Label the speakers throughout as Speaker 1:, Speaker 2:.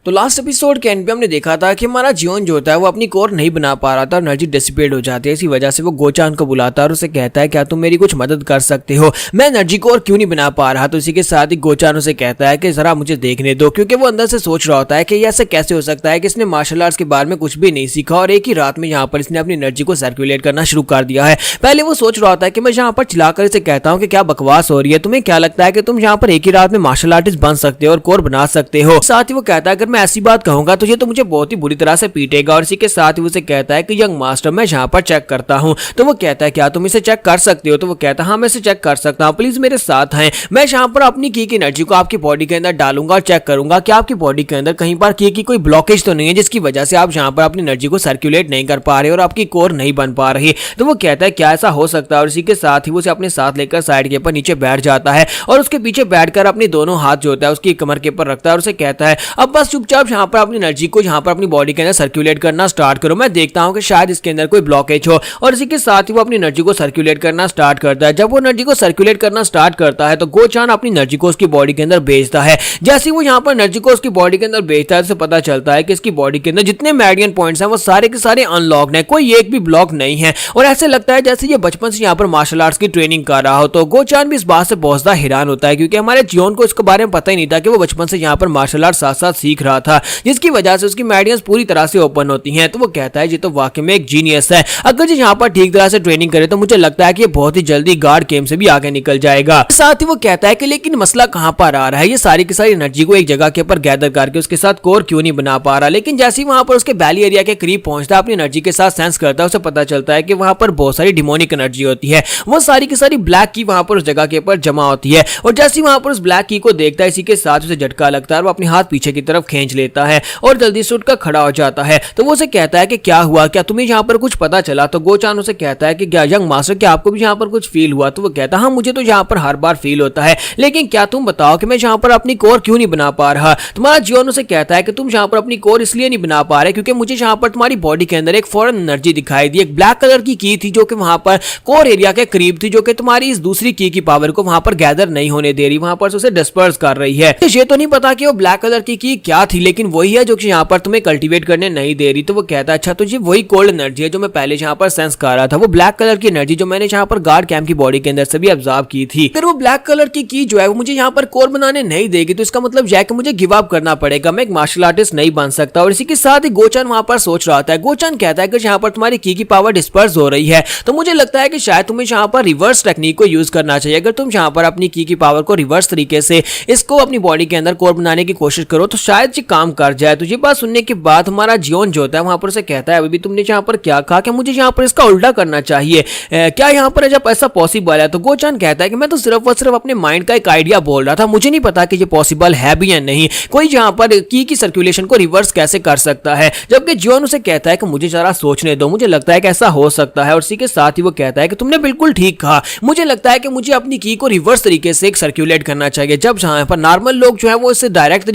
Speaker 1: तो last episode के and पे हमने देखा था कि हमारा जियोन जो होता है वो अपनी कोर नहीं बना पा रहा था और एनर्जी डिसिपेट हो जाती है। इसी वजह से वो गोचान को बुलाता है और उसे कहता है क्या तुम मेरी कुछ मदद कर सकते हो, मैं एनर्जी कोर क्यों नहीं बना पा रहा। तो इसी के साथ ही गोचान उसे कहता है कि जरा मुझे देखने दो, क्योंकि वो अंदर से सोच रहा होता है कि ये ऐसे कैसे हो सकता है कि इसने मार्शल आर्ट्स के बारे में कुछ भी नहीं सीखा और एक ही रात में यहाँ पर इसने अपनी एनर्जी को सर्कुलेट करना शुरू कर दिया है। पहले वो सोच रहा होता है कि मैं यहाँ पर चिल्लाकर इसे कहता हूँ कि क्या बकवास हो रही है, तुम्हें क्या लगता है कि तुम यहाँ पर एक ही रात में मार्शल आर्टिस्ट बन सकते हो और कोर बना सकते हो। साथ ही वो कहता है अगर मैं ऐसी बात कहूंगा तो ये तो मुझे बहुत ही बुरी तरह से पीटेगा। और इसी के साथ ही उसे कहता है कि यंग मास्टर मैं यहाँ पर चेक करता हूँ। तो वो कहता है क्या तुम इसे चेक कर सकते हो। तो वो कहता है हाँ मैं इसे चेक कर सकता हूँ, प्लीज मेरे साथ हैं। मैं यहाँ पर अपनी की एनर्जी को आपकी बॉडी के अंदर डालूंगा और चेक करूंगा कि आपकी बॉडी के अंदर कहीं पर की कोई ब्लॉकेज तो नहीं है जिसकी वजह से आप यहाँ पर अपनी एनर्जी को सर्कुलेट नहीं कर पा रहे और आपकी कोर नहीं बन पा रही। तो वो कहता है क्या ऐसा हो सकता है। और इसी के साथ ही वो उसे अपने साथ लेकर साइड के ऊपर नीचे बैठ जाता है और उसके पीछे बैठकर अपने दोनों हाथ जो होता है उसकी कमर के ऊपर रखता है और उसे कहता है अब बस चुपचाप यहाँ पर अपनी एनर्जी को यहाँ पर अपनी बॉडी के अंदर सर्कुलेट करना स्टार्ट करो, मैं देखता हूँ कि शायद इसके अंदर कोई ब्लॉकेज हो। और इसी के साथ ही वो अपनी एनर्जी को सर्कुलेट करना स्टार्ट करता है। जब वो एनर्जी को सर्कुलेट करना स्टार्ट करता है तो गोचान अपनी एनर्जी को उसकी बॉडी के अंदर भेजता है। जैसे वो यहाँ पर एनर्जी को उसकी बॉडी के अंदर भेजता है तो पता चलता है कि इसकी बॉडी के अंदर जितने मेरिडियन पॉइंट्स हैं वो सारे के सारे अनलॉक्ड हैं, कोई एक भी ब्लॉक नहीं है। और ऐसे लगता है जैसे ये बचपन से यहाँ पर मार्शल आर्ट्स की ट्रेनिंग कर रहा हो। तो गोचान भी इस बात से बहुत ज्यादा हैरान होता है क्योंकि हमारे जियोन को इसके बारे में पता ही नहीं था कि वो बचपन से यहाँ पर मार्शल आर्ट साथ साथ सीख रहा था, जिसकी वजह से उसकी मेरिडियंस पूरी तरह से ओपन होती हैं। तो वो कहता है ये तो वाकई में एक जीनियस है, अगर ये यहाँ पर ठीक तरह से ट्रेनिंग करे तो मुझे लगता है कि ये बहुत ही जल्दी गार्ड गेम से भी आगे निकल जाएगा। साथ ही वो कहता है कि लेकिन मसला कहाँ पर आ रहा है, ये सारी की सारी एनर्जी को एक जगह के ऊपर गैदर करके उसके साथ कोर क्यों नहीं बना पा रहा। लेकिन जैसे ही वहां पर उसके बैली एरिया के करीब पहुंचता है अपनी एनर्जी के साथ सेंस करता है, उसे पता चलता है कि वहां पर बहुत सारी डिमोनिक एनर्जी होती है। वो सारी की सारी ब्लैक की वहां पर उस जगह के ऊपर जमा होती है और जैसे ही वहां पर उस ब्लैक की को देखता है इसी के साथ उसे झटका लगता है और वो अपने हाथ पीछे की तरफ खींच लेता है और जल्दी से उठकर खड़ा हो जाता है। तो वो उसे कहता है कि क्या हुआ, क्या तुम्हें यहाँ पर कुछ पता चला। तो गोचान उसे कहता है कि क्या यंग मास्टर क्या आपको भी यहाँ पर कुछ फील हुआ। तो वो कहता है हाँ मुझे तो यहाँ पर हर बार फील होता है, लेकिन क्या तुम बताओ कि मैं यहाँ पर अपनी कोर क्यों नहीं बना पा रहा। तुम्हारा जियोन उसे कहता है कि तुम यहाँ पर अपनी कोर इसलिए नहीं बना पा रहे क्योंकि मुझे यहाँ पर तुम्हारी बॉडी के अंदर एक फॉरेन एनर्जी दिखाई दी, एक ब्लैक कलर की थी जो कि वहां पर कोर एरिया के करीब थी, जो कि तुम्हारी इस दूसरी की पावर को वहां पर गैदर नहीं होने दे रही, वहां पर उसे डिस्पर्स कर रही है। ये तो नहीं पता कि वो ब्लैक कलर की क्या थी, लेकिन वही है जो कि यहाँ पर तुम्हें कल्टीवेट करने नहीं दे रही। तो वो कहता है अच्छा तो ये वही कोल्ड एनर्जी है जो मैं पहले यहाँ पर सेंस कर रहा था, वो ब्लैक कलर की एनर्जी जो मैंने यहाँ पर गार्ड कैंप की बॉडी के अंदर से भी ऑब्जर्व की थी। अगर वो ब्लैक कलर की जो है वो मुझे यहाँ पर कोर बनाने नहीं देगी तो इसका मतलब यह कि मुझे गिव अप करना पड़ेगा, मैं एक मार्शल आर्टिस्ट नहीं बन सकता। और इसी के साथ ही गोचान वहां पर सोच रहा था। गोचान कहता है कि यहाँ पर तुम्हारी की पावर डिस्पर्स हो रही है तो मुझे लगता है कि शायद तुम्हें यहाँ पर रिवर्स टेक्निक को यूज करना चाहिए। अगर तुम यहाँ पर अपनी की पावर को रिवर्स तरीके से इसको अपनी बॉडी के अंदर कोर बनाने की कोशिश करो तो शायद ये काम कर जाए। तो ये बात सुनने के बाद हमारा जियोन जो होता है वहां पर उसे कहता है अभी तुमने यहाँ पर क्या कहा कि मुझे यहाँ पर इसका उल्टा करना चाहिए, क्या यहाँ पर जब ऐसा पॉसिबल है। तो गोचान कहता है कि मैं तो सिर्फ और सिर्फ अपने माइंड का एक आइडिया बोल रहा था, मुझे नहीं पता कि ये पॉसिबल है भी या नहीं, कोई यहाँ पर की सर्कुलेशन को रिवर्स कैसे कर सकता है। जबकि जियोन उसे कहता है कि मुझे जरा सोचने दो, मुझे लगता है कि ऐसा हो सकता है। और इसी के साथ ही वो कहता है कि तुमने बिल्कुल ठीक कहा, मुझे लगता है कि मुझे अपनी की को रिवर्स तरीके से सर्कुलेट करना चाहिए। जब यहाँ पर नॉर्मल लोग जो है वो इसे डायरेक्ट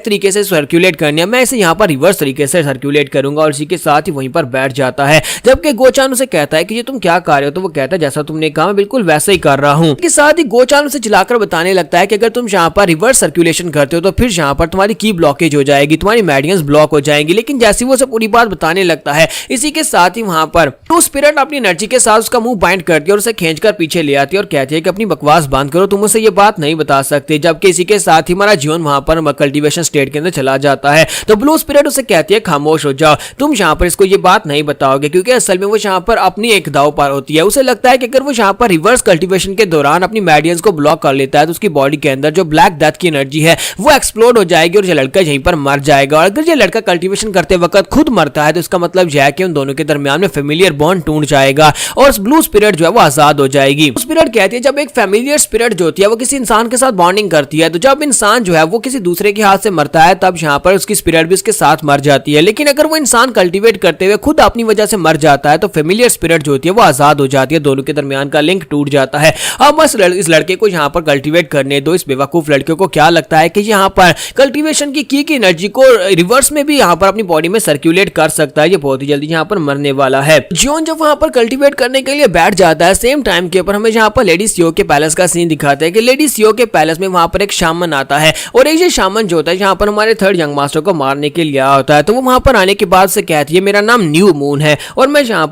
Speaker 1: तरीके से सर्कुलेट करने हैं, मैं इसे यहाँ पर रिवर्स तरीके से सर्कुलेट करूंगा। और इसी के साथ ही वहीं पर बैठ जाता है। जबकि गोचान उसे कहता है कि ये तुम क्या कर रहे हो। तो वो कहता है जैसा तुमने कहा मैं बिल्कुल वैसा ही कर रहा हूँ। इसके साथ ही गोचान उसे चिल्लाकर बताने लगता है कि अगर तुम यहाँ पर रिवर्स सर्कुलेशन करते हो तो फिर यहाँ पर तुम्हारी की ब्लॉकेज हो जाएगी, तुम्हारी मेरिडियंस ब्लॉक हो जाएंगी। लेकिन जैसे वो पूरी बात बताने लगता है इसी के साथ ही वहां पर टू स्पिरिट अपनी एनर्जी के साथ उसका मुंह बाइंड करती है और उसे खींचकर पीछे ले आती है और कहती है कि अपनी बकवास बंद करो, तुम उसे ये बात नहीं बता सकते। जबकि इसी के साथ ही हमारा जीवन वहां पर कल्टीवेशन स्टेट के अंदर चला जाता है। तो ब्लू स्पिरिट उसे कहती है खामोश हो जाओ, तुम यहाँ पर इसको ये बात नहीं बताओगे, क्योंकि असल में वो यहाँ पर अपनी एक दाव पार होती है। उसे लगता है कि अगर वो यहाँ पर रिवर्स कल्टीवेशन के दौरान अपनी मेरिडियंस को ब्लॉक कर लेता है तो उसकी बॉडी के अंदर जो ब्लैक डेथ की एनर्जी है वो एक्सप्लोड हो जाएगी और ये लड़का यहीं पर मर जाएगा। और अगर ये लड़का कल्टीवेशन करते वक्त खुद मरता है तो इसका मतलब यह है कि उन दोनों के दरमियान में फेमिलियर बॉन्ड टूट जाएगा और ब्लू स्पिरिट जो है वो आजाद हो जाएगी। स्पिरिट कहती है जब एक फेमिलियर स्पिरिट जो होती है वो किसी इंसान के साथ बॉन्डिंग करती है तो जब इंसान जो है वो किसी दूसरे के हाथ से मरता है तब यहाँ पर उसकी स्पिरिट भी उसके साथ मर जाती है। लेकिन अगर वो इंसान कल्टीवेट करते हुए खुद अपनी वजह से मर जाता है तो फेमिलियर स्पिरिट जो होती है वो आजाद हो जाती है, दोनों के दरमियान का लिंक टूट जाता है। अब बस इस लड़के को यहाँ पर कल्टीवेट करने दो। इस बेवकूफ लड़के को क्या लगता है कि यहाँ पर कल्टीवेशन की एनर्जी को रिवर्स में भी यहाँ पर अपनी बॉडी में सर्कुलेट कर सकता है, ये बहुत ही जल्दी यहाँ पर मरने वाला है। जियोन जब वहाँ पर कल्टीवेट करने के लिए बैठ जाता है सेम टाइम के ऊपर हमें यहाँ पर लेडी सीओ के पैलेस का सीन दिखाते हैं कि लेडी सीओ के पैलेस में वहाँ पर एक शामन आता है और एक शामन जियोन जो होता है यहाँ पर हमारे थर्ड यंग मास्टर को मारने के लिए आया होता है। तो वो वहां पर आने के बाद से कहती है मेरा नाम न्यू मून है और मैं यहाँ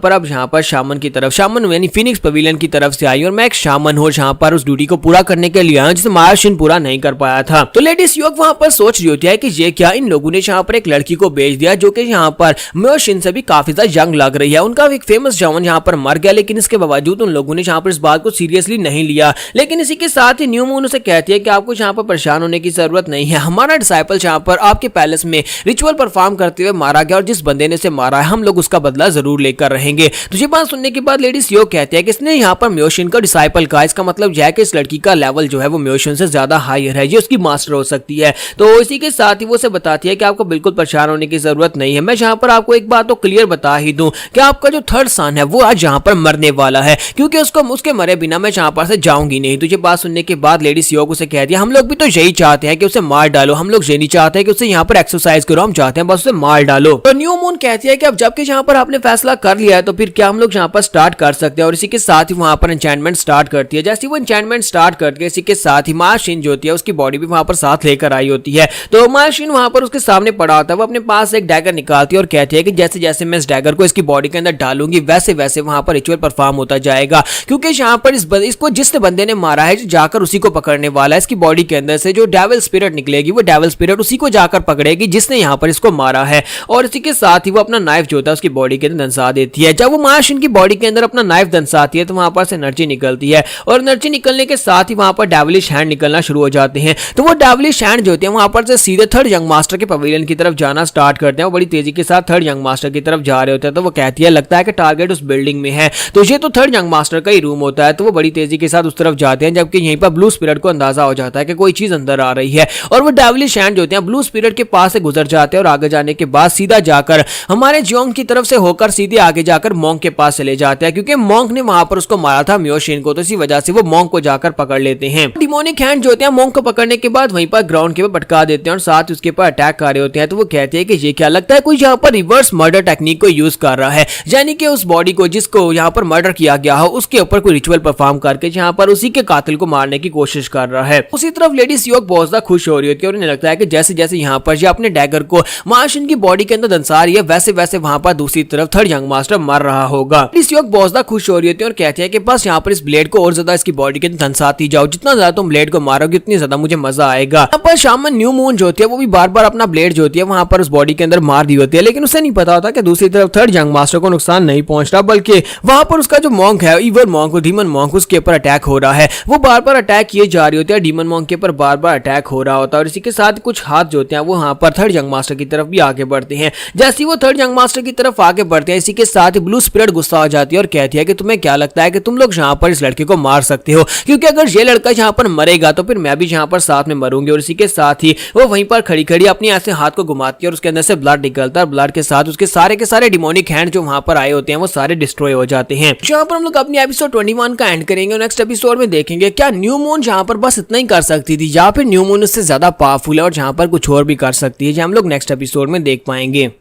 Speaker 1: पर शामन की तरफ, शामन यानी फिनिक्स पवेलियन की तरफ से आई और मैं एक शामन हूँ जहाँ पर उस ड्यूटी को पूरा करने के लिए आया जिसे मार्शिन पूरा नहीं कर पाया था। तो लेडी सियोक वहां पर सोच रही होती है कि ये क्या, इन लोगों ने यहाँ पर एक लड़की को भेज दिया जो कि यहाँ पर म्योशिन से भी काफी ज्यादा यंग लग रही है। उनका एक फेमस जवान यहाँ पर मर गया, लेकिन इसके बावजूद उन लोगों ने यहाँ पर इस बात को सीरियसली नहीं लिया। लेकिन इसी के साथ ही न्यू मून उसे कहती है कि आपको यहाँ पर परेशान होने की जरूरत नहीं है, हमारा डिसाइपल यहाँ पर आपके पैलेस में रिचुअल परफॉर्म करते हुए मारा गया और जिस बंदे ने इसे मारा है हम लोग उसका बदला जरूर लेकर रहेंगे। तो ये बात सुनने के बाद लेडी सियोक कहती है कि इसने यहाँ पर म्योशिन का डिसाइपल कहा, इसका मतलब यह है कि इस लड़की का लेवल जो है वो म्योशिन से ज्यादा हायर है, ये उसकी मास्टर हो सकती है। तो इसी के साथ ही वो उसे बताती है कि आपको बिल्कुल परेशान होने की जरूरत नहीं है। मैं यहाँ पर आपको एक बात तो क्लियर बता ही दूं कि आपका जो थर्ड सन है वो आज यहाँ पर मरने वाला है, क्योंकि उसके मरे बिना मैं यहाँ पर से जाऊंगी नहीं। तुझे बात सुनने के बाद लेडी सियोक उसे कहती है हम लोग भी तो यही चाहते हैं कि उसे मार डालो, हम लोग ये नहीं चाहते हैं कि उसे यहाँ पर एक्सरसाइज करो, हम चाहते हैं बस उसे मार डालो। तो न्यू मून कहती है कि अब जबकि यहाँ पर आपने फैसला कर लिया है तो फिर क्या हम लोग यहाँ पर स्टार्ट कर सकते हैं। और इसी के साथ ही वहां पर एन्चेंटमेंट स्टार्ट करती है। जैसे वो एन्चेंटमेंट स्टार्ट करती है इसी के साथ ही मार्शिन जो होती है उसकी बॉडी भी वहां पर साथ लेकर आई होती है। तो मार्शिन वहां पर उसके सामने पड़ा होता है, वो अपने पास एक डैगर निकालती है और कहती है कि जैसे जैसे मैं इस डैगर को इसकी बॉडी के अंदर डालूंगी वैसे वैसे वहां पर रिचुअल परफॉर्म होता जाएगा, क्योंकि यहाँ पर इसको जिस बंदे ने मारा है जाकर उसी को पकड़ने वाला है। इसकी बॉडी के अंदर से जो डेविल स्पिरिट निकलेगी वो डेविल स्पिरिट उसी को जाकर पकड़ेगी जिसने यहाँ पर इसको मारा है। और इसी के साथ ही वो अपना नाइफ जो होता है उसकी बॉडी के अंदर दंसा देती है। जब वो मार्शिन की बॉडी के अंदर अपना नाइफ दंसाती है तो वहां पर से एनर्जी निकलती है और एनर्जी निकलने के साथ ही वहां पर डेविलिश हैंड निकलना शुरू हो जाते हैं। तो वो डेविलिश हैंड जो होते हैं वहां पर से सीधे थर्ड यंग मास्टर के पवेलियन की तरफ जाना स्टार्ट करते हैं। वो बड़ी तेजी के साथ थर्ड यंग मास्टर की तरफ जा रहे होते हैं। तो वो कहती है लगता है कि टारगेट उस बिल्डिंग में है, तो ये तो थर्ड यंग मास्टर का ही रूम होता है। तो वो बड़ी तेजी के साथ उस तरफ जाते हैं, जबकि यहीं पर ब्लू स्पिरिट को अंदाजा हो जाता है कि कोई चीज अंदर आ रही है और वो डेविलिश हैंड जो होते हैं ब्लू स्पिरिट के पास से गुजर जाते हैं और आगे जाने के बाद सीधा जाकर हमारे जियोंग की तरफ से होकर सीधे आगे जाकर मॉन्क के पास चले जाते हैं, क्योंकि मॉन्क ने वहां पर उसको मारा था म्योशिन को। तो इसी वजह से वो मॉन्क को जाकर पकड़ लेते हैं। डिमोनिक हैंड जो होते हैं मॉन्क को पकड़ने के बाद वहीं पर ग्राउंड के ऊपर भटका देते हैं और साथ उसके ऊपर अटैक कर रहे होते हैं। तो वो कहते हैं कि ये क्या लगता है कोई यहाँ पर रिवर्स मर्डर टेक्निक को यूज कर रहा है, यानी कि उस बॉडी को जिसको यहाँ पर मर्डर किया गया हो उसके ऊपर कोई रिचुअल परफॉर्म करके यहाँ पर उसी के कातिल को मारने की कोशिश कर रहा है। उसी तरफ लेडी सियोक बहुत ज्यादा खुश हो रही होती है और उन्हें लगता है कि जैसे जैसे यहाँ पर ये अपने डैगर को मार्शिन की बॉडी के अंदर दंसा रही है वैसे वैसे वहां पर दूसरी तरफ थर्ड यंग मास्टर मर रहा होगा। लेडी सियोक बहुत ज्यादा खुश हो रही होती है और कहती है कि बस यहाँ पर इस ब्लेड को और ज्यादा इसकी बॉडी के अंदर दंसाती जाओ, जितना ज्यादा तुम ब्लेड को मारोगे उतनी ज्यादा मुझे मजा आएगा। यहाँ पर शामन न्यू मून जो होती है वो भी बार बार अपना ब्लेड जो होती है वहां पर उस बॉडी के अंदर मार दी होती है, लेकिन उसे नहीं पता होता कि दूसरी तरफ थर्ड यंग मास्टर को नुकसान नहीं पहुंच रहा, बल्कि वहां पर उसका जो मॉन्क है इवल मॉन्क डीमन मॉन्क उसके ऊपर अटैक हो रहा है। वो बार बार अटैक किए जा रही होती है, डीमन मॉन्क के ऊपर बार बार अटैक हो रहा होता है और इसी के साथ कुछ हाथ जो होते हैं वो वहां पर थर्ड यंग मास्टर की तरफ भी आगे बढ़ते हैं। जैसे वो थर्ड यंग मास्टर की तरफ आगे बढ़ते हैं इसी के साथ ब्लू स्पिरिट गुस्सा हो जाती है और कहती है कि तुम्हें क्या लगता है कि तुम लोग यहाँ पर इस लड़के को मार सकते हो, क्योंकि अगर ये लड़का यहाँ पर मरेगा तो फिर मैं भी यहाँ पर साथ में मरूंगी। और इसी के साथ ही वो वहीं पर खड़ी खड़ी अपनी ऐसे हाथ को घुमाती है और उसके अंदर से ब्लड निकलता है और ब्लड के साथ उसके सारे के सारे डिमोनिक हैंड जो वहां पर आए होते हैं वो सारे डिस्ट्रॉय हो जाते हैं। यहाँ पर हम लोग अपनी एपिसोड 21 का एंड करेंगे और नेक्स्ट एपिसोड में देखेंगे क्या न्यू मून यहाँ पर बस इतना ही कर सकती थी या फिर न्यू मून उससे ज्यादा पावरफुल है और जहाँ पर कुछ और भी कर सकती है, जो हम लोग नेक्स्ट एपिसोड में देख पाएंगे।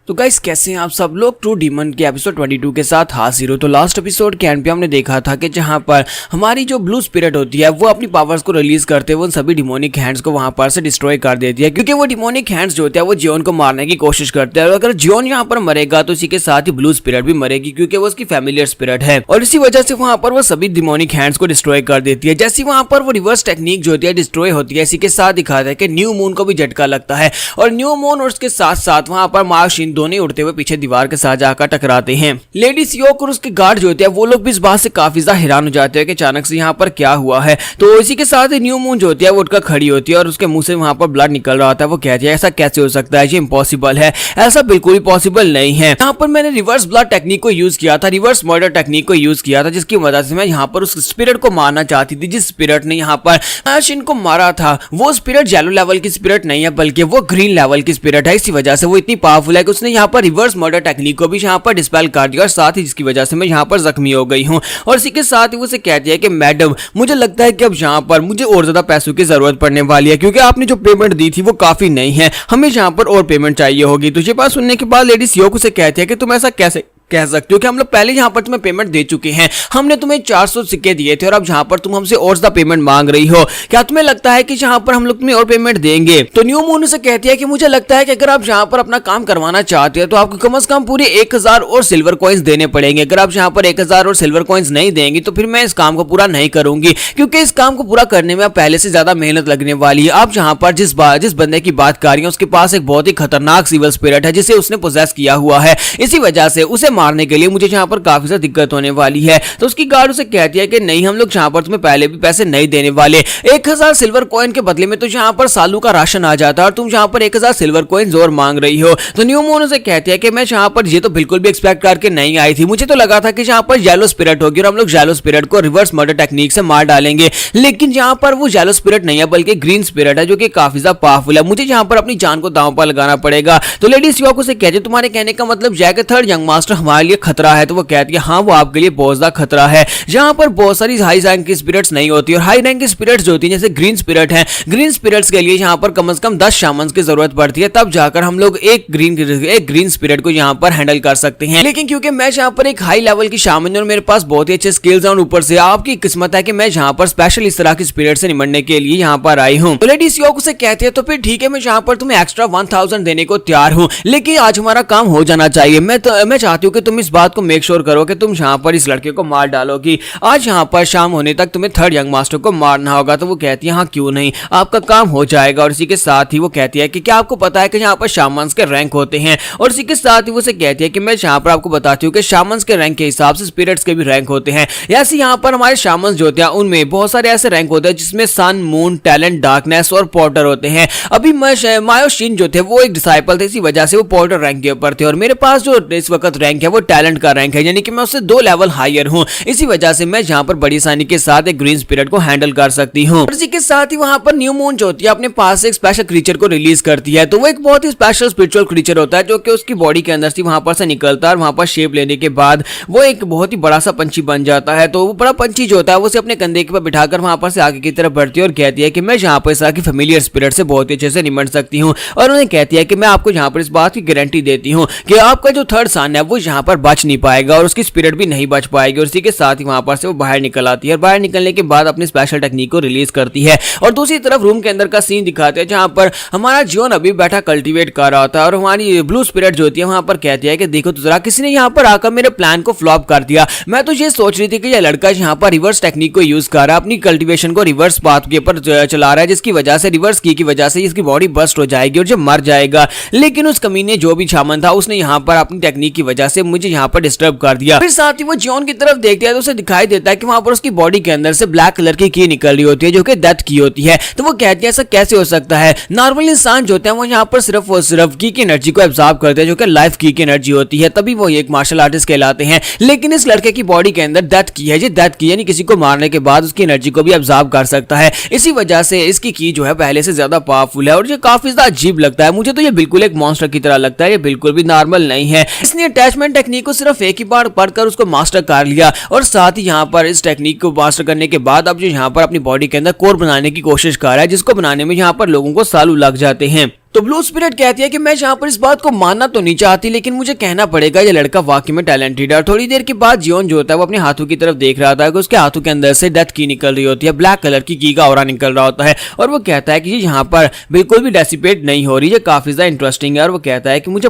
Speaker 1: तो गाइस कैसे हैं आप सब लोग ट्रू डीमन के एपिसोड 22 के साथ हाजिर हो। तो लास्ट एपिसोड के एंड पे हमने देखा था कि जहां पर हमारी जो ब्लू स्पिरिट होती है वो अपनी पावर्स को रिलीज करते हुए उन सभी डिमोनिक हैंड्स को वहां पर से डिस्ट्रॉय कर देती है, क्योंकि वो डिमोनिक हैंड्स जो होते हैं वो जियोन को मारने की कोशिश करते हैं और अगर जियोन यहाँ पर मरेगा तो इसी के साथ ही ब्लू स्पिरिट भी मरेगी, क्योंकि वो उसकी फैमिलियर स्पिरिट है और इसी वजह से वहां पर वो सभी डिमोनिक हैंड्स को डिस्ट्रॉय कर देती है। जैसे वहां पर वो रिवर्स टेक्निक जो होती है डिस्ट्रॉय होती है, इसी के साथ दिखाता है कि न्यू मून को भी झटका लगता है और न्यू मून और उसके साथ साथ वहां पर मार्शिन दोनों उड़ते हुए पीछे दीवार के साथ जाकर टकराते हैं। लेडी सियोक और उसके गार्ड जो होते हैं वो लोग भी इस बात से काफी ज्यादा हैरान हो जाते हैं कि अचानक से यहाँ पर क्या हुआ है। तो इसी के साथ न्यू मून जो होती है वो उठकर खड़ी होती है और उसके मुंह से वहां पर ब्लड निकल रहा होता है। वो कहती है ऐसा कैसे हो सकता है, ये इम्पॉसिबल है, ऐसा बिल्कुल ही पॉसिबल नहीं है। यहाँ पर मैंने रिवर्स ब्लड टेक्निक को यूज किया था, रिवर्स मर्डर टेक्निक को यूज किया था, जिसकी वजह से मैं यहाँ पर उस स्पिरिट को मारना चाहती थी जिस स्पिरिट ने यहाँ पर मार्शिन को मारा था। वो स्पिरिट येलो लेवल की स्पिरिट नहीं है बल्कि वो ग्रीन लेवल की स्पिरिट है। इसी वजह से वो इतनी पावरफुल है कि उसने यहाँ पर रिवर्स मर्डर टेक्निक को भी यहाँ पर डिस्पेल कर दिया और साथ ही जिसकी वजह से मैं यहाँ पर जख्मी हो गई हूँ। और इसी के साथ ही वो से कहती है कि मैडम मुझे लगता है कि अब यहाँ पर मुझे और ज्यादा पैसों की जरूरत पड़ने वाली है, क्योंकि आपने जो पेमेंट दी थी वो काफी नहीं है, हमें यहाँ पर और पेमेंट चाहिए होगी। तो ये बात सुनने के बाद लेडी सियोक उसे कहती है कि तुम ऐसा कैसे कह सकते हो कि हम लोग पहले यहाँ पर तुम्हें पेमेंट दे चुके हैं, हमने तुम्हें 400 सिक्के दिए थे और अब यहाँ पर तुम हमसे और ज्यादा पेमेंट मांग रही हो। क्या तुम्हें लगता है कि यहाँ पर हम लोग तुम्हें और पेमेंट देंगे? तो न्यू मून उसे कहती है कि मुझे लगता है कि अगर आप यहाँ पर अपना काम करवाना चाहते हो तो आपको कम से कम पूरे 1000 और सिल्वर कॉइन्स देने पड़ेंगे। अगर आप यहाँ पर 1000 और सिल्वर कॉइन्स नहीं देंगे तो फिर मैं इस काम को पूरा नहीं करूंगी, क्योंकि इस काम को पूरा करने में पहले से ज्यादा मेहनत लगने वाली है। आप यहाँ पर जिस बंदे की बात कर रही हैं उसके पास एक बहुत ही खतरनाक सिविल स्पिरिट है जिसे उसने पोजेस किया हुआ है। इसी वजह से उसे मारने के लिए मुझे यहाँ पर काफी ज्यादा दिक्कत होने वाली है। तो उसकी गार्ड उसे कहती है कि नहीं, हम लोग यहाँ पर तुम्हें पहले भी पैसे नहीं देने वाले। 1000 सिल्वर कॉइन के बदले में तो यहाँ पर सालों का राशन आ जाता है और तुम यहाँ पर 1000 सिल्वर कॉइन और मांग रही हो। तो न्यू मून उसे कहती है कि मैं यहाँ पर ये तो बिल्कुल भी एक्सपेक्ट करके नहीं आई थी, मुझे तो लगा था कि यहाँ पर येलो स्पिरिट होगी और हम लोग येलो स्पिरिट को रिवर्स मर्डर टेक्निक से मार डालेंगे, लेकिन यहाँ पर वो येलो स्पिरिट नहीं है बल्कि ग्रीन स्पिरिट है जो कि काफी ज्यादा पावरफुल है। मुझे यहाँ पर अपनी जान को दांव पर लगाना पड़ेगा। तो लेडी सियोक उसे कहती है तुम्हारे कहने का मतलब यह है कि थर्ड यंग मास्टर हमारे लिए खतरा है? तो वो कहती है हाँ, वो आपके लिए बहुत ज्यादा खतरा है। यहाँ पर बहुत सारी हाई रैंक की स्पिरिट्स नहीं होती और हाई रैंक की स्पिरिट्स जो होती है जैसे ग्रीन स्पिरिट है, ग्रीन स्पिरिट्स के लिए यहाँ पर कम से कम 10 शामन्स की जरूरत पड़ती है, तब जाकर हम लोग एक ग्रीन स्पिरिट को यहाँ पर हैंडल कर सकते हैं। लेकिन क्योंकि मैं यहाँ पर एक हाई लेवल की शामन और मेरे पास बहुत ही अच्छे स्किल्स हैं और ऊपर से आपकी किस्मत है कि मैं यहाँ पर स्पेशल इस तरह की स्पिरिट से निपटने के लिए यहाँ पर आई हूँ। तो लेडी सियोक उसे कहती है तो फिर ठीक है, मैं यहाँ पर तुम्हें एक्स्ट्रा 1000 देने को तैयार हूँ, लेकिन आज हमारा काम हो जाना चाहिए। मैं चाहती हूँ कि तुम इस बात को मेक श्योर करो कि तुम यहाँ पर इस लड़के को मार डालोगी। आज यहाँ पर शाम होने तक तुम्हें थर्ड यंग मास्टर को मारना होगा। तो वो कहती है हाँ क्यों नहीं, आपका काम हो जाएगा। और इसी के साथ ही वो कहती है कि क्या आपको पता है कि यहाँ पर शामन्स के रैंक होते हैं? और इसी के साथ ही वो कहती है कि मैं यहाँ पर आपको बताती हूँ कि शामन्स के रैंक के हिसाब से स्पिरिट्स के भी रैंक होते हैं। ऐसे यहाँ पर हमारे शामन्स जो होते हैं उनमें बहुत सारे ऐसे रैंक होते हैं जिसमें सन, मून, टैलेंट, डार्कनेस और पोर्टर होते हैं। अभी मायोशिन जो थे वो एक डिसाइपल थे, इसी वजह से वो पोर्टर रैंक के ऊपर थे और मेरे पास जो इस वक्त रैंक है वो टैलेंट का रैंक है, यानी कि मैं उससे 2 लेवल हायर हूँ। इसी वजह से मैं यहाँ पर बड़ी आसानी के साथ एक ग्रीन स्पिरिट को हैंडल कर सकती हूँ। इसी के साथ ही वहाँ पर न्यू मून जो होती है अपने पास एक स्पेशल क्रीचर को रिलीज करती है। तो वो एक बहुत ही स्पेशल स्पिरिचुअल क्रीचर होता है जो कि उसकी बॉडी के अंदर से वहाँ पर से निकलता है और वहाँ पर शेप लेने के बाद वो एक बहुत ही बड़ा सा पंछी बन जाता है। तो वो बड़ा पंछी जो होता है वो उसे अपने कंधे के ऊपर बिठाकर वहाँ पर से आगे की तरफ बढ़ती है और कहती है कि मैं यहाँ पर इस तरह की फेमिलियर स्पिरिट से बहुत ही अच्छे से निपट सकती हूँ। और उन्हें कहती है कि मैं आपको यहाँ पर इस बात की गारंटी देती हूँ कि आपका जो थर्ड सन है वो यहाँ पर बच नहीं पाएगा और उसकी स्पिरिट भी नहीं बच पाएगी। और इसी के साथ ही वहाँ पर से वो बाहर निकल आती है और बाहर निकलने के बाद अपनी स्पेशल टेक्निक को रिलीज करती है। और दूसरी तरफ रूम के अंदर का सीन दिखाते हैं जहाँ पर हमारा जियोन अभी बैठा कल्टीवेट कर रहा होता है और हमारी ब्लू स्पिरिट जो होती है वहाँ पर कहती है कि देखो तो जरा किसी ने यहाँ पर आकर मेरे प्लान को फ्लॉप कर दिया। मैं तो ये सोच रही थी कि यह लड़का यहाँ पर रिवर्स टेक्निक को यूज कर रहा है, अपनी कल्टीवेशन को रिवर्स पाथ के ऊपर चला रहा है, जिसकी वजह से रिवर्स की वजह से इसकी बॉडी बस्ट हो जाएगी और जब मर जाएगा। लेकिन उस कमीने जो भी शामन था उसने यहाँ पर अपनी टेक्निक की वजह से मुझे यहाँ पर डिस्टर्ब कर दिया। फिर साथ ही वो जियोन की तरफ देखता है तो उसे दिखाई देता है कि वहाँ पर उसकी बॉडी के अंदर से ब्लैक कलर की की निकल रही होती है जो कि डेथ की होती है। तो वो कहती है ऐसा कैसे हो सकता है? नॉर्मल इंसान जो होते हैं वो यहाँ पर सिर्फ की एनर्जी को एब्जॉर्ब करते हैं जो कि लाइफ की एनर्जी होती है, तभी वो एक मार्शल आर्टिस्ट कहलाते हैं। लेकिन इस लड़के की बॉडी के अंदर डेथ की है, ये डेथ की यानी किसी को मारने के बाद उसकी एनर्जी को भी एब्जॉर्ब कर सकता है। इसी वजह से इसकी की जो है पहले से ज्यादा पावरफुल है और ये काफी ज्यादा अजीब लगता है। मुझे तो ये बिल्कुल एक मॉन्स्टर की तरह लगता है, ये बिल्कुल भी नॉर्मल नहीं है। इसने अटैचमेंट टेक्निक को सिर्फ एक ही बार पढ़कर उसको मास्टर कर लिया और साथ ही यहाँ पर इस टेक्निक को मास्टर करने के बाद अब जो यहाँ पर अपनी बॉडी के अंदर कोर बनाने की कोशिश कर रहा है, जिसको बनाने में यहाँ पर लोगों को सालों लग जाते हैं। तो ब्लू स्पिरिट कहती है कि मैं यहाँ पर इस बात को मानना तो नहीं चाहती, लेकिन मुझे कहना पड़ेगा ये लड़का वाकई में टैलेंटेड है। और थोड़ी देर के बाद जियोन जो होता है वो अपने हाथों की तरफ देख रहा था कि उसके हाथों के अंदर से डेथ की निकल रही होती है, ब्लैक कलर की का ऑरा निकल रहा होता है और वो कहता है कि ये यहाँ पर बिल्कुल भी डेसिपेट नहीं हो रही, ये काफी ज्यादा इंटरेस्टिंग है। और वो कहता है कि मुझे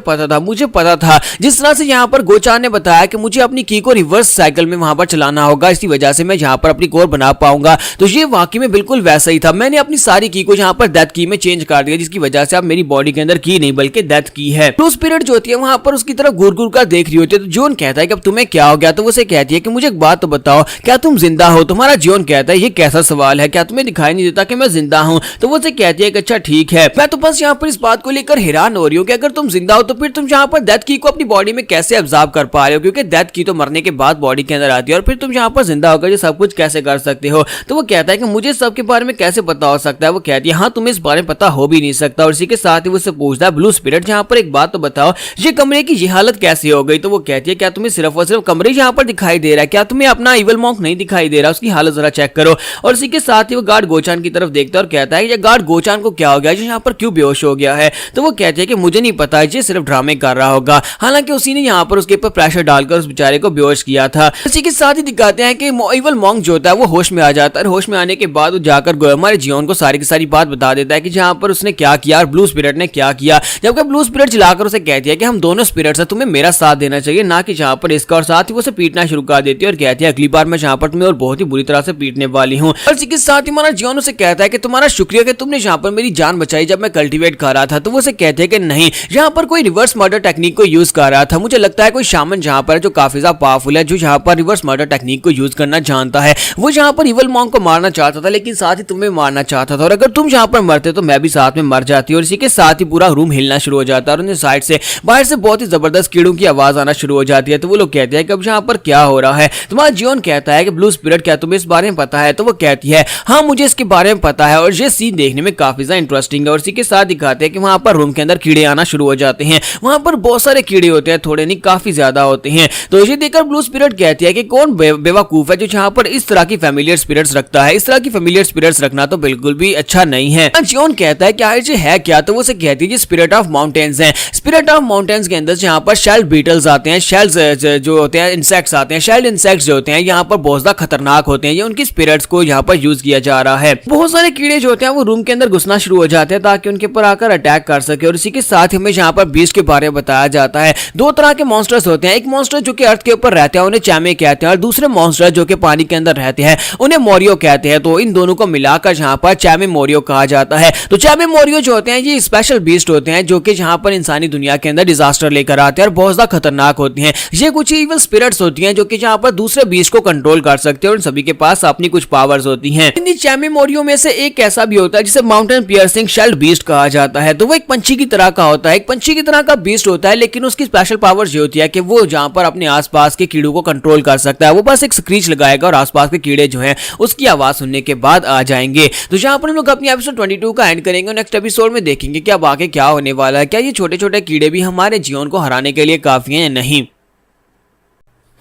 Speaker 1: पता था जिस तरह से यहाँ पर गोचार ने बताया कि मुझे अपनी की को रिवर्स साइकिल में वहां पर चलाना होगा, इसी वजह से मैं यहाँ पर अपनी कोर बना पाऊंगा। तो ये वाकई में बिल्कुल वैसा ही था। मैंने अपनी सारी की को यहाँ पर डेथ की में चेंज कर दिया, जिसकी वजह से अब मेरी बॉडी के अंदर नहीं बल्कि डेथ की है। ब्लू स्पिरिट जो होती है वहां पर उसकी तरफ घूर घूर कर देख रही होती है। तो जियोन कहता है कि अब तुम्हें क्या हो गया? तो वो उसे कहती है कि मुझे एक बात तो बताओ, क्या तुम जिंदा हो? तुम्हारा जियोन कहता है ये कैसा सवाल है, क्या तुम्हें दिखाई नहीं देता कि मैं जिंदा हूं? तो वो उसे कहती है कि अच्छा ठीक है, मैं तो बस यहाँ पर इस बात को लेकर हैरान हो रही हूँ कि अगर तुम जिंदा हो तो फिर तुम यहाँ पर डेथ की को अपनी बॉडी में कैसे एब्जॉर्ब कर पा रहे हो, क्योंकि डेथ की तो मरने के बाद बॉडी के अंदर आती है और फिर तुम यहाँ पर जिंदा होकर ये सब कुछ कैसे कर सकते हो? तो वो कहता है कि मुझे सबके बारे में कैसे पता हो सकता है? वो कहती है हाँ तुम्हें इस बारे में पता हो भी नहीं सकता। और इसी के साथ ही वो उससे पूछता है ब्लू स्पिरिट यहाँ पर एक बात तो बताओ, ये कमरे की ये हालत कैसे हो गई? तो वो कहती है क्या तुम्हें सिर्फ और सिर्फ कमरे यहाँ पर दिखाई दे रहा है, क्या तुम्हें अपना इवल मॉन्क नहीं दिखाई दे रहा? उसकी हालत जरा चेक करो। और इसी के साथ ही वो गार्ड गोचान की तरफ देखता है और कहता है ये गार्ड गोचान को क्या हो गया, जो यहाँ पर क्यों बेहोश हो गया है? तो वो कहती है कि मुझे नहीं पता, ये सिर्फ ड्रामे कर रहा होगा। हालांकि उसी ने यहाँ पर उसके ऊपर प्रेशर डालकर उस बेचारे को बेहोश किया था। इसी के साथ ही दिखाते हैं कि इवल मॉन्क जो होता है वो होश में आ जाता है। होश में आने के बाद वो जाकर हमारे जियोन को सारी की सारी बात बता देता है कि जहाँ पर उसने क्या किया और ब्लू स्पिरिट ने क्या किया। जबकि ब्लू स्पिरिट चिल्लाकर उसे कहती है कि हम दोनों स्पिरिट्स हैं, तुम्हें मेरा साथ देना चाहिए, ना कि जहाँ पर इसका। और साथ ही वो उसे पीटना शुरू कर देती है और कहती है अगली बार मैं जहाँ पर तुम्हें और बहुत ही बुरी तरह से पीटने वाली हूँ। और इसी के साथ ही हमारा जियोन उसे कहता है कि तुम्हारा शुक्रिया कि तुमने यहाँ पर मेरी जान बचाई जब मैं कल्टीवेट कर रहा था। तो वो उसे कहते हैं कि नहीं, यहाँ पर कोई रिवर्स मर्डर टेक्निक को यूज कर रहा था। मुझे लगता है कोई शामन जहाँ पर जो काफी ज्यादा पावरफुल है, जो यहाँ पर रिवर्स मर्डर टेक्निक को यूज करना जानता है। वो यहाँ पर इवल मॉन्क को मारना चाहता था, लेकिन साथ ही तुम्हें मारना चाहता था। और अगर तुम यहाँ पर मरते तो मैं भी साथ में मर जाती। और इसी के साथ ही पूरा रूम हिलना शुरू हो जाता है और उन्हें साइड से बाहर से बहुत ही जबरदस्त कीड़ों की आवाज आना शुरू हो जाती है। तो वो लोग कहते हैं कि अब यहाँ पर क्या हो रहा है? तुम्हारा जियोन कहता है कि ब्लू स्पिरिट क्या तुम्हें इस बारे में पता है? तो वो कहती है हाँ मुझे इसके बारे में पता है और ये सीन देखने में काफी ज्यादा इंटरेस्टिंग है। और इसी के साथ दिखाते हैं कि वहां पर रूम के अंदर कीड़े आना शुरू हो जाते हैं। वहां पर बहुत सारे कीड़े होते हैं, थोड़े नहीं काफी ज्यादा होते हैं। तो ये देखकर ब्लू स्पिरिट कहती है कि कौन बेवकूफ है जो यहाँ पर इस तरह की फैमिलियर स्पिरिट्स रखता है। इस तरह की फैमिलियर स्पिरिट्स रखना तो बिल्कुल भी अच्छा नहीं है। जियोन कहता है क्या ये है क्या? तो वो उसे कहती है स्पिरिट ऑफ माउंटेन्स है। स्पिरिट ऑफ माउंटेन्स के अंदर यहाँ पर शेल बीटल्स आते हैं, शेल्स जो होते हैं, इंसेक्ट्स आते हैं। शेल्ड इंसेक्ट्स जो होते हैं यहाँ पर बहुत ज्यादा खतरनाक होते हैं। ये उनकी स्पिरिट्स को यहाँ पर यूज किया जा रहा है। बहुत सारे कीड़े जो होते हैं वो रूम के अंदर घुसना शुरू हो जाते हैं ताकि उनके ऊपर आकर अटैक कर सके। और इसी के साथ हमें यहाँ पर बीस्ट के बारे में बताया जाता है। दो तरह के मॉन्स्टर्स होते हैं, एक मॉन्स्टर जो कि अर्थ के ऊपर रहते हैं उन्हें चैमे कहते हैं, और दूसरे मॉन्स्टर जो कि पानी के अंदर रहते हैं उन्हें मोरियो कहते हैं। तो इन दोनों को मिलाकर यहाँ पर चैमे मोरियो कहा जाता है। तो चैमे मोरियो जो होते हैं ये स्पेशल बीस्ट होते हैं जो कि यहाँ पर इंसानी दुनिया के अंदर डिजास्टर लेकर आते हैं और बहुत ज्यादा खतरनाक होती हैं। ये कुछ इविल स्पिरिट्स होती हैं जो कि यहाँ पर दूसरे बीस्ट को कंट्रोल कर सकते हैं और सभी के पास अपनी कुछ पावर्स होती हैं। इन चैमे मोरियो में से एक ऐसा भी होता है जिसे माउंटेन पियर्सिंग शेल्ड बीस्ट कहा जाता है। तो वो एक पंछी की तरह का होता है, एक पंछी की तरह का बीस्ट होता है, लेकिन उसकी स्पेशल पावर्स ये होती है कि वो जहाँ पर अपने आसपास के कीड़ों को कंट्रोल कर सकता है। वो बस एक स्क्रीच लगाएगा और आसपास के कीड़े जो हैं उसकी आवाज सुनने के बाद आ जाएंगे। तो जहाँ पर हम लोग अपनी एपिसोड 22 का एंड करेंगे और नेक्स्ट एपिसोड में देखेंगे कि अब आगे क्या होने वाला है। क्या ये छोटे छोटे कीड़े भी हमारे जियोन को हराने के लिए काफी हैं या नहीं?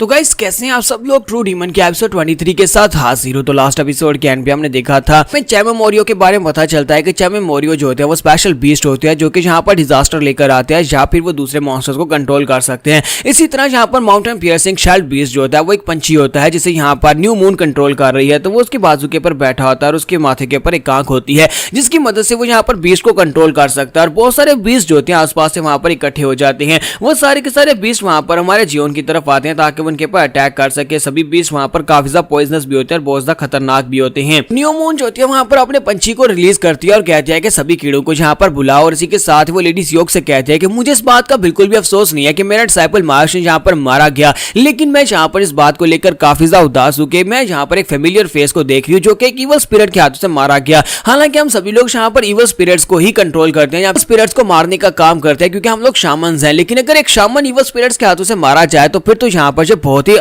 Speaker 1: तो गाइस कैसे हैं आप सब लोग? ट्रू डीमन के एपिसोड 23 के साथ हाजिर हो। तो लास्ट एपिसोड के एंड पे हमने देखा था चैमे मोरियो के बारे में पता चलता है कि चैमे मोरियो जो होते हैं वो स्पेशल बीस्ट होते हैं जो कि यहाँ पर डिजास्टर लेकर आते हैं या फिर वो दूसरे मॉन्स्टर्स को कंट्रोल कर सकते हैं। इसी तरह यहाँ पर माउंटेन पियर्सिंग शेल्ड बीस्ट जो होता है वो एक पंछी होता है जिसे यहाँ पर न्यू मून कंट्रोल कर रही है। तो वो उसके बाजू के ऊपर बैठा होता है और उसके माथे के ऊपर एक आंख होती है जिसकी मदद से वो यहाँ पर बीस्ट को कंट्रोल कर सकता है। और बहुत सारे बीस्ट जो होते हैं आसपास से वहां पर इकट्ठे हो जाते हैं। वो सारे के सारे बीस्ट वहां पर हमारे जियोन की तरफ आते हैं ताकि उनके ऊपर अटैक कर सके। सभी बीस्ट वहां पर काफी ज्यादा पॉइजनस भी होते हैं और बहुत ज्यादा खतरनाक भी होते हैं। न्यू मून जो होती है वहां पर अपने पंछी को रिलीज करती है और कहती है कि सभी कीड़ों को यहाँ पर बुलाओ। और इसी के साथ वो लेडी सियोक से कहती है कि मुझे इस बात का बिल्कुल भी अफसोस नहीं है कि मेरा डिसाइपल मार्श यहाँ पर मारा गया, लेकिन मैं यहाँ पर इस बात को लेकर काफी ज्यादा उदास हूं कि मैं यहाँ पर एक फेमिलियर फेस को देख रही हूँ जो कि एक इवल स्पिरिट के हाथों से मारा गया। हालांकि हम सभी लोग यहाँ पर इवल स्पिरिट्स को ही कंट्रोल करते हैं, यहाँ स्पिरिट्स को मारने का काम करते हैं क्योंकि हम लोग शामन्स हैं। लेकिन अगर एक शामन इवल स्पिरिट्स के हाथों से मारा जाए तो फिर तो यहाँ पर जो बहुत ही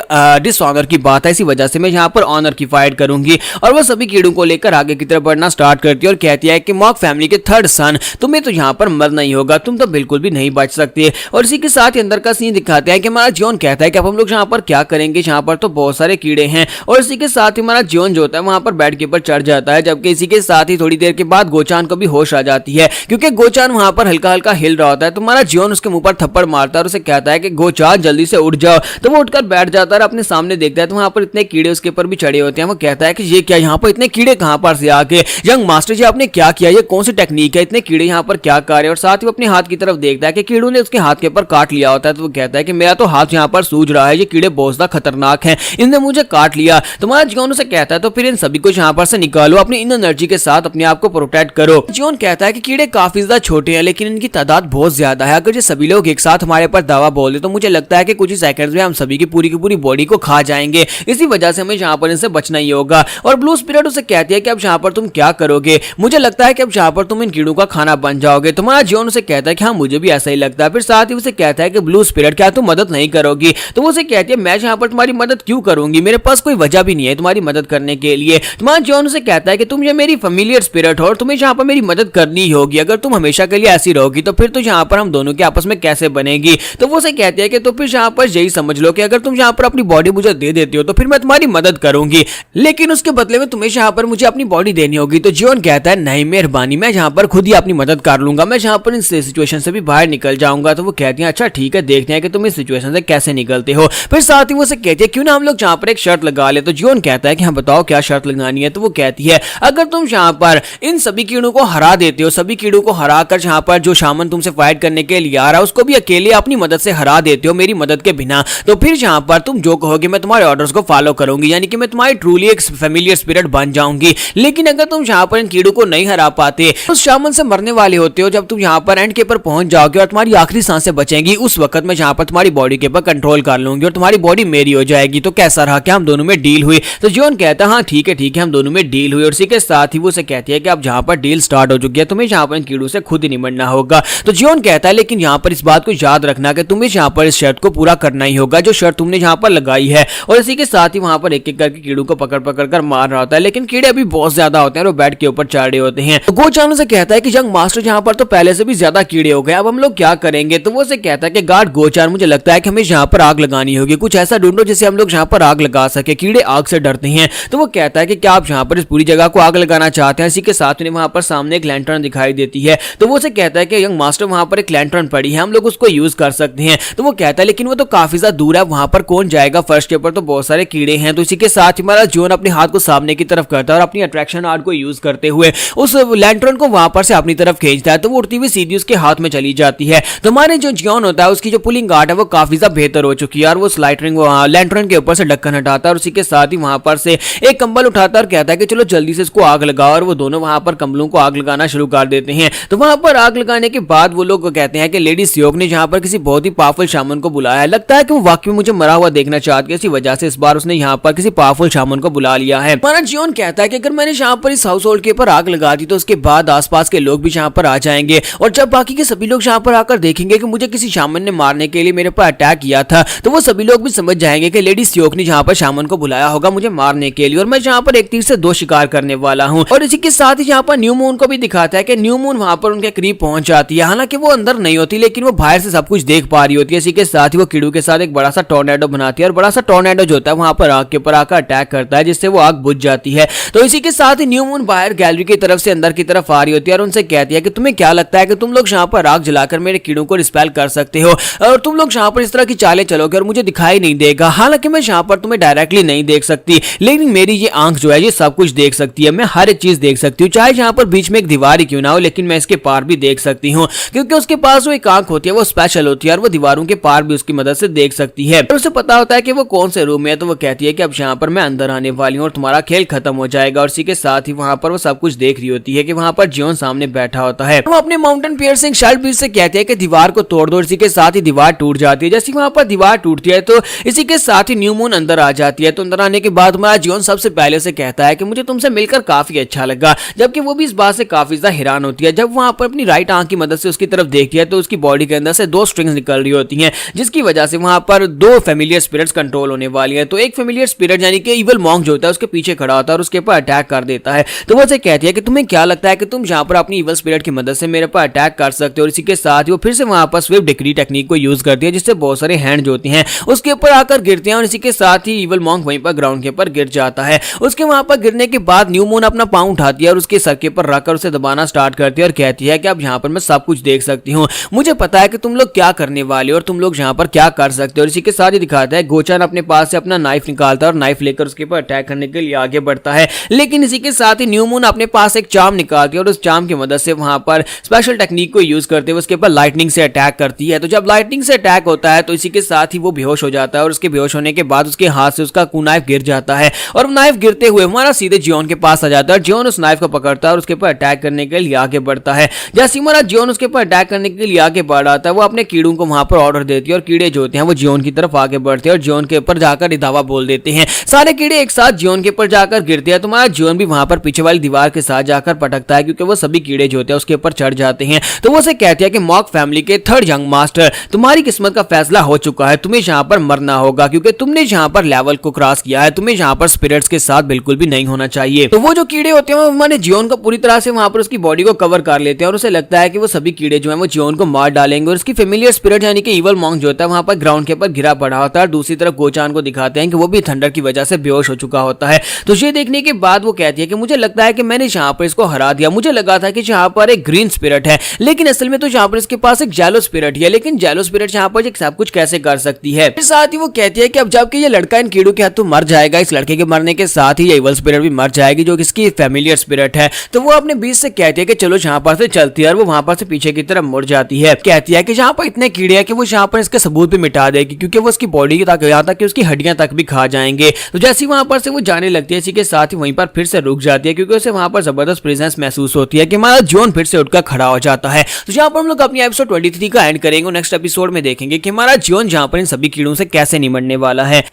Speaker 1: डिसऑनर की बात है। इसी वजह से मैं यहाँ पर ऑनर की फाइट करूंगी। और वो सभी कीड़ों को लेकर आगे की तरफ बढ़ना स्टार्ट करती है और कहती है कि मॉक फैमिली के थर्ड सन तुम्हें तो यहाँ पर मरना ही होगा, तुम तो बिल्कुल भी नहीं बच सकते। और इसी के साथ अंदर का सीन दिखाते हैं कि हमारा जियोन कहता है कि अब हम लोग यहाँ पर क्या करेंगे, यहाँ पर तो बहुत सारे कीड़े हैं। और इसी के साथ ही हमारा जियोन जो होता है वहां पर बेड के ऊपर चढ़ जाता है। जबकि इसी के साथ ही थोड़ी देर के बाद गोचान को भी होश आ जाती है क्योंकि गोचान वहां पर हल्का हल्का हिल रहा होता है। तो हमारा जियोन उसके मुंह पर थप्पड़ मारता है और उसे कहता है कि गोचान जल्दी से उठ जाओ। तो वो उठकर बैठ जाता है और अपने सामने देखता है तो वहां पर इतने कीड़े उसके ऊपर भी चढ़े होते हैं। वो कहता है कि ये क्या, यहाँ पर इतने कीड़े कहां पर से आके? यंग मास्टर जी आपने क्या किया? ये कौन सी टेक्निक है? इतने कीड़े यहाँ पर क्या कर रहे हैं? और साथ ही वो अपने हाथ की तरफ देखता है कि कीड़ों ने उसके हाथ के ऊपर काट लिया होता है। तो वो कहता है कि मेरा तो हाथ यहाँ पर सूज रहा है, ये कीड़े बहुत ज्यादा खतरनाक हैं, इनने मुझे काट लिया। तुम्हारा जियोन उसे कहता है तो फिर इन सभी को यहाँ पर से निकालो, अपनी इन एनर्जी के साथ अपने आप को प्रोटेक्ट करो। जियोन कहता है कि कीड़े काफी ज्यादा छोटे हैं लेकिन इनकी तादाद बहुत ज्यादा है। अगर ये सभी लोग एक साथ हमारे पर दावा बोल दे तो मुझे लगता है कि कुछ ही सेकंड्स में हम सभी की पूरी की पूरी बॉडी को खा जाएंगे। इसी वजह से हमें यहाँ पर इनसे बचना ही होगा। और ब्लू स्पिरिट उसे कहती है कि अब यहाँ पर तुम क्या करोगे, मुझे लगता है कि अब यहाँ पर तुम इन कीड़ों का खाना बन जाओगे। तुम्हारा जियोन उसे कहता है कि हाँ मुझे भी ऐसा ही लगता है। फिर साथ ही उसे कहता है कि ब्लू स्पिरिट क्या तुम मदद नहीं करोगी, तो वो उसे कहती है मैं यहाँ पर तुम्हारी मदद क्यों करूंगी, मेरे पास कोई वजह भी नहीं है तुम्हारी मदद करने के लिए। तुम्हारा जियोन उसे कहता है कि तुम ये मेरी फेमिलियर स्पिरिट हो और तुम्हें यहाँ पर मेरी मदद करनी ही होगी। अगर तुम हमेशा के लिए ऐसी रहोगी तो फिर तो यहाँ पर हम दोनों के आपस में कैसे बनेगी। तो वो उसे कहती है कि तो फिर यहाँ पर यही समझ लो कि अगर तुम यहाँ पर अपनी बॉडी मुझे दे देती हो तो फिर मैं तुम्हारी मदद करूंगी, लेकिन उसके बदले में तुम्हें यहाँ पर मुझे अपनी बॉडी देनी होगी। तो जियोन कहता है नहीं मेहरबानी, मैं यहाँ पर खुद ही अपनी मदद कर लूंगा, मैं यहाँ पर इस सिचुएशन से भी बाहर निकल जाऊंगा। तो वो कहती है अच्छा ठीक है, देखते हैं कि तुम इस सिचुएशन से कैसे निकलते हो। फिर साथ ही वो उसे कहती है क्यों ना हम लोग यहाँ पर एक शर्त लगा ले। तो जियोन कहता है कि हाँ बताओ क्या शर्त लगानी है। तो वो कहती है अगर तुम यहाँ पर इन सभी कीड़ों को हरा देते हो, सभी कीड़ों को हरा कर यहाँ पर जो शामन तुमसे फाइट करने के लिए आ रहा है उसको भी अकेले अपनी मदद से हरा देते हो मेरी मदद के बिना, तो फिर यहाँ पर तुम जो कहोगे मैं तुम्हारे ऑर्डर्स को फॉलो करूंगी, यानी कि मैं तुम्हारी ट्रूली एक फेमिलियर स्पिरिट बन जाऊंगी। लेकिन अगर तुम यहाँ पर इन कीड़ों को नहीं हरा पाते उस शामन से मरने वाले होते हो। जब तुम यहाँ पर एंड के ऊपर पहुंच जाओगे और तुम्हारी आखिरी सांसें बचेंगी उस वक्त मैं यहाँ पर तुम्हारी बॉडी के ऊपर कंट्रोल कर लूंगी और तुम्हारी बॉडी मेरी हो जाएगी। तो कैसा रहा, क्या हम दोनों में डील हुई। तो जियोन कहता है हाँ ठीक है हम दोनों में डील हुई। और इसी के साथ ही वो उसे कहती है कि अब जहाँ पर डील स्टार्ट हो चुकी है तुम्हें यहाँ पर इन कीड़ों से खुद ही निमटना होगा। तो जियोन कहता है लेकिन यहाँ पर इस बात को याद रखना कि तुम्हें यहाँ पर इस शर्त को पूरा करना ही होगा जो शर्त तुमने यहाँ पर लगाई है। और इसी के साथ ही वहां पर एक एक करके कीड़ों को पकड़ पकड़ कर मार रहा होता है, लेकिन कीड़े अभी बहुत ज्यादा होते हैं और वो बेड के ऊपर चढ़ रहे होते हैं। तो गोचान से कहता है कि यंग मास्टर यहाँ पर तो पहले से भी ज्यादा कीड़े हो गए, अब हम लोग क्या करेंगे। तो वो उसे कहता है कि गार्ड गोचान मुझे लगता है कि हमें यहाँ पर आग लगानी होगी, कुछ ऐसा ढूंढो जिससे हम लोग यहाँ पर आग लगा सके, कीड़े आग से डरते हैं। तो वो कहता है कि क्या आप यहाँ पर इस पूरी जगह को आग लगाना चाहते हैं। इसी के साथ उन्हें वहां पर सामने एक लैंटर्न दिखाई देती है। तो वो उसे कहता है कि यंग मास्टर वहां पर एक लैंटर्न पड़ी है, हम लोग उसको यूज कर सकते हैं। तो वो कहता है लेकिन वो तो काफी ज्यादा दूर है, वहां पर कौन जाएगा, फर्श के ऊपर तो बहुत सारे कीड़े हैं। तो इसी के साथ ही हमारा जियोन अपने हाथ को सामने की तरफ करता है और अपनी अट्रैक्शन आर्ट को यूज करते हुए उस लैंटर्न को वहां पर से अपनी तरफ खींचता है। तो वो उड़ती हुई सीधी उसके हाथ में चली जाती है। तो हमारे जो जियोन होता है उसकी जो पुलिंग आर्ट है वो काफी ज्यादा बेहतर हो चुकी है और वो स्लाइटरिंग लैंटर्न के ऊपर से ढक्कन हटाता है और उसी के साथ ही वहां पर से एक कंबल उठाता है और कहता है कि चलो जल्दी से इसको आग लगाओ। और वो दोनों वहां पर कंबलों को आग लगाना शुरू कर देते हैं। तो वहां पर आग लगाने के बाद वो लोग कहते हैं कि लेडी सियोक ने जहां पर किसी बहुत ही पावरफुल शामन को बुलाया है, लगता है कि वो वाकई में मुझे मरा हुआ देखना चाहती है, इसी वजह से इस बार उसने यहाँ पर किसी पावरफुल शामन को बुला लिया है। हमारा जियोन कहता है कि अगर मैंने यहाँ पर इस हाउस होल्ड के ऊपर आग लगा दी तो उसके बाद आसपास के लोग भी यहाँ पर आ जाएंगे और जब बाकी के सभी लोग यहाँ पर आकर देखेंगे कि मुझे किसी शामन ने मारने के लिए मेरे पर अटैक किया था तो वो सभी लोग भी समझ जाएंगे कि लेडी सियोक ने यहाँ पर शामन को बुलाया होगा मुझे मारने के लिए और मैं यहाँ पर एक तीर से दो शिकार करने वाला हूँ। और इसी के साथ ही यहाँ पर न्यू मून को भी दिखाता है कि न्यू मून वहां पर उनके करीब पहुंच जाती है, हालांकि वो अंदर नहीं होती लेकिन वो बाहर से सब कुछ देख पा रही होती है। इसी के साथ ही वो कीड़ों के साथ एक बड़ा सा टॉर्नेडो बनाती है और बड़ा सा टॉर्नेडो जो होता है वहां पर आग के ऊपर आकर अटैक करता है जिससे वो आग बुझ जाती है। तो इसी के साथ ही न्यू मून बाहर गैलरी की तरफ से अंदर की तरफ आ रही होती है और उनसे कहती है कि तुम्हें क्या लगता है कि तुम लोग यहाँ पर आग जलाकर मेरे कीड़ों को रिस्पेल कर सकते हो और तुम लोग यहाँ पर इस तरह की चालें चलोगे और मुझे दिखाई नहीं देगा। हालांकि मैं यहाँ पर तुम्हें डायरेक्टली नहीं देख सकती लेकिन मेरी ये आंख जो है ये सब कुछ देख सकती है, मैं हर एक चीज देख सकती हूँ, चाहे यहाँ पर बीच में एक दीवार ही क्यों ना हो लेकिन मैं इसके पार भी देख सकती हूँ क्योंकि उसके पास वो एक आंख होती है, वो स्पेशल होती है और वो दीवारों के पार भी उसकी मदद से देख सकती है और उसे पता होता है कि वो कौन से रूम में है। तो वो कहती है कि अब यहाँ पर मैं अंदर आने वाली हूँ और तुम्हारा खेल खत्म हो जाएगा। और इसी के साथ ही वहां पर वो सब कुछ देख रही होती है कि वहां पर जियोन सामने बैठा होता है। वो अपने माउंटेन पियर्सिंग शर्ट बीच से कहते हैं कि दीवार को तोड़ दो। इसी के साथ ही दीवार टूट जाती है। जैसे वहां पर दीवार टूटती है तो इसी के साथ ही न्यू मून अंदर आ जाती है। तो अंदर आने के बाद हमारा जियोन सबसे पहले से कहता है कि मुझे तुमसे मिलकर काफी अच्छा लगा, जबकि वो भी इस बात से काफी ज्यादा हैरान होती है। जब वहां पर अपनी राइट आंख की मदद से उसकी तरफ देखती है तो उसकी बॉडी के अंदर से दो स्ट्रिंग्स निकल रही होती हैं जिसकी वजह से वहां पर दो फेमिलियर स्पिरिट्स कंट्रोल होने वाली हैं। तो एक फेमिलियर स्पिरिट यानी कि इविल मॉन्क जो होता है उसके पीछे खड़ा होता है और उसके ऊपर अटैक कर देता है। तो वो उसे कहती है कि तुम्हें क्या लगता है कि तुम यहाँ पर अपनी इविल स्पिरिट की मदद से मेरे पर अटैक कर सकते हो। और इसी के साथ ही वो फिर से वहां पर स्विफ्ट डिक्री टेक्निक को यूज करती है जिससे बहुत सारे हैंड जो होते हैं उसके ऊपर आकर गिरते हैं और इसी के साथ ही इविल मॉन्क वहीं पर ग्राउंड के ऊपर गिर जाता है। उसके वहां पर गिरने के बाद न्यू मून अपना पांव उठाती है और उसके सर के ऊपर रखकर उसे दबाना स्टार्ट करती है और कहती है कि अब यहाँ पर मैं सब कुछ देख सकती हूँ, मुझे पता है कि तुम लोग क्या करने वाले हो और तुम लोग यहाँ पर क्या कर सकते हो। और इसी के साथ ही दिखाता है गोचान अपने पास से अपना नाइफ निकालता है और नाइफ लेकर उसके ऊपर अटैक करने के लिए आगे बढ़ता है। लेकिन इसी के साथ ही न्यू मून अपने पास एक चार्म निकालती है और उस चार्म की मदद से वहां पर स्पेशल टेक्निक को यूज करते हुए उसके ऊपर लाइटनिंग से अटैक करती है। तो जब लाइटनिंग से अटैक होता है तो इसी के साथ ही वो बेहोश हो जाता है और उसके बेहोश होने के बाद उसके हाथ से उसका नाइफ गिर जाता है और नाइफ गिरते हुए हमारा सीधे जियोन के पास आ जाता है। जियोन उस नाइफ को पकड़ता है और उसके ऊपर अटैक करने के लिए आगे बढ़ता है। जैसे हमारा जियोन उसके ऊपर अटैक करने के लिए आगे बढ़ आता है वो अपने कीड़ों को वहां पर ऑर्डर देती है और कीड़े जो होते हैं वो जियोन की तरफ आगे बढ़ते हैं और जियोन के ऊपर जाकर धावा बोल देते हैं। सारे कीड़े एक साथ जियोन के ऊपर जाकर गिरते हैं। तुम्हारा जियोन भी वहां पर पीछे वाली दीवार के साथ जाकर पटकता है क्योंकि वो सभी कीड़े जो होते हैं उसके ऊपर चढ़ जाते हैं। तो वो उसे कहते हैं कि मॉक फैमिली के थर्ड यंग मास्टर, तुम्हारी किस्मत का फैसला हो चुका है, तुम्हें यहाँ पर मरना होगा क्योंकि तुमने यहाँ पर लेवल को क्रॉस किया है, तुम्हें यहाँ पर स्पिरिट्स के साथ बिल्कुल भी नहीं होना चाहिए। तो वो जो कीड़े होते हैं वो हमारे जियोन को पूरी तरह से वहां पर उसकी बॉडी को कवर कर लेते हैं और उसे लगता है कि वो सभी कीड़े जो है वो जियोन को मार डालेंगे और उसकी फेमिलियर स्पिरिट यानी कि इवल मॉन्क जो होता है वहां पर ग्राउंड के ऊपर गिरा पड़ा होता है। दूसरी तरफ गोचान को दिखाते हैं कि वो भी थंडर की वजह से बेहोश हो चुका होता है। तो ये देखने के बाद वो कहती है कि मुझे लगता है कि मैंने यहाँ पर इसको हरा दिया, मुझे लगा था कि यहाँ पर एक ग्रीन स्पिरिट है लेकिन असल में तो यहाँ पर इसके पास एक जेलो स्पिरिट है, लेकिन जेलो स्पिरिट यहाँ पर सब कुछ कैसे कर सकती है। साथ ही वो कहती है कि अब जबकि ये लड़का इन कीड़ों के हाथों मर जाएगा, इस लड़के के मरने के साथ ही ये इवल स्पिरिट भी मर जाएगी जो इसकी फेमिलियर स्पिरिट है। तो वो अपने बीच से कहती है कि चलो यहाँ पर से चलती है और वो वहां पर से पीछे की तरफ मुड़ जाती है। कहती है कि यहाँ पर इतने कीड़े हैं कि वो यहाँ पर इसके सबूत भी मिटा देगी क्योंकि वो उसकी बॉडी तक यहाँ तक कि उसकी हड्डियां तक भी खा जाएंगे। तो जैसे वहां पर से वो जाने लगती है इसी के साथ ही वहीं पर फिर से रुक जाती है क्योंकि उसे वहां पर जबरदस्त प्रेजेंस महसूस होती है कि हमारा जियोन फिर से उठकर खड़ा हो जाता है। तो यहाँ पर हम लोग अपनी एपिसोड 23 का एंड करेंगे। नेक्स्ट एपिसोड में देखेंगे कि हमारा जियोन जहाँ पर इन सभी कीड़ों से कैसे निमटने वाला है।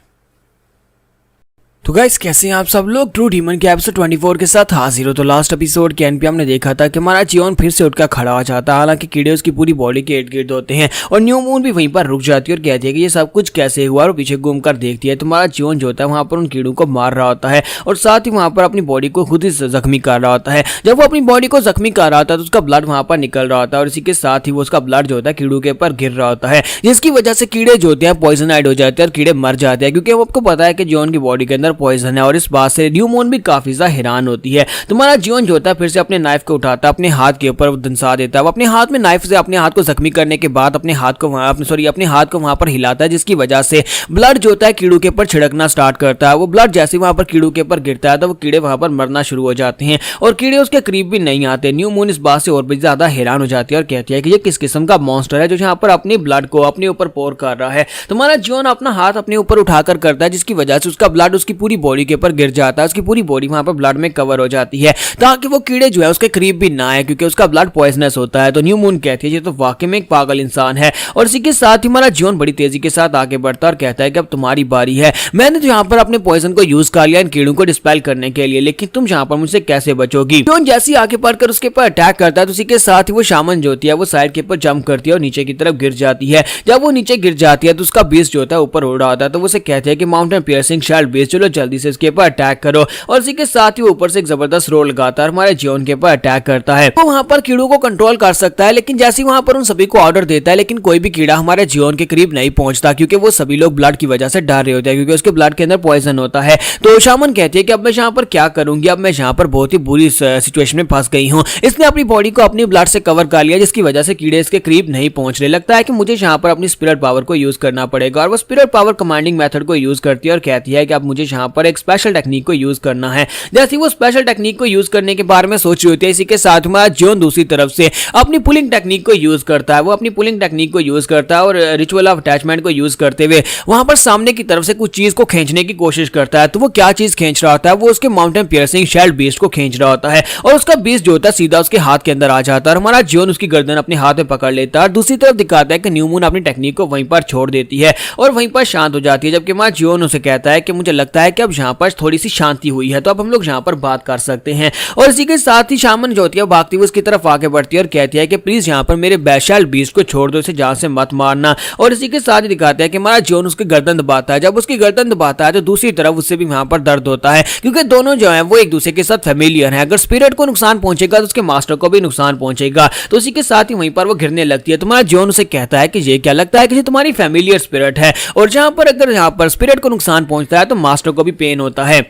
Speaker 1: तो गाइस कैसे हैं आप सब लोग, ट्रू डीमन के एपिसोड 24 के साथ हाजिर हो। तो लास्ट एपिसोड के एंड पे हमने देखा था कि हमारा जियोन फिर से उठकर खड़ा हो जाता है, हालांकि कीड़े उसकी पूरी बॉडी के इर्द गिर्द होते हैं और न्यू मून भी वहीं पर रुक जाती है और कहती है कि ये सब कुछ कैसे हुआ और पीछे घूमकर देखती है। तुम्हारा जियोन जो होता है वहां पर उन कीड़ों को मार रहा होता है और साथ ही वहां पर अपनी बॉडी को खुद ही जख्मी कर रहा होता है। जब वो अपनी बॉडी को जख्मी कर रहा होता है तो उसका ब्लड वहां पर निकल रहा होता है और इसी के साथ ही वो उसका ब्लड जो होता है कीड़ों के ऊपर गिर रहा होता है, जिसकी वजह से कीड़े जो होते हैं पॉइजनाइड हो जाते हैं और कीड़े मर जाते हैं क्योंकि आपको पता है कि जियोन की बॉडी के अंदर पॉइजन है। और इस बात से न्यू मून भी काफी ज्यादा हैरान होती है। तुम्हारा जियोन जो होता है फिर से अपने नाइफ को उठाता है, अपने हाथ के ऊपर दंसा देता है। वो अपने हाथ में नाइफ से अपने हाथ को जख्मी करने के बाद अपने हाथ को वहां पर हिलाता है, जिसकी वजह से ब्लड जो होता है कीड़ों के ऊपर छिड़कना स्टार्ट करता है। वो ब्लड जैसे वहां पर कीड़ों के ऊपर गिरता है तो वो कीड़े वहां पर मरना शुरू हो जाते हैं और कीड़े उसके करीब भी नहीं आते। न्यू मून इस बात से और भी ज्यादा हैरान हो जाती है और कहती है कि ये किस किस्म का मॉन्स्टर है जो यहाँ पर अपने ब्लड को अपने ऊपर पोर कर रहा है। तुम्हारा जियोन अपना हाथ अपने ऊपर उठाकर करता है, जिसकी वजह से उसका ब्लड उसकी पूरी बॉडी के ऊपर गिर जाता है, उसकी पूरी बॉडी वहां पर ब्लड में कवर हो जाती है ताकि वो कीड़े जो है उसके करीब भी ना आए क्योंकि उसका ब्लड पॉइजनस होता है। तो न्यू मून कहती है ये तो वाकई में एक पागल इंसान है और इसी के साथ ही हमारा जियोन बड़ी तेजी के साथ आगे बढ़ता है और कहता है कि अब तुम्हारी बारी है। मैंने तो यहाँ पर अपने पॉइजन को यूज कर लिया इन कीड़ों को डिस्पेल करने के लिए, लेकिन तुम यहाँ पर मुझसे कैसे बचोगी। जियोन जैसे आगे बढ़कर उसके ऊपर अटैक करता है तो उसी के साथ ही वो शामन जो होती है वो साइड के ऊपर जंप करती है और नीचे की तरफ गिर जाती है। जब वो नीचे गिर जाती है तो उसका बीस जो होता है ऊपर उड़ रहा होता है। तो वो उसे कहते हैं कि माउंटेन पियर्सिंग शील्ड बेस, चलो जल्दी से इसके ऊपर अटैक करो। और इसी के साथ ही ऊपर से एक जबरदस्त रोल लगाता है, हमारे जियोन के ऊपर अटैक करता है। वो वहां पर कीड़ों को कंट्रोल कर सकता है, लेकिन जैसे वहां पर उन सभी को ऑर्डर देता है लेकिन कोई भी कीड़ा हमारे जियोन के करीब नहीं पहुंचता क्योंकि वो सभी लोग ब्लड की वजह से डर रहे होते हैं क्योंकि उसके ब्लड के अंदर पॉइजन होता है। तो शामन कहती है कि अब मैं यहाँ पर क्या करूंगी, अब मैं यहाँ पर बहुत ही बुरी सिचुएशन में फंस गई हूँ। इसने अपनी बॉडी को अपनी ब्लड से कवर कर लिया जिसकी वजह से कीड़े इसके करीब नहीं पहुंच रहे। लगता है कि मुझे यहाँ पर अपनी स्पिरिट पावर को यूज करना पड़ेगा और वो स्पिरिट पावर कमांडिंग मेथड को यूज करती है और कहती है कि अब मुझे यहाँ पर एक स्पेशल टेक्निक को यूज करना है। जैसे वो स्पेशल टेक्निक को यूज करने के बारे में सोच रही होती है, इसी के साथ हमारा जियोन दूसरी तरफ से अपनी पुलिंग टेक्निक को यूज करता है। वो अपनी पुलिंग टेक्निक को यूज करता है और रिचुअल ऑफ अटैचमेंट को यूज करते हुए वहां पर सामने की तरफ से कुछ चीज को खींचने की कोशिश करता है। तो वो क्या चीज खींच रहा होता है, वो उसके माउंटेन पियर्सिंग शील्ड बीस्ट को खींच रहा होता है और उसका बीस्ट जो होता है सीधा उसके हाथ के अंदर आ जाता है और हमारा जियोन उसकी गर्दन अपने हाथ में पकड़ लेता है। दूसरी तरफ दिखाता है कि न्यू मून अपनी टेक्निक को वहीं पर छोड़ देती है और वहीं पर शांत हो जाती है, जबकि हमारा जियोन उसे कहता है कि मुझे लगता है कि अब यहाँ पर थोड़ी सी शांति हुई है तो अब हम लोग यहाँ पर बात कर सकते हैं। और इसी के साथ ही शामन जो होती है भागती हुई उसकी तरफ आगे बढ़ती है और कहती है कि प्लीज यहाँ पर मेरे बैशाल बीस्ट को छोड़ दो, इसे जान से मत मारना। और इसी के साथ ही दिखाते हैं कि हमारा जियोन उसकी गर्दन दबाता है। जब उसकी गर्दन दबाता है तो दूसरी तरफ उससे भी वहां पर दर्द होता है क्योंकि दोनों जो है वो एक दूसरे के साथ फेमिलियर हैं। अगर स्पिरिट को नुकसान पहुंचेगा तो उसके मास्टर को भी नुकसान पहुंचेगा। तो इसी के साथ ही वहीं पर वो गिरने लगती है। तुम्हारा जियोन उसे कहता है कि ये क्या लगता है कि तुम्हारी फेमिलियर स्पिरिट है और जहां पर अगर यहाँ पर स्पिरिट को नुकसान पहुंचता है तो मास्टर को भी पेन होता है।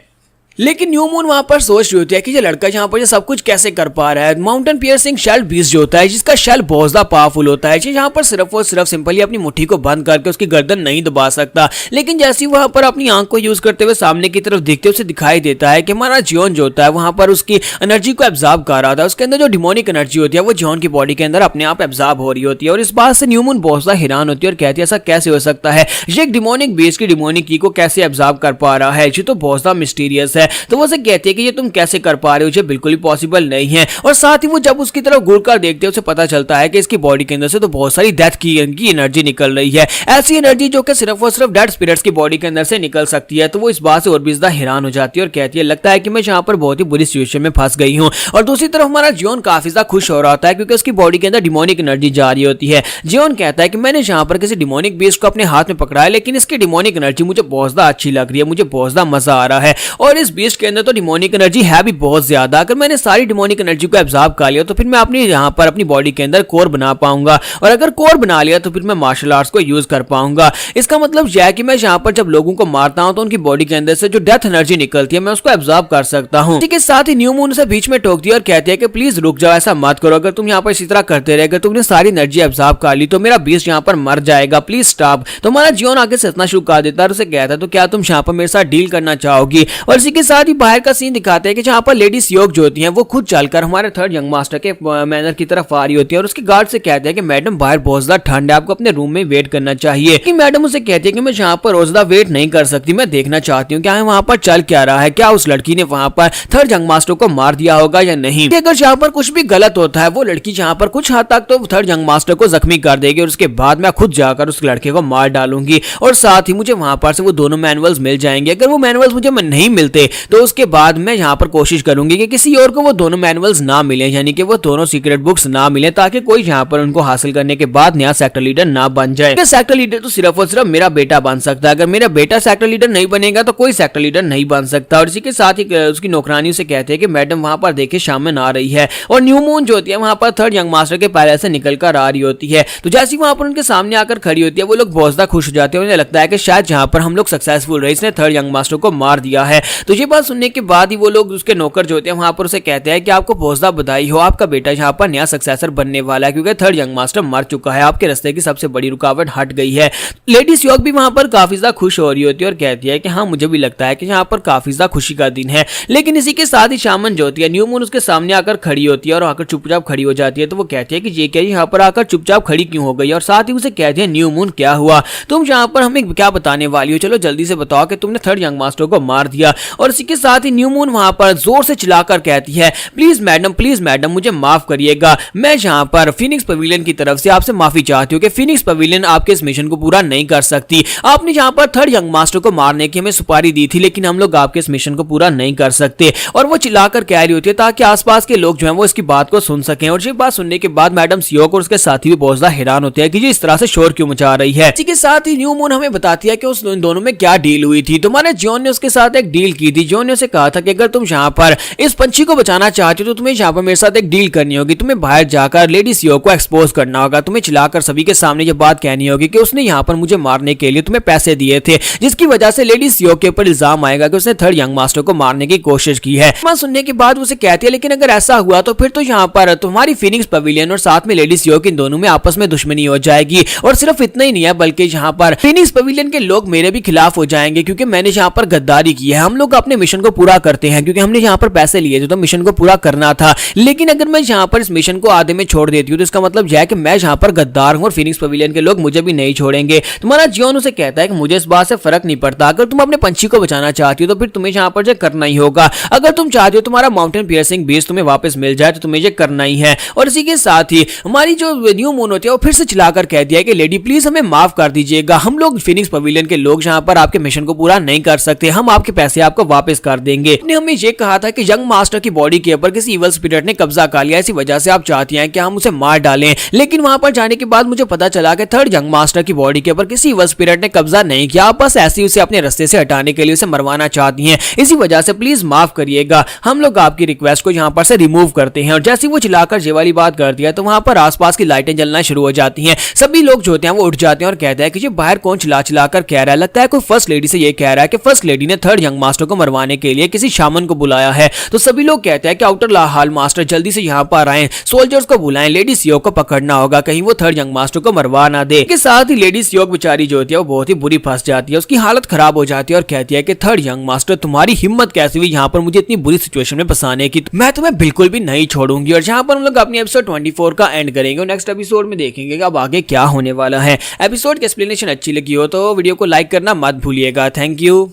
Speaker 1: लेकिन न्यू मून वहां पर सोच रही होती है कि ये लड़का यहाँ पर ये सब कुछ कैसे कर पा रहा है। माउंटेन पियर्सिंग शील्ड बीस्ट जो होता है जिसका शेल बहुत ज्यादा पावरफुल होता है, यहाँ पर सिर्फ और सिर्फ सिंपली अपनी मुट्ठी को बंद करके उसकी गर्दन नहीं दबा सकता। लेकिन जैसे ही वहां पर अपनी आंख को यूज करते हुए सामने की तरफ देखते उसे दिखाई देता है कि हमारा जियोन जो होता है वहां पर उसकी एनर्जी को एब्जॉर्ब कर रहा था। उसके अंदर जो डिमोनिक एनर्जी होती है वो जियोन की बॉडी के अंदर अपने आप एब्जॉर्ब हो रही होती है और इस बात से न्यू मून बहुत ज्यादा हैरान होती है और कहती है ऐसा कैसे हो सकता है, ये एक डिमोनिक बेस की डिमोनिक की को कैसे एब्जॉर्ब कर पा रहा है, ये तो बहुत ज्यादा मिस्टीरियस है। तो वो उसे कहती है कि ये तुम कैसे कर पा रहे हो, ये बिल्कुल भी पॉसिबल नहीं है। और साथ ही वो जब उसकी तरफ घूरकर देखते हैं उसे पता चलता है कि इसकी बॉडी के अंदर से तो बहुत सारी डेथ की एनर्जी निकल रही है, ऐसी एनर्जी जो कि सिर्फ और सिर्फ डेड स्पिरिट्स की बॉडी के अंदर से निकल सकती है। तो वो इस बात से और भी ज्यादा हैरान हो जाती है और कहती है लगता है कि मैं यहाँ पर बहुत ही बुरी सिचुएशन में फंस गई हूँ। और दूसरी तरफ हमारा जियोन काफी ज्यादा खुश हो रहा होता है क्योंकि उसकी बॉडी के अंदर डिमोनिक एनर्जी जा रही होती है। जियोन कहता है कि मैंने यहाँ पर किसी डिमोनिक बीस्ट को अपने हाथ में पकड़ा है, लेकिन इसकी डिमोनिक एनर्जी मुझे बहुत ज्यादा अच्छी लग रही है, मुझे बहुत ज्यादा मजा आ रहा है। और इस बीस्ट के अंदर तो डिमोनिक एनर्जी है भी बहुत ज्यादा। अगर मैंने सारी डिमोनिक एनर्जी को एब्जॉर्ब कर लिया तो फिर मैं अपनी यहाँ पर अपनी बॉडी के अंदर कोर बना पाऊंगा, और अगर कोर बना लिया तो फिर मैं मार्शल आर्ट्स को यूज कर पाऊंगा। इसका मतलब यह है कि मैं यहाँ पर जब लोगों को मारता हूँ तो उनकी बॉडी के अंदर से जो डेथ एनर्जी निकलती है मैं उसको एब्जॉर्ब कर सकता हूँ। ठीक है, साथ ही न्यू मून उसे बीच में टोकती है और कहती है कि प्लीज रुक जाओ, ऐसा मत करो, अगर तुम यहाँ पर इसी तरह करते रहे, अगर तुमने सारी एनर्जी एब्जॉर्ब कर ली तो मेरा बीस्ट यहाँ पर मर जाएगा, प्लीज स्टॉप। तो हमारा जियोन आगे से हंसना शुरू कर देता है और उसे कहता है तो क्या तुम यहाँ पर मेरे साथ डील करना चाहोगी। और इसी के साथ ही बाहर का सीन दिखाते हैं कि जहाँ पर लेडी सियोक जो होती हैं वो खुद चलकर हमारे थर्ड यंग मास्टर के मैनर की तरफ आ रही होती है और उसके गार्ड से कहते हैं कि मैडम बाहर बहुत ज्यादा ठंड है, आपको अपने रूम में वेट करना चाहिए। कि मैडम उसे कहती है कि मैं यहाँ पर रोज वेट नहीं कर सकती, मैं देखना चाहती हूँ क्या वहाँ पर चल क्या रहा है, क्या उस लड़की ने वहाँ पर थर्ड यंग मास्टर को मार दिया होगा या नहीं। अगर यहाँ पर कुछ भी गलत होता है वो लड़की यहाँ पर कुछ हद तक तो थर्ड यंग मास्टर को जख्मी कर देगी और उसके बाद मैं खुद जाकर उस लड़के को मार डालूंगी और साथ ही मुझे वहां पर से वो दोनों मैनुअल्स मिल जाएंगे। अगर वो मैनुअल्स मुझे नहीं मिलते तो उसके बाद मैं यहाँ पर कोशिश करूंगी कि किसी और को वो दोनों मैनुअल्स ना मिले, यानी कि वो दोनों सीक्रेट बुक्स ना मिले, ताकि कोई यहाँ पर उनको हासिल करने के बाद नया सेक्टर लीडर ना बन जाए। सेक्टर लीडर तो सिर्फ और सिर्फ मेरा बेटा बन सकता है, अगर मेरा बेटा सेक्टर लीडर नहीं बनेगा तो कोई सेक्टर लीडर नहीं बन सकता। और इसी के साथ ही उसकी नौकरानी से कहते हैं कि मैडम वहां पर देखिए शाम आ रही है और न्यू मून जो होती है वहां पर थर्ड यंग मास्टर के पैलेस से निकल कर आ रही होती है। तो जैसे वहां पर उनके सामने आकर खड़ी होती है वो लोग बहुत ज्यादा खुश हो जाते हैं, उन्हें लगता है कि शायद जहां पर हम लोग सक्सेसफुल रहे, इसने थर्ड यंग मास्टर को मार दिया है। तो ये बात सुनने के बाद ही वो लोग उसके नौकर जो होते हैं वहां पर उसे कहते हैं कि आपको बहुत ज्यादा बधाई हो, आपका बेटा यहाँ पर नया सक्सेसर बनने वाला है क्योंकि थर्ड यंग मास्टर मर चुका है, आपके रास्ते की सबसे बड़ी रुकावट हट गई है। लेडी सियोक भी वहां पर काफी ज्यादा खुश हो रही होती है और कहती है कि हाँ मुझे भी लगता है कि यहाँ पर काफी ज्यादा खुशी का दिन है। लेकिन इसी के साथ ही शामन जो होती है न्यू मून उसके सामने आकर खड़ी होती है और आकर चुपचाप खड़ी हो जाती है। तो वो कहती है कि ये क्या यहाँ पर आकर चुपचाप खड़ी क्यों हो गई, और साथ ही उसे कहती है न्यू मून क्या हुआ, तुम यहाँ पर हमें क्या बताने वाली हो, चलो जल्दी से बताओ कि तुमने थर्ड यंग मास्टर को मार दिया। और इसी के साथ ही न्यू मून वहां पर जोर से चिल्लाकर कहती है प्लीज मैडम मुझे माफ करिएगा, मैं यहाँ पर फिनिक्स पवेलियन की तरफ से आपसे माफी चाहती हूँ कि फिनिक्स पवेलियन आपके इस मिशन को पूरा नहीं कर सकती। आपने यहाँ पर थर्ड यंग मास्टर को मारने की हमें सुपारी दी थी, लेकिन हम लोग आपके इस मिशन को पूरा नहीं कर सकते। और वो चिल्लाकर कह रही होती है ताकि आसपास के लोग जो हैं वो इसकी बात को सुन सकें। और ये बात सुनने के बाद मैडम सियोक और उसके साथी भी बहुत ज्यादा हैरान होते हैं कि ये इस तरह से शोर क्यों मचा रही है। इसी के साथ ही न्यू मून हमें बताती है कि उस दोनों में क्या डील हुई थी। तुम्हारे जॉन ने उसके साथ एक डील की थी। जॉन ने उसे कहा था कि अगर तुम यहाँ पर इस पंछी को बचाना चाहते हो तो तुम्हें यहाँ पर मेरे साथ एक डील करनी होगी, तुम्हें बाहर जाकर लेडी सियोक को एक्सपोज करना होगा, तुम्हें चिल्लाकर सभी के सामने ये बात कहनी होगी कि उसने यहाँ पर मुझे मारने के लिए तुम्हें पैसे दिए थे, जिसकी वजह से लेडी सियोक के ऊपर इल्जाम आएगा कि उसने थर्ड यंग मास्टर को मारने की कोशिश की है। सुनने के बाद उसे कहती है लेकिन अगर ऐसा हुआ तो फिर तो यहाँ पर तुम्हारी फिनिक्स पवेलियन और साथ में लेडी सियोक इन दोनों में आपस में दुश्मनी हो जाएगी। और सिर्फ इतना ही नहीं है बल्कि यहाँ पर फिनिक्स पवेलियन के लोग मेरे भी खिलाफ हो जाएंगे क्योंकि मैंने यहाँ पर गद्दारी की है। हम लोग अपने मिशन को पूरा करते हैं क्योंकि हमने यहाँ पर पैसे लिए थे तो मिशन को पूरा करना था, लेकिन अगर मैं यहाँ पर इस मिशन को आधे में छोड़ देती हूँ तो इसका मतलब यह है कि मैं यहाँ पर गद्दार हूँ और फिनिक्स पवेलियन के लोग मुझे भी नहीं छोड़ेंगे। तुम्हारा जियोन उसे कहता है कि मुझे इस बात से फर्क नहीं पड़ता, अगर तुम अपने पंछी को बचाना चाहती हो तो फिर तुम्हें यहाँ पर जो करना ही होगा। अगर तुम चाहती हो तुम्हारा माउंटेन पियर्सिंग बीस्ट तुम्हें वापस मिल जाए तो तुम्हें ये करना ही है। और इसी के साथ ही हमारी जो न्यू मून होती है वो फिर से चिल्लाकर कह दिया कि लेडी प्लीज हमें माफ कर दीजिएगा, हम लोग फिनिक्स पवेलियन के लोग यहाँ पर आपके मिशन को पूरा नहीं कर सकते, हम आपके पैसे आपको वापस कर देंगे। हमें ये कहा था कि यंग मास्टर की बॉडी के ऊपर किसी इवल स्पिरिट ने कब्जा कर लिया, इसी वजह से आप चाहती हैं कि हम उसे मार डालें, लेकिन वहां पर जाने के बाद मुझे पता चला कि थर्ड यंग मास्टर की बॉडी के ऊपर किसी इवल स्पिरिट ने कब्जा नहीं किया, आप बस ऐसे ही उसे अपने रास्ते से हटाने के लिए उसे मरवाना चाहती हैं, इसी वजह से प्लीज माफ करिएगा, हम लोग आपकी रिक्वेस्ट को यहाँ पर से रिमूव करते हैं। और जैसे वो चिल्लाकर ये वाली बात करती है तो वहां पर आसपास की लाइटें जलना शुरू हो जाती हैं। सभी लोग जो होते हैं वो उठ जाते हैं और कहते हैं कि ये बाहर कौन चिल्लाकर कह रहा है, लगता है कोई फर्स्ट लेडी से ये कह रहा है कि फर्स्ट लेडी ने थर्ड यंग मास्टर को मरवाने के लिए किसी शामन को बुलाया है। तो सभी लोग कहते हैं कि आउटर हाल मास्टर जल्दी से यहाँ पर आए, सोल्जर्स को बुलाएं, लेडी सियोक को पकड़ना होगा, कहीं वो थर्ड यंग मास्टर को मरवा ना दे। इसके साथ ही लेडी सियोक बेचारी जो होती है वो बहुत ही बुरी फंस जाती है, उसकी हालत खराब हो जाती है और कहती है कि थर्ड यंग मास्टर तुम्हारी हिम्मत कैसे हुई यहाँ पर मुझे इतनी बुरी सिचुएशन में फंसाने की, मैं तुम्हें बिल्कुल भी नहीं छोड़ूंगी। और यहाँ पर हम लोग अपनी एपिसोड 24 का एंड करेंगे और नेक्स्ट एपिसोड में देखेंगे कि अब आगे क्या होने वाला है। एपिसोड की एक्सप्लेनेशन अच्छी लगी हो तो वीडियो को लाइक करना मत भूलिएगा। Thank you.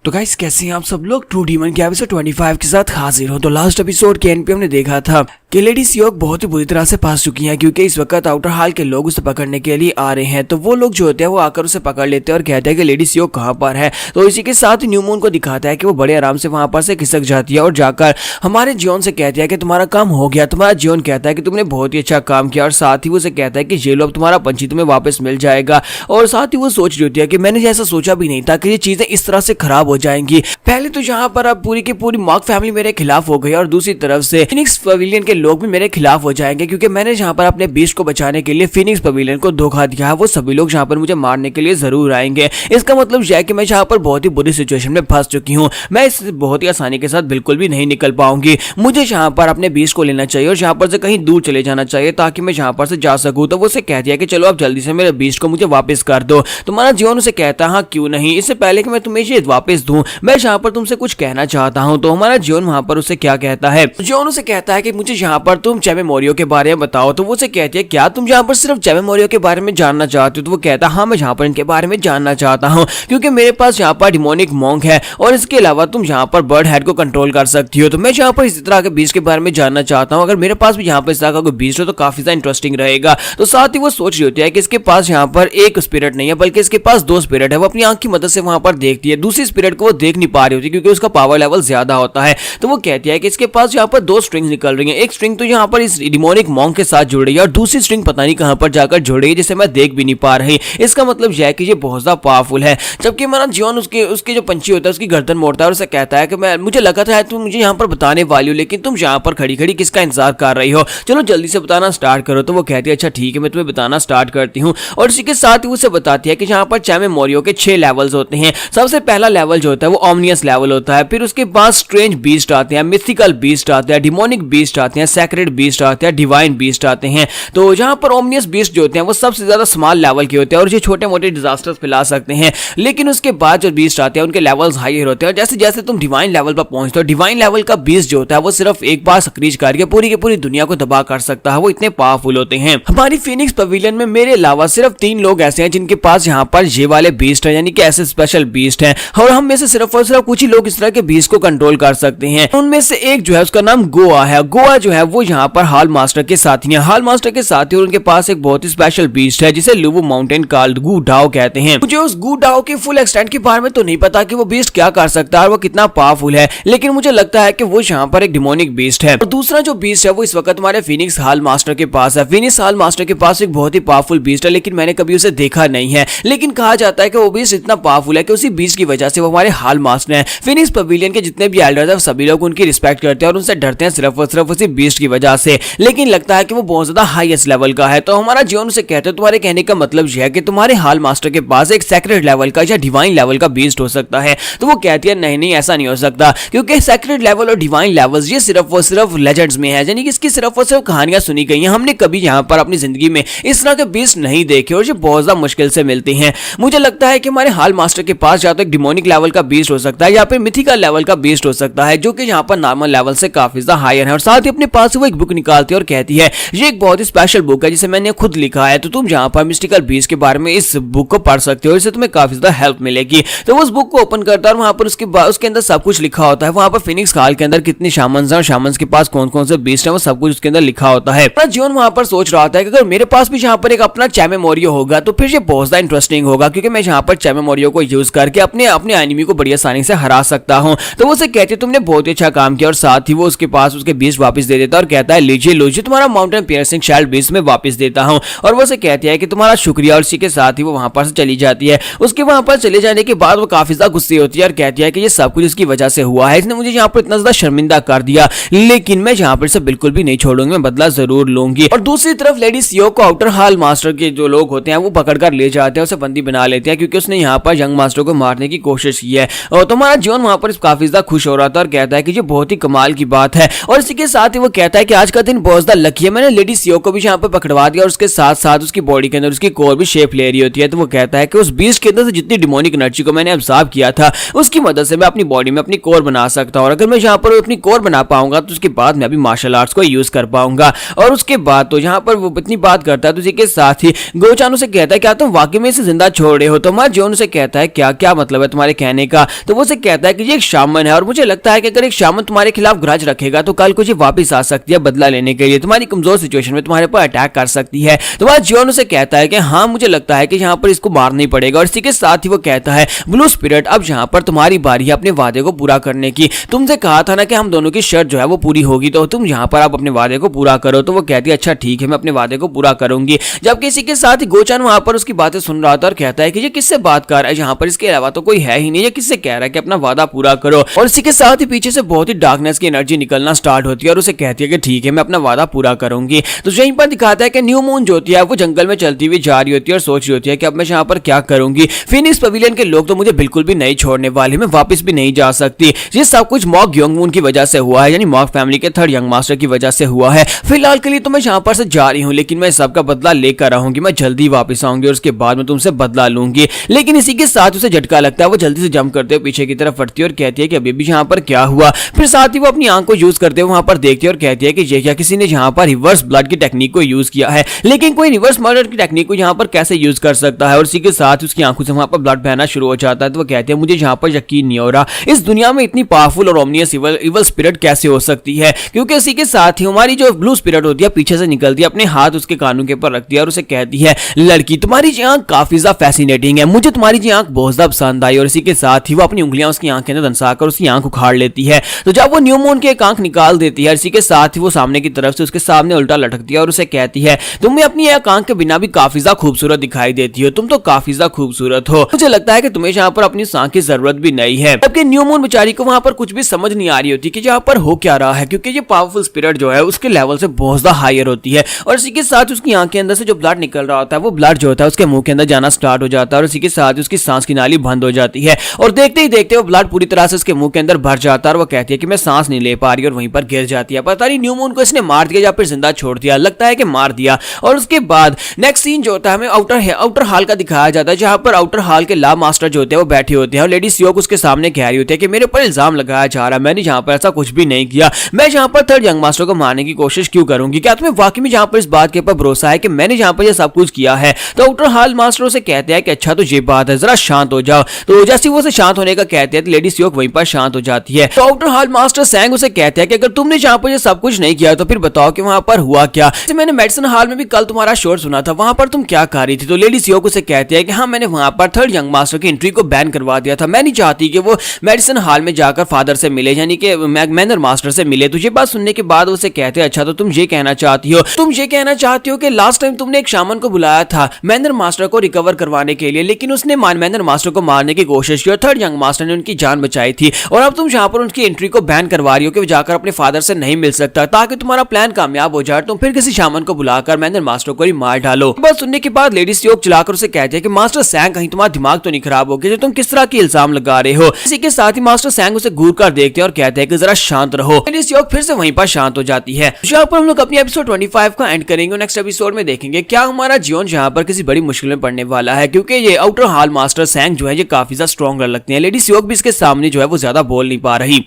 Speaker 1: तो गाइस कैसे हैं आप सब लोग। ट्रू डीमन के एपिसोड 25 के साथ हाजिर हो। तो लास्ट एपिसोड के एंड पे हमने देखा था कि लेडी सियोक बहुत ही बुरी तरह से फंस चुकी हैं, क्योंकि इस वक्त आउटर हाल के लोग उसे पकड़ने के लिए आ रहे हैं। तो वो लोग जो होते हैं वो आकर उसे पकड़ लेते हैं और कहते हैं कि लेडी सियोक कहाँ पर है। तो इसी के साथ न्यू मून को दिखाता है कि वो बड़े आराम से वहां पर से खिसक जाती है और जाकर हमारे जियोन से कहती है कि तुम्हारा काम हो गया। तुम्हारा जियोन कहता है कि तुमने बहुत ही अच्छा काम किया और साथ ही वो उसे कहता है कि ये लो अब तुम्हारा पंछी तुम्हें वापस मिल जाएगा। और साथ ही वो सोच रही होती है कि मैंने जैसा सोचा भी नहीं था कि ये चीजें इस तरह से खराब हो जाएंगी। पहले तो यहाँ पर अब पूरी की पूरी मार्क फैमिली मेरे खिलाफ हो गई और दूसरी तरफ से फिनिक्स पवेलियन के लोग भी मेरे खिलाफ हो जाएंगे, क्योंकि मैंने यहाँ पर अपने बीस्ट को बचाने के लिए फिनिक्स पवेलियन को धोखा दिया है। वो सभी लोग यहाँ पर मुझे मारने के लिए जरूर आएंगे। इसका मतलब यह है कि मैं यहाँ पर बहुत ही बुरी सिचुएशन में फंस चुकी हूँ। मैं इससे बहुत ही आसानी के साथ बिल्कुल भी नहीं निकल पाऊंगी। मुझे यहाँ पर अपने बीस्ट को लेना चाहिए और यहाँ पर से कहीं दूर चले जाना चाहिए ताकि मैं यहाँ पर से जा सकूँ। तो वो उसे कह दिया कि चलो आप जल्दी से मेरे बीस्ट को मुझे वापस कर दो। तुम्हारा जीवन उसे कहता है हाँ क्यों नहीं, इससे पहले कि मैं तुम्हें ये वापस दूं मैं यहाँ पर तुमसे कुछ कहना चाहता हूँ। तो हमारा जीवन वहां पर उसे क्या कहता है, जीवन उसे कहता है कि मुझे यहाँ पर तुम चैमे मोरियो के बारे में बताओ। तो वो उसे कहती है क्या तुम यहाँ पर सिर्फ चैमे मोरियो के बारे में जानना चाहते हो। तो वो कहता है हाँ मैं यहाँ पर इनके बारे में जानना चाहता हूँ, क्योंकि मेरे पास यहाँ पर डिमोनिक मॉन्क है और इसके अलावा तुम यहाँ पर बर्ड हेड को कंट्रोल कर सकती हो। तो मैं यहाँ पर इसी तरह के बीस्ट के बारे में जानना चाहता हूँ। अगर मेरे पास भी यहाँ पर इस तरह का कोई बीस्ट हो तो काफी ज्यादा इंटरेस्टिंग रहेगा। तो साथ ही वो सोच रही होती है कि इसके पास यहाँ पर एक स्पिरिट नहीं है बल्कि इसके पास दो स्पिरिट है। वो अपनी आंख की मदद से वहां पर देखती है, दूसरी स्पिरिट को वो देख नहीं पा रही होती क्योंकि उसका पावर लेवल ज्यादा होता है। तो वो कहती है कि इसके पास यहाँ पर दो स्ट्रिंग निकल रही हैं। एक स्ट्रिंग तो यहाँ पर इस डिमोनिक मॉन्क के साथ जुड़ रही है और दूसरी स्ट्रिंग पता नहीं कहां पर जाकर जुड़ रही है जिसे मैं देख भी नहीं पा रही। इसका मतलब यह है कि ये बहुत ज्यादा पावरफुल है। जबकि हमारा जीवन उसके जो पंछी होता है उसकी गर्दन मोड़ता है और उसे कहता है कि मुझे लगा था तुम मुझे यहाँ पर बताने वाली हो, लेकिन तुम यहाँ पर खड़ी खड़ी किसका इंतजार कर रही हो, चलो जल्दी से बताना स्टार्ट करो। तो वो कहती है अच्छा ठीक है मैं तुम्हें बताना स्टार्ट करती हूँ। और इसी के साथ ही उसे बताती है कि यहाँ पर चैमे मोरियो के 6 लेवल्स होते हैं। सबसे पहला लेवल जो होता है वो ओमनियस लेवल होता है, फिर उसके बाद स्ट्रेंज बीस्ट आते हैं, मिथिकल बीस्ट आते हैं, डिमोनिक बीस्ट आते हैं, सैक्रेड बीस्ट आते हैं, डिवाइन बीस्ट आते हैं। तो जहां पर ओमनियस बीस्ट जो होते हैं वो सबसे ज्यादा स्मॉल लेवल के होते हैं और ये छोटे मोटे डिजास्टर्स फैला सकते हैं, लेकिन उसके बाद जो बीस्ट आते हैं उनके लेवल्स हायर होते हैं। और जैसे जैसे तुम डिवाइन लेवल पर पहुंचते हो, डिवाइन लेवल का बीस्ट जो होता है वो सिर्फ एक बार सक्रिय करके पूरी की पूरी दुनिया को तबाह कर सकता है। वो इतने पावरफुल होते हैं। हमारी फिनिक्स पवेलियन में मेरे अलावा सिर्फ 3 लोग ऐसे हैं जिनके पास यहाँ पर ये वाले बीस्ट है, यानी कि ऐसे स्पेशल बीस्ट हैं और हम में से सिर्फ और सिर्फ कुछ ही लोग इस तरह के बीस्ट को कंट्रोल कर सकते हैं। उनमें से एक जो है उसका नाम गोआ है। गोआ जो है वो यहाँ पर हाल मास्टर के साथी है। हाल मास्टर के साथी और उनके पास एक बहुत ही स्पेशल बीस्ट है जिसे लुवु माउंटेन कॉल्ड गू डाओ कहते हैं। मुझे उस गू डाओ के फुल एक्सटेंट के बारे में तो नहीं पता कि वो बीस्ट क्या कर सकता है और वो कितना पावरफुल है, लेकिन मुझे लगता है कि वो यहाँ पर एक डिमोनिक बीस्ट है। और दूसरा जो बीस्ट है वो इस वक्त हमारे फिनिक्स हाल मास्टर के पास है। फिनिक्स हाल मास्टर के पास एक बहुत ही पावरफुल बीस्ट है, लेकिन मैंने कभी उसे देखा नहीं है। लेकिन कहा जाता है कि वो बीस्ट इतना पावरफुल है कि उसी बीस्ट की वजह से वो हमारे हाल मास्टर हैं। फिनिक्स पवेलियन के जितने भी एल्डर्स हैं सभी लोग उनकी रिस्पेक्ट करते हैं और उनसे डरते हैं सिर्फ और सिर्फ उसी बीस्ट की वजह से, लेकिन लगता है कि वो बहुत ज्यादा हाईएस्ट लेवल का है। तो हमारा जीवन उसे कहते हैं तुम्हारे कहने का मतलब यह है कि तुम्हारे हाल मास्टर के पास एक सेक्रेट लेवल का या डिवाइन लेवल का बीस्ट हो सकता है। तो वो कहती है नहीं नहीं ऐसा नहीं हो सकता, क्योंकि सेक्रेट लेवल और डिवाइन लेवल्स ये सिर्फ और सिर्फ लेजेंड्स में है, यानी कि इसकी सिर्फ और सिर्फ कहानियां सुनी गई हैं। हमने कभी यहाँ पर अपनी जिंदगी में इस तरह के बीस्ट नहीं देखे और ये बहुत ज्यादा मुश्किल से मिलते हैं। मुझे लगता है कि हमारे हाल मास्टर के पास या तो एक डिमोनिक लेवल का बीस्ट हो सकता है या फिर मिथिकल लेवल का बीस्ट हो सकता है, जो कि यहाँ पर नॉर्मल लेवल से काफी ज्यादा हायर है। और साथ ही अपने पास वो एक बुक निकालती है और कहती है ये एक बहुत ही स्पेशल बुक है जिसे मैंने खुद लिखा है, तो तुम यहाँ पर मिस्टिकल बीस्ट के बारे में इस बुक को पढ़ सकते हो, इससे तुम्हें काफी ज्यादा हेल्प मिलेगी। तो वो उस बुक को ओपन करता है और वहां पर उसके अंदर सब कुछ लिखा होता है। वहां पर फिनिक्स हाल के अंदर कितने शामन्स हैं और शामन्स के पास कौन कौन से बीस्ट हैं वो सब कुछ उसके अंदर लिखा होता है। जीवन वहां पर सोच रहा था कि अगर मेरे पास भी यहाँ पर एक अपना चैमे मोरियो होगा तो फिर ये बहुत ज्यादा इंटरेस्टिंग होगा, क्योंकि मैं यहाँ पर चैमे मोरियो को यूज करके अपने एनिमी को बड़ी आसानी से हरा सकता हूँ। तो वो उसे कहती है तुमने बहुत ही अच्छा काम किया और साथ ही वो उसके पास उसके बीस्ट वापस दे देता है और कहता है लीजिए लीजिए तुम्हारा माउंटेन पियर्सिंग शाइल्ड बीस्ट में वापस देता हूँ। और वो उसे कहती है कि तुम्हारा शुक्रिया और इसी के साथ ही वो वहां पर से चली जाती है। उसके वहां पर चले जाने के बाद वो काफी ज्यादा गुस्से होती है और कहती है कि ये सब कुछ इसकी वजह से हुआ है, इसने मुझे यहाँ पर इतना ज्यादा शर्मिंदा कर दिया, लेकिन मैं यहाँ पर से बिल्कुल भी नहीं छोड़ूंगी, मैं बदला जरूर लूंगी। और दूसरी तरफ लेडी सियोक को आउटर हाल मास्टर के जो लोग होते हैं वो पकड़कर ले जाते हैं, उसे बंदी बना लेते हैं क्योंकि उसने यहाँ पर यंग मास्टर को मारने की कोशिश की है। और तुम्हारा जीवन वहां पर काफी ज्यादा खुश हो रहा था और कहता है कि ये बहुत ही कमाल की बात है। और इसी के साथ ही वो वो कहता है कि आज का दिन बहुत ज्यादा लकी है, मैंने लेडी सीओ को भी यहाँ पर पकड़वा दिया और उसके साथ साथ उसकी बॉडी के अंदर उसकी कोर भी शेप ले रही होती है। तो वो कहता है कि उस बीस्ट के अंदर से जितनी डिमोनिक एनर्जी को मैंने अब्सॉर्ब किया था उसकी मदद से मैं अपनी बॉडी में अपनी कोर बना सकता हूँ, और अगर मैं यहाँ पर अपनी कोर बना पाऊंगा तो उसके बाद मैं अभी मार्शल आर्ट्स को यूज कर पाऊंगा। और उसके बाद तो यहाँ पर वो इतनी बात करता है तो उसी के साथ ही गोचान उसे कहता है क्या तुम वाकई में इसे जिंदा छोड़ रहे हो? तो हमारा जोन उसे कहता है क्या क्या मतलब है तुम्हारे कहने का? तो वो उसे कहता है कि ये एक शामन है और मुझे लगता है कि अगर एक शामन तुम्हारे खिलाफ ग्रज रखेगा तो कल कुछ वापस आ सकती है बदला लेने के लिए, तुम्हारी कमजोर सिचुएशन में तुम्हारे पर अटैक कर सकती है। तो वह जोन उसे कहता है कि हाँ मुझे लगता है कि यहाँ पर इसको मारना ही पड़ेगा। और इसी के साथ ही वो कहता है ब्लू स्पिरिट अब यहाँ पर तुम्हारी बारी है अपने वादे को पूरा करने की, तुमसे कहा था ना कि हम दोनों की शर्त जो है वो पूरी होगी, तो तुम यहाँ पर आप अपने वादे को पूरा करो। तो वो कहती है अच्छा ठीक है मैं अपने वादे को पूरा करूंगी। जबकि इसी के साथ ही गोचान वहां पर उसकी बातें सुन रहा था और कहता है कि ये किससे बात कर रहा है, यहाँ पर इसके अलावा तो कोई है ही नहीं, ये किससे कह रहा है कि अपना वादा पूरा करो। और इसी के साथ ही पीछे से बहुत ही डार्कनेस की एनर्जी निकलना स्टार्ट होती है और उसे कहती है कि ठीक है मैं अपना वादा पूरा करूंगी। तो यहीं पर दिखाता है कि न्यू मून जो होती है वो जंगल में चलती हुई जा रही होती है और सोच रही होती है कि अब मैं यहाँ पर क्या करूंगी, फिनिक्स पवेलियन के लोग तो मुझे बिल्कुल भी नहीं छोड़ने वाले, मैं वापस भी नहीं जा सकती। ये सब कुछ मॉक यंगमून की वजह से हुआ है, यानी मॉक फैमिली के थर्ड यंग मास्टर की वजह से हुआ है। फिलहाल के लिए तो मैं यहाँ पर से जा रही हूँ, लेकिन मैं सबका बदला लेकर आऊंगी, मैं जल्दी वापस आऊंगी और उसके बाद मैं तुमसे बदला लूंगी। लेकिन इसी के साथ उसे झटका लगता है, वो जल्दी से जंप करते हुए पीछे की तरफ फटती है और कहती है कि अभी भी यहाँ पर क्या हुआ। फिर साथ ही वो अपनी आंख को यूज करते हुए वहां पर देखती है और कहती है कि ये क्या किसी ने यहाँ पर रिवर्स ब्लड की टेक्निक को यूज किया है, लेकिन कोई रिवर्स मर्डर की टेक्निक को यहाँ पर कैसे यूज कर सकता है। और इसी के साथ उसकी आंखों से वहां पर ब्लड बहना शुरू हो जाता है। तो वो कहती है मुझे यहाँ पर यकीन नहीं हो रहा इस दुनिया में इतनी पावरफुल और ओमनियस इवल स्पिरिट कैसे हो सकती है, क्योंकि इसी के साथ ही हमारी जो ब्लू स्पिरिट होती है पीछे से निकलती है, अपने हाथ उसके कानों के ऊपर रखती है और उसे कहती है लड़की तुम्हारी जी आंख काफी ज्यादा फैसिनेटिंग है, मुझे तुम्हारी जी आंख बहुत ज्यादा पसंद आई। और इसी के साथ ही वो अपनी उंगलियां उसकी आंख के अंदर दंसाकर उसकी आंख उखाड़ लेती है। तो जब वो न्यू मून की एक आंख निकाल देती है, इसी के साथ ही वो सामने की तरफ से उसके सामने उल्टा लटकती है और उसे कहती है तुम्हें अपनी एक आंख के बिना भी काफी ज्यादा खूबसूरत दिखाई देती हो, तुम तो काफी ज्यादा खूबसूरत हो, मुझे लगता है कि तुम्हें यहाँ पर अपनी आंख की जरूरत भी नहीं है। जबकि न्यू मून बेचारी को वहां पर कुछ भी समझ नहीं आ रही होती कि यहाँ पर हो क्या रहा है, क्योंकि ये पावरफुल स्पिरिट जो है उसके लेवल से बहुत ज्यादा हायर होती है। और इसी के साथ उसकी आंख के अंदर से जो ब्लड निकल रहा होता है वो ब्लड जो होता है उसके मुंह के अंदर जाना स्टार्ट हो जाता है और इसी के साथ उसकी सांस की नाली बंद हो जाती है और देखते ही देखते वो ब्लड पूरी तरह से उसके मुंह के अंदर भर जाता है और वो कहती है कि मैं सांस नहीं ले पा रही और वहीं पर गिर जाती है। पता नहीं न्यू मून को इसने मार दिया या फिर जिंदा छोड़ दिया, लगता है कि मार दिया। और उसके बाद नेक्स्ट सीन जो होता है हमें आउटर हॉल का दिखाया जाता है, जहां पर आउटर हॉल के लॉ मास्टर जो होते हैं वो बैठे होते हैं और लेडी सीओ उसके सामने कह रही होती है कि मेरे ऊपर इल्जाम लगाया जा रहा है, मैंने यहाँ पर ऐसा कुछ भी नहीं किया, मैं यहाँ पर थर्ड यंग मास्टर को मारने की कोशिश क्यों करूंगी, क्या तुम्हें वाकई में यहाँ पर इस बात के ऊपर भरोसा है कि मैंने यहाँ पर यह सब कुछ किया है। तो आउटर हॉल मास्टर से कहते हैं कि अच्छा तो ये बात है, जरा शांत हो जाओ। तो जैसे वो शांत होने का कहते हैं तो लेडी सीओ वहीं पर शांत हो जाती है। तो आउटर हॉल मास्टर सैंग उसे कहते हैं कि अगर तुमने यहाँ पर ये सब कुछ नहीं किया तो फिर बताओ कि वहां पर हुआ क्या। मैंने मेडिसिन हॉल में भी कल तुम्हारा शोर सुना था, वहां पर तुम क्या कर रही थी। तो लेडी सीओ उसे कहते हैं कि हाँ मैंने वहां पर थर्ड यंग मास्टर की एंट्री को बैन करवा दिया था, मैं नहीं चाहती कि वो मेडिसिन हॉल में जाकर फादर से मिले, यानी कि मैनर मास्टर से मिले। तो ये बात सुनने के बाद उसे कहते हैं अच्छा तो तुम ये कहना चाहती हो कि लास्ट टाइम तुमने एक शामन को बुलाया था मैनर मास्टर को रिकवर करवाने के लिए, लेकिन उसने मैनर मास्टर को मारने की कोशिश की और थर्ड यंग मास्टर ने उनकी जान बचाई थी, और अब तुम यहाँ पर उनकी एंट्री को बैन करवा रही हो कि वो जाकर अपने फादर से नहीं मिल सकता, ताकि तुम्हारा प्लान कामयाब हो जाए, तुम फिर किसी शामन को बुलाकर मैनर मास्टर को ही मार डालो। बात सुनने के बाद लेडी सीओ चलाकर उसे कहते हैं कि मास्टर सैंग कहीं तुम्हारा दिमाग तो नहीं खराब हो गया, जो तुम किस तरह के इल्जाम लगा रहे हो। इसी के साथ ही मास्टर सैंग उसे घूर कर देखते हैं और कहते हैं कि जरा शांत रहो। लेडी सीओ फिर से वहीं पर शांत हो जाती है। यहाँ पर हम लोग अपनी एपिसोड 25 का एंड करेंगे। नेक्स्ट एपिसोड में देखेंगे क्या हमारा जीवन यहाँ पर किसी बड़ी मुश्किल में पड़ने वाला है, क्योंकि ये आउटर हॉल मास्टर सैंग जो है ये काफी ज्यादा स्ट्रॉन्ग लगते हैं। लेडी सीओ भी इसके सामने जो है वो ज्यादा बोल नहीं पा रही।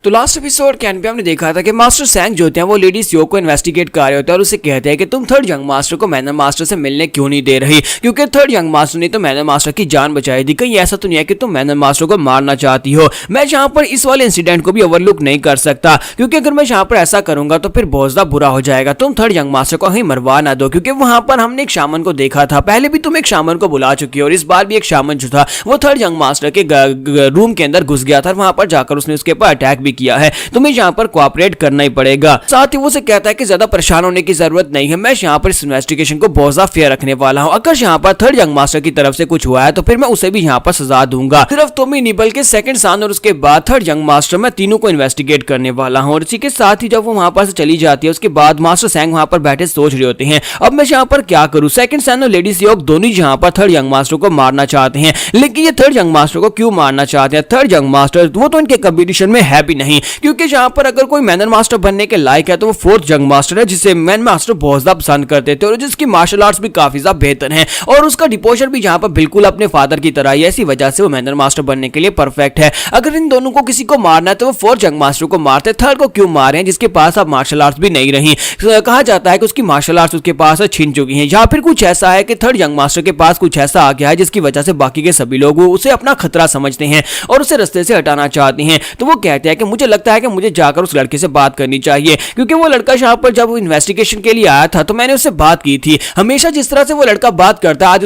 Speaker 1: तो लास्ट एपिसोड के एंड पे हमने देखा था कि मास्टर सैंग जो होते हैं वो लेडी सीओ को इन्वेस्टिगेट कर रहे होते हैं और उसे कहते हैं कि तुम थर्ड यंग मास्टर को मैनर मास्टर से मिलने क्यों नहीं दे रही, क्योंकि थर्ड यंग मास्टर ने तो मैनर मास्टर की जान बचाई थी, कहीं ऐसा तो नहीं है कि तुम मैनर मास्टर को मारना चाहती हो। मैं यहाँ पर इस वाले इंसिडेंट को भी ओवरलुक नहीं कर सकता, क्योंकि अगर मैं यहाँ पर ऐसा करूंगा तो फिर बहुत ज्यादा बुरा हो जाएगा। तुम थर्ड यंग मास्टर को कहीं मरवा ना दो, क्योंकि वहां पर हमने एक शामन को देखा था, पहले भी तुम एक शामन को बुला चुकी हो और इस बार भी एक शामन जो था वो थर्ड यंग मास्टर के रूम के अंदर घुस गया था, वहां पर जाकर उसने उसके ऊपर अटैक भी किया है। तुम्हें यहाँ पर कोऑपरेट करना ही पड़ेगा। साथ ही वो से कहता है कि ज्यादा परेशान होने की जरूरत नहीं है, मैं यहाँ पर इस इन्वेस्टिगेशन को बहुत ज्यादा फेयर रखने वाला हूँ। अगर यहाँ पर थर्ड यंग मास्टर की तरफ से कुछ हुआ है तो फिर मैं उसे भी यहाँ पर सजा दूंगा। सिर्फ तुम ही नहीं बल्कि सेकंड सन और उसके बाद थर्ड यंग मास्टर, मैं तीनों को इन्वेस्टिगेट करने वाला हूँ। और इसी के साथ ही जब वो वहां पर से चली जाती है उसके बाद मास्टर सैंग वहां पर बैठे सोच रहे होते हैं अब मैं यहाँ पर क्या करूँ। सेकंड सन और लेडी सीओ दोनों यहाँ पर थर्ड यंग मास्टर को मारना चाहते हैं, लेकिन ये थर्ड यंग मास्टर को क्यों मारना चाहते हैं। थर्ड यंग मास्टर वो तो इनके कंपटीशन में है भी
Speaker 2: नहीं, क्योंकि यहाँ पर अगर कोई मैनर मास्टर बनने के लायक है तो वो फोर्थ जंग मास्टर है, जिसे मैन मास्टर बहुत ज्यादा पसंद करते थे और जिसकी मार्शल आर्ट्स भी काफी ज्यादा बेहतर है और उसका डिपोजर भी यहाँ पर बिल्कुल अपने फादर की तरह है। ऐसी वजह से वो मैनर मास्टर बनने के लिए परफेक्ट है। अगर इन दोनों को किसी को मारना है तो वो फोर्थ जंग मास्टर को मारते, थर्ड को क्यों मारे हैं जिसके पास अब मार्शल आर्ट्स भी नहीं रही। कहा जाता है कि उसकी मार्शल आर्ट्स उसके पास छीन चुकी हैं, या फिर कुछ ऐसा है कि थर्ड जंग मास्टर के पास कुछ ऐसा आ गया है जिसकी वजह से बाकी के सभी लोग उसे अपना खतरा समझते हैं और उसे रास्ते से हटाना चाहते हैं। तो वो कहते हैं कि मुझे लगता है कि मुझे जाकर उस लड़के से बात करनी चाहिए, क्योंकि वो लड़का यहाँ पर जब इन्वेस्टिगेशन के लिए आया था तो मैंने उससे बात की थी। हमेशा जिस तरह से वो लड़का बात करता है आज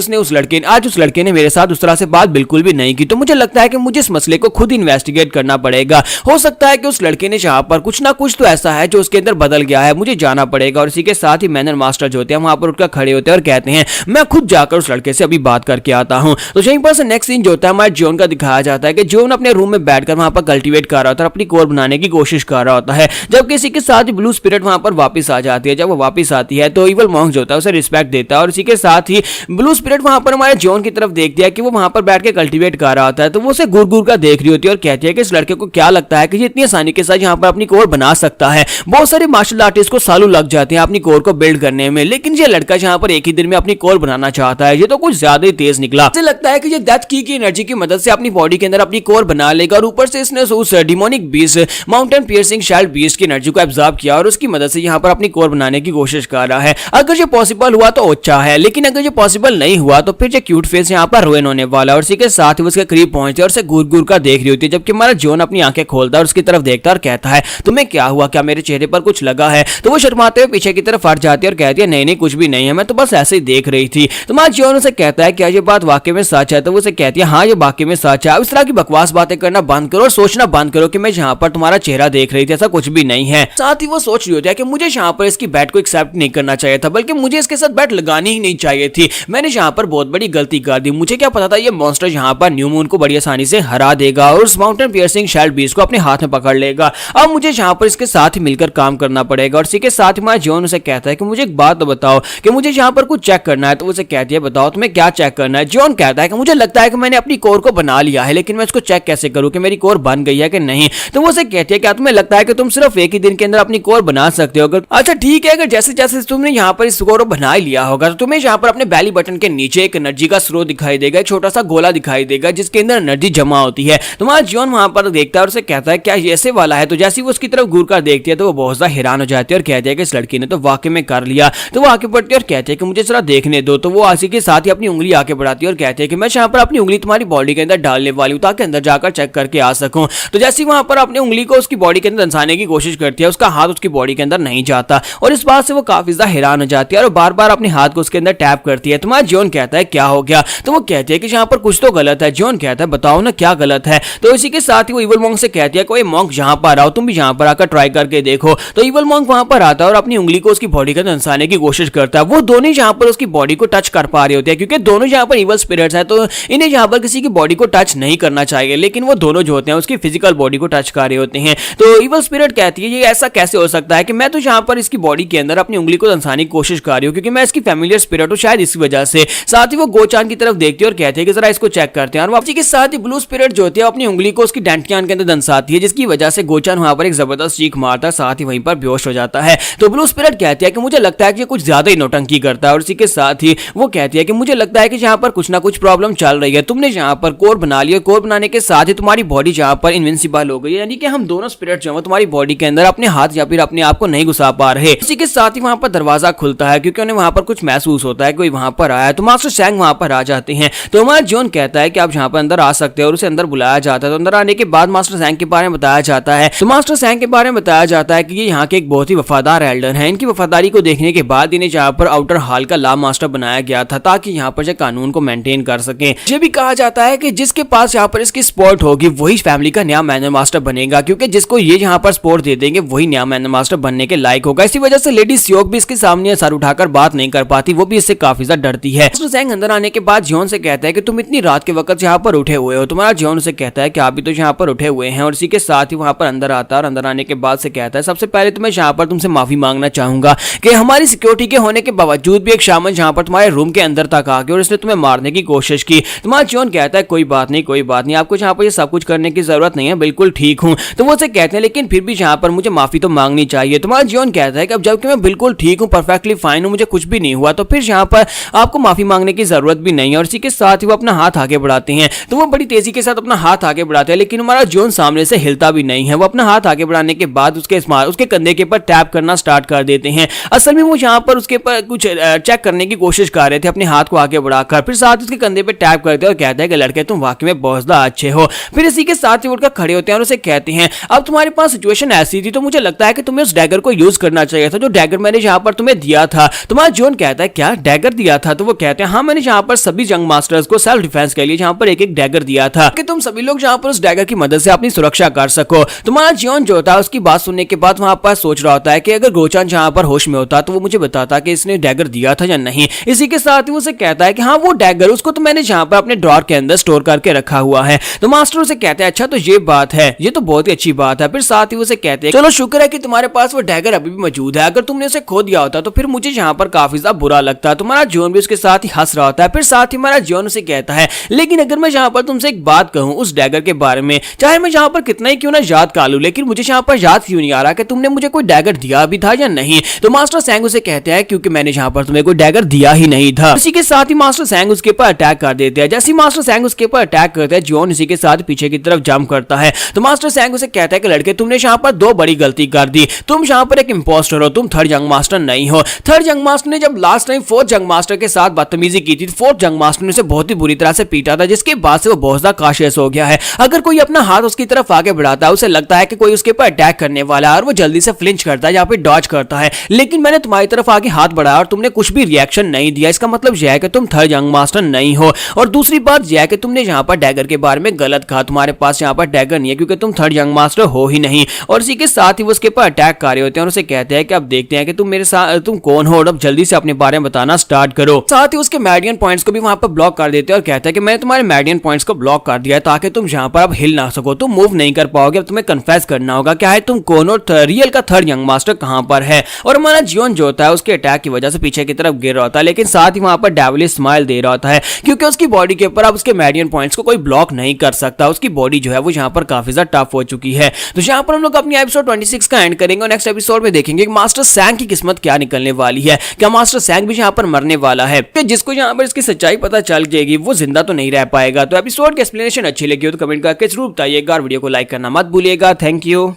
Speaker 2: उस लड़के ने मेरे साथ उस तरह से बात बिल्कुल भी नहीं की। तो मुझे लगता है कि मुझे इस मसले को खुद इन्वेस्टिगेट करना पड़ेगा। हो सकता है कि उस लड़के ने यहाँ पर कुछ ना कुछ तो ऐसा है जो उसके अंदर बदल गया है, मुझे जाना पड़ेगा। और इसी के साथ ही मैनर मास्टर जो होते हैं वहां पर उठकर खड़े होते हैं और कहते हैं मैं खुद जाकर उस लड़के से अभी बात करके आता हूं। तो यहीं पर से नेक्स्ट सीन जो होता है हमारे जॉन का दिखाया जाता है कि जॉन अपने रूम में बैठकर वहां पर कल्टीवेट कर रहा होता है, अपनी कोर बनाने की कोशिश कर रहा होता है, जबकि इसी के साथ ही ब्लू स्पिरिट वहां पर वापस आ जाती है। जब वो वापस आती है तो इवल मॉन्क जो होता है उसे रिस्पेक्ट देता है और इसी के साथ ही ब्लू स्पिरिट वहां पर हमारे जॉन की तरफ देखती है कि वो वहां पर बैठ के कल्टीवेट कर रहा होता है। तो वो उसे घूर घूर कर देख रही होती है और कहती है कि इस लड़के को क्या लगता है कि ये इतनी आसानी के साथ यहाँ पर अपनी कोर बना सकता है। बहुत सारे मार्शल आर्टिस्ट को सालों लग जाते हैं अपनी कोर को बिल्ड करने में, लेकिन ये लड़का यहाँ पर एक ही दिन में अपनी कोर बनाना चाहता है। ये तो कुछ ज्यादा ही तेज निकला। मुझे लगता है कि ये डेथ की एनर्जी की मदद से अपनी बॉडी के अंदर अपनी कोर बना लेगा और ऊपर से इसने उस demonic beast mountain piercing shield beast की एनर्जी को एब्जॉर्ब किया और उसकी मदद से यहाँ पर अपनी कोर बनाने की कोशिश कर रहा है। अगर ये पॉसिबल हुआ तो अच्छा है, लेकिन अगर ये पॉसिबल नहीं हुआ तो फिर ये क्यूट फेस यहाँ पर रुइन होने वाला है। और इसी के साथ ही उसके करीब पहुंचते और उसे घूर घूर कर देख रही होती है, जबकि हमारा जॉन अपनी आंखें खोलता है और उसकी तरफ देखता है और कहता है तुम्हें क्या हुआ, क्या मेरे चेहरे पर कुछ लगा है? तो वो शर्माते हुए पीछे की तरफ हट जाती है और कहती है नहीं नहीं कुछ भी नहीं है, मैं तो बस ऐसे ही देख रही थी। तो हमारा जॉन उसे कहता है क्या ये बात वाकई में सच है? तो वो उसे कहती है हाँ ये वाकई में सच है। इस तरह की बकवास बातें करना बंद करो और सोचना बंद करो कि मैं यहाँ पर तुम्हारा चेहरा देख रही थी, ऐसा कुछ भी नहीं है। साथ ही वो सोच रही होती है कि मुझे यहाँ पर इसकी बैट को एक्सेप्ट नहीं करना चाहिए था, बल्कि मुझे इसके साथ बैट लगानी ही नहीं चाहिए थी। मैंने यहाँ पर बहुत बड़ी गलती कर दी। मुझे क्या पता था ये मॉन्स्टर यहाँ पर न्यू मून को बड़ी आसानी से हरा देगा और उस माउंटेन पियर्सिंग शैल्ड बीस्ट को अपने हाथ में पकड़ लेगा। अब मुझे यहाँ पर इसके साथ ही मिलकर काम करना पड़ेगा। और इसी के साथ ही हमारा जॉन उसे कहता है कि मुझे एक बात तो बताओ कि मुझे यहाँ पर कुछ चेक करना है। तो उसे कहती है बताओ तुम्हें क्या चेक करना है? जॉन कहता है कि मुझे लगता है कि मैंने अपनी कोर को बना लिया है, लेकिन मैं इसको चेक कैसे करूँ कि मेरी कोर बन गई है कि नहीं? तो वो उसे कहती है क्या तुम्हें लगता है कि तुम सिर्फ एक ही दिन के अंदर अपनी कोर बना सकते हो? अच्छा ठीक है, अगर जैसे जैसे तुमने यहाँ पर इस कोर को बना लिया होगा तो तुम्हें यहाँ पर अपने बैली बटन के नीचे एक एनर्जी का स्रोत दिखाई देगा, एक छोटा सा गोला दिखाई देगा जिसके अंदर एनर्जी जमा होती है। तुम्हारा जॉन वहां पर देखता है और उसे कहता है क्या ऐसे वाला है? तो जैसे वो उसकी तरफ घूर कर देखती है तो वो बहुत ज्यादा हैरान हो जाती है और कहती है कि इस लड़की ने तो वाकई में कर लिया। तो वो आगे बढ़ती है और कहती है कि मुझे जरा देखने दो। तो वो इसी के साथ ही अपनी उंगली आगे बढ़ाती है और कहती है कि मैं यहाँ पर अपनी उंगली तुम्हारी बॉडी के अंदर डालने वाली हूँ ताकि अंदर जाकर चेक करके आ सकूं। तो जैसे वहां पर अपनी उंगली को उसकी बॉडी के अंदर दंसाने की कोशिश करती है, उसका हाथ उसकी बॉडी के अंदर नहीं जाता और इस बात से वो काफी ज्यादा हैरान हो जाती है और बार बार अपने हाथ को उसके अंदर टैप करती है। तुम्हारा जॉन कहता है क्या हो गया? तो वो कहती है कि यहाँ पर कुछ तो गलत है। जॉन कहता है बताओ ना क्या गलत है? तो इसी के साथ ही वो इवल मॉन्क से कहती है कोई मॉन्क यहाँ पर आओ, तुम भी यहाँ पर आकर ट्राई करके देखो। तो इवल मॉन्क वहां पर आता है और अपनी उंगली को उसकी बॉडी के अंदर दंसाने की कोशिश करता है। वो दोनों यहाँ पर उसकी बॉडी को टच कर पा रहे होते हैं, क्योंकि दोनों यहाँ पर इवल स्पिरिट्स हैं तो इन्हें यहाँ पर किसी की बॉडी को टच नहीं करना चाहिए, लेकिन वो दोनों जो होते हैं उसकी फिजिकल बॉडी को टच कर रहे होते हैं। तो इवल स्पिरिट कहती है ये ऐसा कैसे हो सकता है कि मैं तो यहाँ पर इसकी बॉडी के अंदर अपनी उंगली को दंसाने की कोशिश कर रही हूँ, क्योंकि मैं इसकी फैमिलियर स्पिरिट हूँ शायद इसी वजह से। साथ ही वो गोचान की तरफ देखती है और कहती है कि जरा इसको चेक करते हैं। और वापसी के साथ ही ब्लू स्पिरिट जो होती है अपनी उंगली को उसकी डेंटियान के अंदर दंसाती है, जिसकी वजह से गोचान वहां पर एक जबरदस्त चीख मारता है, साथ ही वहीं पर बेहोश हो जाता है। तो ब्लू स्पिरिट कहती है कि मुझे लगता है कि ये कुछ ज्यादा ही नौटंकी करता है। और इसी के साथ ही वो कहती है कि मुझे लगता है कि यहाँ पर कुछ ना कुछ प्रॉब्लम चल रही है। तुमने यहाँ पर कोर बना लिया, कोर बनाने के साथ ही तुम्हारी बॉडी यहाँ पर इनविंसिबल हो गई है, यानी कि हम दोनों स्पिरिट जो है तुम्हारी बॉडी के अंदर अपने हाथ या फिर अपने आप को नहीं घुसा पा रहे। इसी के साथ ही वहां पर दरवाजा खुलता है, क्योंकि उन्हें वहां पर कुछ महसूस होता है कोई वहां पर आया। तो मास्टर सैंग वहां पर आ जाते हैं। तो हमारा जॉन कहता है कि आप यहाँ पर अंदर आ सकते हैं और उसे अंदर बुलाया जाता है। तो अंदर आने के बाद मास्टर सैंग के बारे में बताया जाता है। तो मास्टर सैंग के बारे में बताया जाता है कि ये यहाँ के एक बहुत ही वफादार एल्डर हैं। इनकी वफादारी को देखने के बाद इन्हें यहाँ पर आउटर हॉल का लॉ मास्टर बनाया गया था ताकि यहाँ पर कानून को मेंटेन कर सके। ये भी कहा जाता है कि जिसके पास यहाँ पर इसकी स्पोर्ट होगी वही फैमिली का नया मैनर मास्टर बनेगा, क्योंकि जिसको ये यहाँ पर स्पोर्ट दे देंगे वही नया मैनर मास्टर बनने के लायक होगा। इसी वजह से लेडी सियोक भी इसके सामने सर उठाकर बात नहीं कर पाती, वो भी इससे काफी ज्यादा डरती है। मास्टर सैंग अंदर आने के बाद जॉन से कहता है कि तुम इतनी रात के वक्त यहाँ पर उठे हुए हो। तुम्हारा जॉन से कहता है कि आप भी तो यहाँ पर उठे हुए हैं। और इसी के साथ ही वहां पर अंदर आता है और अंदर आने के बाद से कहता है सबसे पहले तो मैं यहाँ पर तुमसे माफी मांगना चाहूंगा कि हमारी सिक्योरिटी के होने के बावजूद भी एक शामन यहाँ पर तुम्हारे रूम के अंदर तक आ गया और इसने तुम्हें मारने की कोशिश की। तुम्हारा जॉन कहता है कोई बात नहीं, कोई बात नहीं, आपको यहाँ पर ये सब कुछ करने की जरूरत नहीं है, बिल्कुल ठीक हूँ। तो वो उसे कहते हैं लेकिन फिर भी यहाँ पर मुझे माफी तो मांगनी चाहिए। तुम्हारा जियोन कहता है कि अब जबकि मैं बिल्कुल ठीक हूँ, परफेक्टली फाइन हूँ, मुझे कुछ भी नहीं हुआ, तो फिर यहाँ पर आपको माफी मांगने की जरूरत भी नहीं है। और इसी के साथ ही वो अपना हाथ आगे बढ़ाते हैं। तो वो बड़ी तेजी के साथ अपना हाथ आगे बढ़ाते हैं, लेकिन हमारा जियोन सामने से हिलता भी नहीं है। वो अपना हाथ आगे बढ़ाने के बाद उसके कंधे के ऊपर टैप करना स्टार्ट कर देते हैं। असल में वो यहाँ पर उसके ऊपर कुछ चेक करने की कोशिश कर रहे थे, अपने हाथ को आगे बढ़ाकर। फिर साथ उसके कंधे पे टैप करते हैं और कहता है कि लड़के तुम वाकई में बहुत ज्यादा अच्छे हो। फिर इसी के साथ ही उठकर खड़े होते हैं और उसे कहते हैं अब तुम्हारे पास सिचुएशन ऐसी थी तो मुझे लगता है कि तुम्हें उस डैगर को यूज करना चाहिए था, जो डैगर मैंने यहाँ पर तुम्हें दिया था। तुम्हारा जियोन कहता है क्या डैगर दिया था? तो वो कहते हैं हाँ, मैंने यहाँ पर सभी जंग मास्टर्स को सेल्फ डिफेंस के लिए यहाँ पर एक एक डैगर दिया था कि तुम सभी लोग यहाँ पर उस डैगर की मदद से अपनी सुरक्षा कर सको। तुम्हारा जियोन जो होता है उसकी बात सुनने के बाद वहां पर सोच रहा होता है कि अगर गोचान यहाँ पर होश में होता तो वो मुझे बताता कि इसने डैगर दिया था या नहीं। इसी के साथ ही उसे कहता है कि हाँ वो डैगर उसको तो मैंने यहाँ पर अपने ड्रॉर के अंदर स्टोर करके रखा हुआ है। तो मास्टर उसे कहते हैं अच्छा तो ये बात है, ये तो बहुत ही अच्छी बात है। फिर साथ ही उसे कहते हैं चलो शुक्र है कि तुम्हारे पास वो डैगर अभी भी मौजूद है, अगर तुमने उसे खो दिया होता तो फिर मुझे यहाँ पर काफी ज्यादा बुरा लगता। तुम्हारा जियोन भी उसके साथ ही हंस रहा होता है। फिर साथ ही हमारा जियोन उसे कहता है लेकिन अगर मैं यहाँ पर तुमसे एक बात कहूँ उस डैगर के बारे में, चाहे मैं यहाँ पर कितना ही क्यों ना याद कर लूं, लेकिन मुझे यहाँ पर याद क्यों नहीं आ रहा कि तुमने मुझे कोई डैगर दिया भी था या नहीं। तो मास्टर सैंग उसे कहते हैं क्योंकि मैंने यहाँ पर तुम्हें कोई डैगर दिया ही नहीं था। इसी के साथ ही मास्टर सैंग उसके ऊपर अटैक कर देते हैं। जैसे ही मास्टर सैंग उसके ऊपर अटैक करते हैं, जियोन इसी के साथ पीछे की तरफ जंप करता है। तो मास्टर सैंग उसे कहता है कि लड़के तुमने यहाँ पर दो बड़ी गलती कर दी, तुम यहाँ पर एक इंपोस्टर हो, तुम थर्ड जंग मास्टर नहीं हो। थर्ड जंग मास्टर ने जब लास्ट टाइम फोर्थ जंग मास्टर के साथ बदतमीजी की थी, फोर्थ जंग मास्टर ने उसे बहुत ही बुरी तरह से पीटा था, जिसके बाद से वो बहुत ज्यादा कॉशियस हो गया है। अगर कोई अपना हाथ उसकी तरफ आगे बढ़ाता है, उसे लगता है कि कोई उसके ऊपर अटैक करने वाला है और वो जल्दी से फ्लिंच करता है या फिर डॉज करता है। लेकिन मैंने तुम्हारी तरफ आगे हाथ बढ़ाया और तुमने कुछ भी रिएक्शन नहीं दिया, इसका मतलब यह है कि तुम थर्ड यंग मास्टर नहीं हो। और दूसरी बात यह है कि तुमने यहाँ पर डैगर के बारे में गलत कहा, तुम्हारे पास यहाँ पर डैगर नहीं है क्योंकि तुम थर्ड यंग मास्टर हो ही नहीं। और इसी के साथ ही वो उसके ऊपर अटैक कर रहे होते हैं और उसे कहते हैं कि अब देखते हैं कि तुम मेरे साथ तुम कौन हो और अब जल्दी से अपने बारे में बताना स्टार्ट करो। साथ ही उसके मैडियन पॉइंट्स को भी वहां पर ब्लॉक कर देते हैं और कहते हैं कि मैंने तुम्हारे मैडियन पॉइंट्स को ब्लॉक कर दिया है ताकि तुम यहाँ पर अब हिल ना सको, तुम मूव नहीं कर पाओगे। अब तुम्हें कन्फेस करना होगा क्या है तुम कौन और रियल का थर्ड यंग मास्टर कहां पर है। और हमारा जियोन जो होता है उसके अटैक की वजह से पीछे की तरफ गिर रहा होता है, लेकिन साथ ही वहां पर डेविलिश स्माइल दे रहा होता है क्योंकि उसकी बॉडी के ऊपर अब उसके मैडियन पॉइंट्स को कोई ब्लॉक नहीं कर सकता। उसकी बॉडी जो है वो यहाँ पर काफी ज्यादा टफ हो चुकी है। तो यहाँ पर हम लोग अपनी एपिसोड 26 का एंड करेंगे और नेक्स्ट एपिसोड में देखेंगे कि मास्टर सैंग की किस्मत क्या निकलने वाली है। क्या मास्टर सैंग भी यहाँ पर मरने वाला है? जिसको यहाँ पर इसकी सच्चाई पता चल जाएगी वो जिंदा तो नहीं रह पाएगा। तो एपिसोड की एक्सप्लेनेशन अच्छी लगी हो तो कमेंट करके जरूर बताइएगा और वीडियो को लाइक करना मत भूलिएगा। Thank you.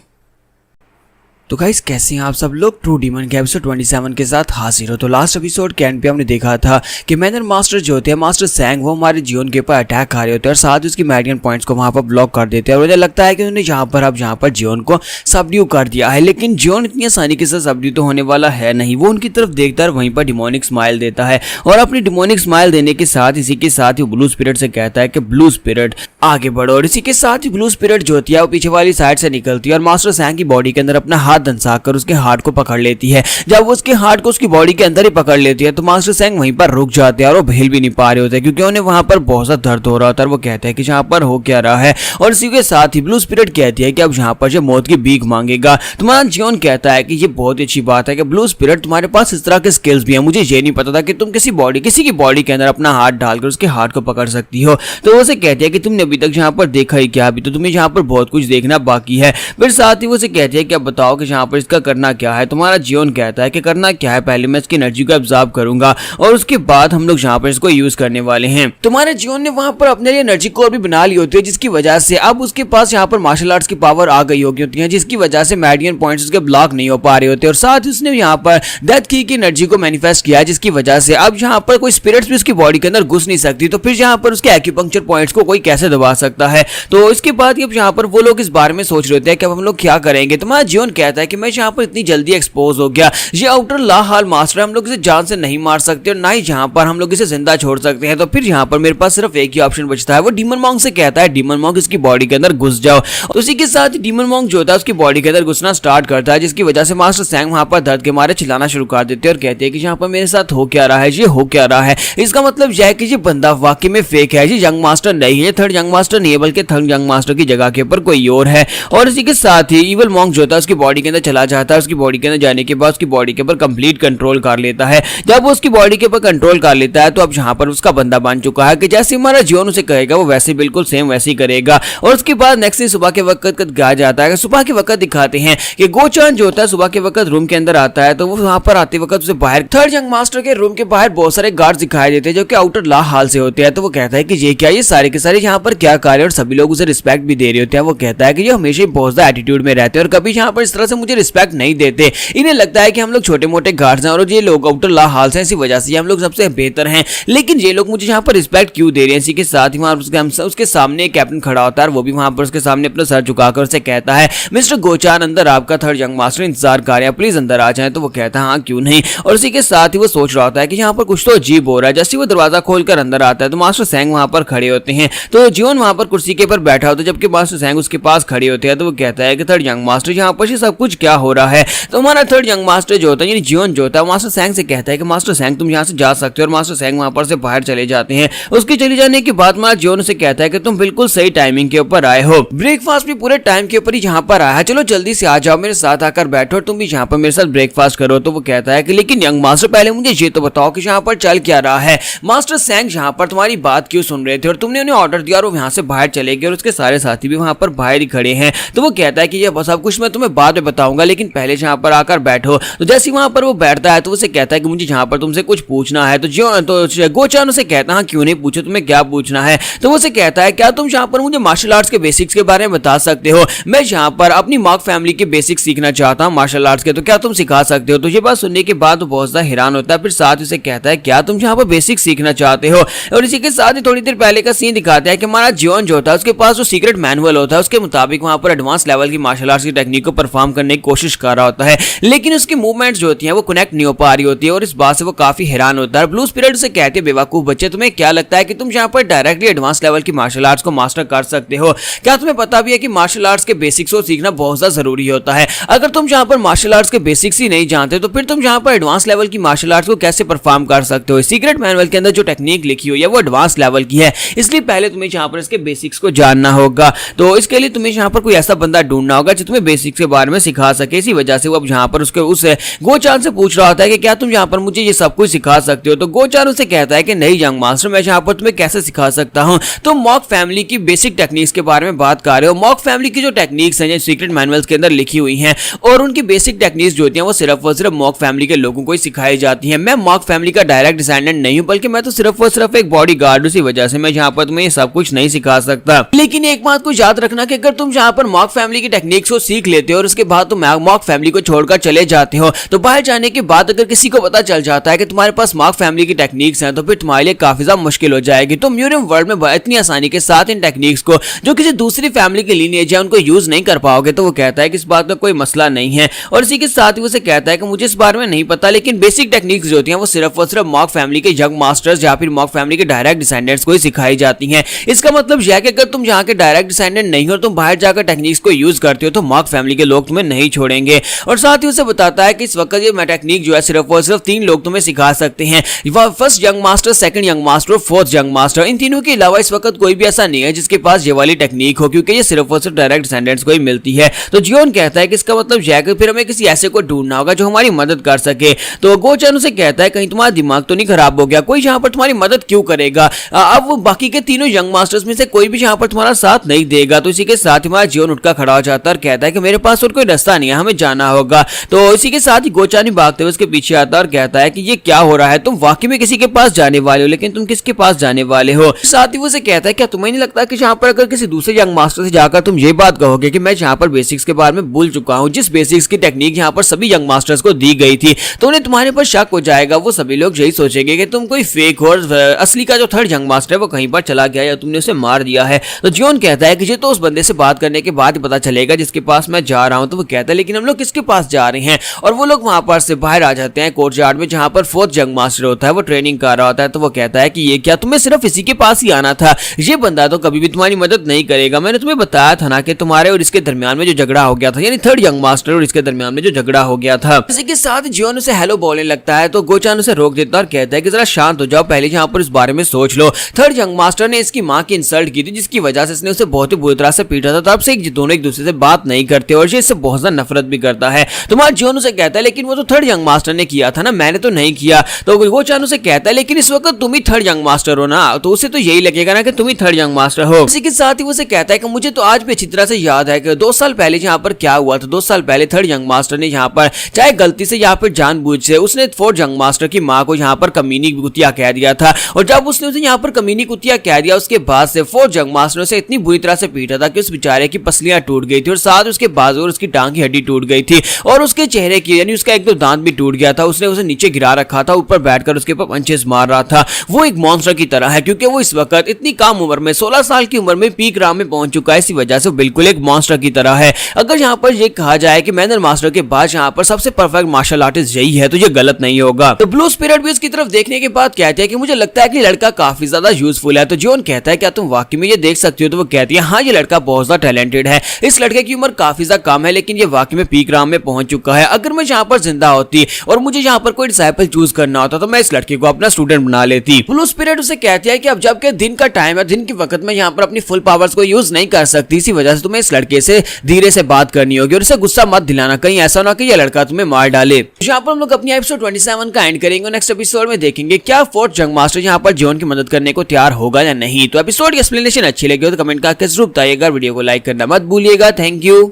Speaker 1: तो गाइस कैसे हैं आप सब लोग? ट्रू डीमन के एपिसोड 27 के साथ हाजिर हो। तो लास्ट एपिसोड के एंड पे हमने देखा था कि मैनर मास्टर जो होते हैं मास्टर सैंग वो हमारे जियोन के ऊपर अटैक कर रहे होते हैं और साथ ही उसकी मैडियन पॉइंट्स को वहां पर ब्लॉक कर देते हैं और मुझे लगता है कि उन्होंने यहाँ पर जियोन को सबड्यू कर दिया है। लेकिन जियोन इतनी आसानी के साथ सबड्यू तो होने वाला है नहीं। वो उनकी तरफ देखता है वहीं पर डिमोनिक स्माइल देता है और अपनी डिमोनिक स्माइल देने के साथ इसी के साथ ही ब्लू स्पिरिट से कहता है कि ब्लू स्पिरिट आगे बढ़ो। और इसी के साथ ही ब्लू स्पिरिट जो होती है वो पीछे वाली साइड से निकलती है और मास्टर सैंग की बॉडी के अंदर अपना हाथ धंसाकर उसके हार्ट को पकड़ लेती है। जब वो उसके हार्ट को उसकी बॉडी के अंदर ही पकड़ लेती है तो मास्टर सैंग वहीं पर रुक जाते हैं और वो हिल भी नहीं पा रहे होते क्योंकि उन्हें वहां पर बहुत सा दर्द हो रहा होता है। वो कहते हैं कि यहाँ पर हो क्या रहा है। और इसी के साथ ही ब्लू स्पिरिट कहती है कि अब यहाँ पर जो मौत की भीख मांगेगा। तुम्हारा जियोन कहता है कि ये बहुत ही अच्छी बात है कि ब्लू स्पिरिट तुम्हारे पास इस तरह के स्किल्स भी हैं, मुझे ये नहीं पता था कि तुम किसी की बॉडी के अंदर अपना हाथ डालकर उसके हार्ट को पकड़ सकती हो। तो वो उसे कहती है कि तुमने अभी तक यहाँ पर देखा ही क्या, अभी तो तुम्हें यहाँ पर बहुत कुछ देखना बाकी है। फिर साथ ही वो उसे कहती है कि अब बताओ कि यहाँ पर इसका करना क्या है। तुम्हारा जियोन कहता है कि करना क्या है, पहले मैं इसकी एनर्जी को एब्जॉर्ब करूंगा और उसके बाद हम लोग यहाँ पर इसको यूज करने वाले हैं। तुम्हारे जियोन ने वहां पर अपने लिए एनर्जी कोर भी बना ली होती है जिसकी वजह से अब उसके पास यहाँ पर मार्शल आर्ट्स की पावर आ गई होती है जिसकी वजह से मैडियन पॉइंट्स उसके ब्लॉक नहीं हो पा रहे होते। और साथ ही उसने यहाँ पर डेथ की एनर्जी को मैनिफेस्ट किया जिसकी वजह से अब यहाँ पर कोई स्पिरिट्स भी उसकी बॉडी के अंदर घुस नहीं सकती। तो फिर यहाँ पर उसके एक्यूपंक्चर पॉइंट्स को कोई कैसे दबा सकता है। तो इसके बाद अब यहाँ पर वो लोग इस बारे में सोच रहे होते हैं कि अब हम लोग क्या करेंगे। तुम्हारा जियोन कहता है कि मैं यहाँ पर इतनी जल्दी एक्सपोज हो गया, ये आउटर लाहाल मास्टर हम लोग इसे जान से नहीं मार सकते और ना ही यहाँ पर हम लोग इसे जिंदा छोड़ सकते हैं। तो फिर यहाँ पर मेरे पास सिर्फ एक ही ऑप्शन बचता है। वो डीमन मॉन्क से कहता है डीमन मॉन्क इसकी बॉडी के अंदर घुस जाओ। तो उसी के साथ डीमन मॉन्क जो होता है उसकी बॉडी के अंदर घुसना स्टार्ट करता है जिसकी वजह से मास्टर सैंग वहां पर दर्द के मारे चिल्लाना शुरू कर देते हैं और कहते हैं कि यहाँ पर मेरे साथ हो क्या रहा है, ये हो क्या रहा है। इसका मतलब यह है कि ये बंदा वाकई में फेक है, ये यंग मास्टर नहीं है, थर्ड यंग मास्टर नहीं है बल्कि थर्ड यंग मास्टर की जगह के ऊपर कोई और है। और इसी के साथ ही इवल मॉन्क जो होता है उसकी बॉडी
Speaker 2: बॉडी के अंदर चला जाता है। उसकी बॉडी के अंदर जाने के बाद उसकी बॉडी के ऊपर कंप्लीट कंट्रोल कर लेता है। जब वो उसकी बॉडी के ऊपर कंट्रोल कर लेता है तो अब यहाँ पर उसका बंदा बन चुका है कि जैसे हमारा जीवन उसे कहेगा वो वैसे बिल्कुल सेम वैसे ही करेगा। और उसके बाद नेक्स्ट सुबह के वक्त कहा जाता है, सुबह के वक्त दिखाते हैं कि गोचान जो होता है सुबह के वक्त रूम के अंदर आता है। तो वो वहां पर आते वक्त उसे बाहर थर्ड यंग मास्टर के रूम के बाहर बहुत सारे गार्ड्स दिखाई देते हैं जो कि आउटर ला हाल से होते हैं। तो वो कहता है कि ये क्या, ये सारे के सारे यहाँ पर क्या कार्य, और सभी लोग उसे रिस्पेक्ट भी दे रहे होते हैं। वो कहता है कि ये हमेशा बहुत ज्यादा एटीट्यूड में रहते हैं और कभी यहाँ पर इस तरह से मुझे रिस्पेक्ट नहीं देते। इन्हें लगता है कि हम लोग छोटे मोटे गार्ड्स हैं और ये लोग आउटर ला हाल से, इसी वजह से हम लोग सबसे बेहतर हैं। लेकिन ये लोग मुझे यहाँ पर रिस्पेक्ट क्यों दे रहे हैं। इसी के साथ ही वहां उसके सामने एक कैप्टन खड़ा होता है, वो भी वहां पर उसके सामने अपना सर झुकाकर उसे कहता है, मिस्टर गोचान अंदर आपका थर्ड यंग मास्टर इंतजार कर रहे हैं, प्लीज अंदर आ जाएं। तो वो कहता है हाँ क्यों नहीं। और उसी के साथ ही वो सोच रहा होता है कि यहाँ पर कुछ तो अजीब हो रहा है। जैसे वो दरवाजा खोलकर अंदर आता है तो मास्टर सैंग वहां पर खड़े होते हैं। तो जीवन वहां पर कुर्सी के ऊपर बैठा होता है जबकि मास्टर सैंग उसके पास खड़े होते हैं। तो वो कहता है कि थर्ड यंग मास्टर यहाँ पर सब कुछ क्या हो रहा है। तो हमारा थर्ड यंग मास्टर जो होता है यानी जीवन जो होता है मास्टर सैंग से कहता है कि मास्टर सैंग तुम यहाँ से जा सकते हो। और मास्टर सैंग वहां पर से बाहर चले जाते हैं। उसके चले जाने के बाद हमारा जीवन से कहता है कि तुम बिल्कुल सही टाइमिंग के ऊपर आए हो, ब्रेकफास्ट भी पूरे टाइम के ऊपर ही यहाँ पर आया है, चलो जल्दी से आ जाओ, मेरे साथ आकर बैठो और तुम भी यहाँ पर मेरे साथ ब्रेकफास्ट करो। तो वो कहता है कि लेकिन यंग मास्टर पहले मुझे ये तो बताओ कि यहाँ पर चल क्या रहा है। मास्टर सैंग यहाँ पर तुम्हारी बात क्यों सुन रहे थे और तुमने उन्हें ऑर्डर दिया और वो यहाँ से बाहर चले गए और उसके सारे साथी भी वहां पर बाहर ही खड़े हैं। तो वो कहता है कि ये सब कुछ मैं तुम्हें बाद में बताऊंगा, लेकिन पहले यहाँ पर आकर बैठो। तो जैसे वहां पर वो बैठता है तो उसे कहता है कि मुझे यहाँ पर तुमसे कुछ पूछना है। तो गोचान उसे कहता है क्यों नहीं, पूछो तुम्हें क्या पूछना है। तो वो उसे कहता है क्या तुम यहाँ पर मुझे मार्शल आर्ट्स के बेसिक्स के बारे में बता सकते हो, मैं यहाँ पर अपनी मॉक फैमिली के बेसिक्स सीखना चाहता हूँ मार्शल आर्ट्स के, तो क्या तुम सिखा सकते हो। तो ये बात सुनने के बाद वो बहुत ज्यादा हैरान होता है। फिर साथ ही उसे कहता है क्या तुम यहाँ पर बेसिक्स सीखना चाहते हो। और इसी के साथ ही थोड़ी देर पहले का सीन दिखाता है कि हमारा जीवन जो होता है उसके पास जो सीक्रेट मैनुअल होता है उसके मुताबिक वहां पर एडवांस लेवल की मार्शल आर्ट्स की टेक्निक को परफॉर्म करने की कोशिश कर रहा होता है, लेकिन उसकी मूवमेंट्स जो होती हैं वो कनेक्ट नहीं हो पा रही होती है और इस बात से वो काफी हैरान होता है। ब्लू स्पिरिट से कहते हैं बेवकूफ बच्चे, तुम्हें क्या लगता है कि तुम यहाँ पर डायरेक्टली एडवांस लेवल की मार्शल आर्ट्स को मास्टर कर सकते हो। क्या तुम्हें पता भी है कि मार्शल आर्ट्स के बेसिक्स को सीखना बहुत ज्यादा जरूरी होता है। अगर तुम यहाँ पर मार्शल आर्ट्स के बेसिक्स ही नहीं जानते तो फिर तुम यहाँ पर एडवांस लेवल की मार्शल आर्ट्स को कैसे परफॉर्म कर सकते हो। सीक्रेट मैनुअल के अंदर जो टेक्निक लिखी हुई है वो एडवांस लेवल की है, इसलिए पहले तुम्हें यहाँ पर इसके बेसिक्स को जानना होगा। तो इसके लिए तुम्हें यहाँ पर कोई ऐसा बंदा ढूंढना होगा जो तुम्हें बेसिक्स के बारे में सिखा सके। इसी वजह से वो अब यहाँ पर उससे गोचान से पूछ रहा होता है कि क्या तुम यहाँ पर मुझे ये सब कुछ सिखा सकते हो। तो गोचान उसे कहता है कि नहीं यंग मास्टर, मैं यहाँ पर तुम्हें कैसे सिखा सकता हूँ, तुम मॉक फैमिली की बेसिक टेक्निक्स के बारे में बात कर रहे हो। मॉक फैमिली की जो टेक्निक्स हैं सीक्रेट मैनुअल्स के अंदर लिखी हुई हैं और उनकी बेसिक टेक्निक्स जो होती हैं वो सिर्फ और सिर्फ मॉक फैमिली के लोगों को ही सिखाई जाती हैं। मैं मॉक फैमिली का डायरेक्ट डिसेंडेंट नहीं हूं, बल्कि मैं तो सिर्फ और सिर्फ एक बॉडी गार्ड, उसी वजह से मैं यहाँ पर तुम्हें ये सब कुछ नहीं सिखा सकता। लेकिन एक बात को याद रखना कि अगर तुम यहाँ पर मॉक फैमिली की टेक्निक्स को सीख लेते हो और उसके बाद तुम मॉक फैमिली को छोड़कर चले जाते हो तो बाहर जाने के बाद अगर किसी को पता चल जाता है कि तुम्हारे पास मॉक फैमिली की टेक्निक्स हैं तो फिर तुम्हारे लिए काफी ज्यादा मुश्किल हो जाएगी। तुम म्यूरियम वर्ल्ड में इतनी आसानी के साथ इन टेक्निक्स को जो किसी दूसरी फैमिली के लीनिएज है उनको यूज नहीं कर पाओगे। तो वो कहता है कि इस बात का कोई मसला नहीं है और इसी के साथ ही उसे कहता है कि मुझे इस बारे में नहीं पता, लेकिन बेसिक टेक्निक्स जो होती हैं वो सिर्फ और सिर्फ मॉक फैमिली के यंग मास्टर्स या फिर मॉक फैमिली के डायरेक्ट डिसेंडेंट्स को ही सिखाई जाती हैं। इसका मतलब यह है कि अगर तुम यहाँ के डायरेक्ट डिसेंडेंट नहीं हो तुम बाहर जाकर टेक्निक्स को यूज करते हो तो मॉक फैमिली के लोग तुम्हें नहीं छोड़ेंगे। और साथ ही उसे बताता है कि इस वक्त ये टेक्निक जो है सिर्फ और सिर्फ 3 लोग तुम्हें सिखा सकते हैं, first young master, second young master और फोर्थ यंग मास्टर। इन तीनों के अलावा इस वक्त कोई भी ऐसा नहीं है जिसके पास ये वाली टेक्निक हो, क्योंकि ये सिर्फ और सिर्फ डायरेक्ट डिसेंडेंट्स को ही मिलती है। तो जियोन कहता है कि इसका मतलब यह है कि फिर हमें किसी ऐसे को ढूंढना होगा जो हमारी मदद कर सके। तो गोचान उसे कहता है कहीं तुम्हारा दिमाग तो नहीं खराब हो गया, कोई यहाँ पर तुम्हारी मदद क्यों करेगा। अब वो बाकी के तीनों यंग मास्टर्स में से कोई भी यहाँ पर तुम्हारा साथ नहीं देगा। तो इसी के साथ हमारा जियोन उठकर खड़ा हो जाता है और कहता है कि मेरे पास और कोई रास्ता नहीं है, हमें जाना होगा। तो इसी के साथ ही गोचान भागते हुए उसके पीछे आता है और कहता है कि ये क्या हो रहा है, तुम वाकई में किसी के पास जाने वाले हो, लेकिन तुम किसके पास जाने वाले हो। साथ ही वो उसे कहता है क्या तुम्हें नहीं लगता कि यहाँ पर अगर किसी दूसरे यंग मास्टर से जाकर तुम ये बात कहोगे कि मैं यहाँ पर बेसिक्स के बारे में भूल चुका हूँ, जिस बेसिक्स की टेक्निक यहाँ पर सभी यंग मास्टर्स को दी गई थी, तो उन्हें तुम्हारे पर शक हो जाएगा। वो सभी लोग यही सोचेंगे कि तुम कोई फेक हो और असली का जो थर्ड यंग मास्टर है वो कहीं पर चला गया या तुमने उसे मार दिया है। तो जियोन कहता है कि ये तो उस बंदे से बात करने के बाद पता चलेगा जिसके पास मैं जा रहा हूँ। तो वो कहता है लेकिन हम लोग किसके पास जा रहे हैं, और वो लोग वहां पर से बाहर आ जाते हैं कोर्टयार्ड में जहां पर फोर्थ यंग मास्टर होता है, वो ट्रेनिंग कर रहा होता है। तो वो कहता है कि ये क्या तुम्हें सिर्फ इसी के पास ही आना था, ये बंदा तो कभी भी तुम्हारी मदद नहीं करेगा। मैंने तुम्हें बताया था ना कि तुम्हारे और इसके दरमियान में जो झगड़ा हो गया था, यानी थर्ड यंग मास्टर और इसके दरमियान में जो झगड़ा हो गया था। इसी के साथ जियोन उसे हेलो बोलने लगता है तो गोचान उसे रोक देता है और कहता है कि जरा शांत हो जाओ, पहले यहाँ पर इस बारे में सोच लो। थर्ड यंग मास्टर ने इसकी माँ की इंसल्ट की थी जिसकी वजह से इसने उसे बहुत ही बुरी तरह से पीटा था, तब से दोनों एक दूसरे से बात नहीं करते और ये इससे बहुत ज्यादा नफरत भी करता है। तुम्हारा जियोन उसे कहता है लेकिन वो तो थर्ड यंग मास्टर ने किया था ना, मैंने तो नहीं किया। तो गोचान उसे कहता है लेकिन इस वक्त तुम ही थर्ड यंग मास्टर हो ना, तो उसे तो यही लगेगा ना कि तुम ही थर्ड यंग मास्टर हो। इसी के साथ ही वो उसे कहता है कि मुझे तो आज भी अच्छी तरह से याद है कि 2 साल पहले यहाँ पर क्या हुआ था। 2 साल पहले थर्ड यंग मास्टर ने यहाँ पर चाहे गलती से यहाँ पर जानबूझ से उसने फोर्थ यंग मास्टर की माँ को यहाँ पर कमीनी कुतिया कह दिया था, और जब उसने उसे यहाँ पर कमीनी कुतिया कह दिया उसके बाद से फोर्थ यंग मास्टर ने उसे इतनी बुरी तरह से पीटा था कि उस बेचारे की पसलियां टूट गई थी और साथ उसके बाजू और उसकी टांग की हड्डी टूट गई थी और उसके चेहरे की यानी उसका एक दो दांत भी टूट गया था। उसने उसे नीचे गिरा रखा था, ऊपर बैठकर उसके ऊपर पंचेस मार रहा था। वो एक मॉन्स्टर की तरह है क्योंकि वो इस वक्त इतनी कम उम्र में 16 साल की उम्र में पीक राम में पहुंच चुका है। इसी वजह से बिल्कुल एक मॉन्स्टर की तरह है। अगर यहाँ पर ये कहा जाए कि मैनर मास्टर के बाद यहाँ पर सबसे परफेक्ट मार्शल आर्टिस्ट यही है तो ये गलत नहीं होगा। तो ब्लू स्पिरिट भी इसकी तरफ देखने के बाद कहते हैं कि मुझे लगता है कि लड़का काफी ज्यादा यूजफुल है। तो जियोन कहता है क्या तुम वाकई में ये देख सकती हो? तो वो कहती है हाँ, ये लड़का बहुत ज्यादा टैलेंटेड है। इस लड़के की उम्र काफी ज्यादा कम है लेकिन ये वाकई में पीक राम में पहुंच चुका है। अगर मैं यहाँ पर जिंदा होती और मुझे यहाँ पर कोई डिसाइपल चूज करना होता तो मैं इस लड़के को अपना स्टूडेंट बना लेती। ब्लू स्पिरिट उसे कहती है कि अब जबकि दिन का टाइम है, दिन के वक्त में यहाँ पर अपनी फुल पावर्स को यूज नहीं कर सकती, इसी वजह से तुम्हें इस लड़के से धीरे से बात करनी होगी और इसे गुस्सा मत दिलाना, कहीं ऐसा ना कि ये लड़का तुम्हें मार डाले। यहाँ पर हम लोग अपनी एपिसोड 27 का एंड करेंगे। नेक्स्ट एपिसोड में देखेंगे क्या फोर्थ यंग मास्टर यहाँ पर जियोन की मदद करने को तैयार होगा या नहीं। तो एपिसोड की एक्सप्लेनेशन अच्छी लगी हो तो कमेंट करके जरूर बताइएगा, वीडियो को लाइक करना मत भूलिएगा। Thank you.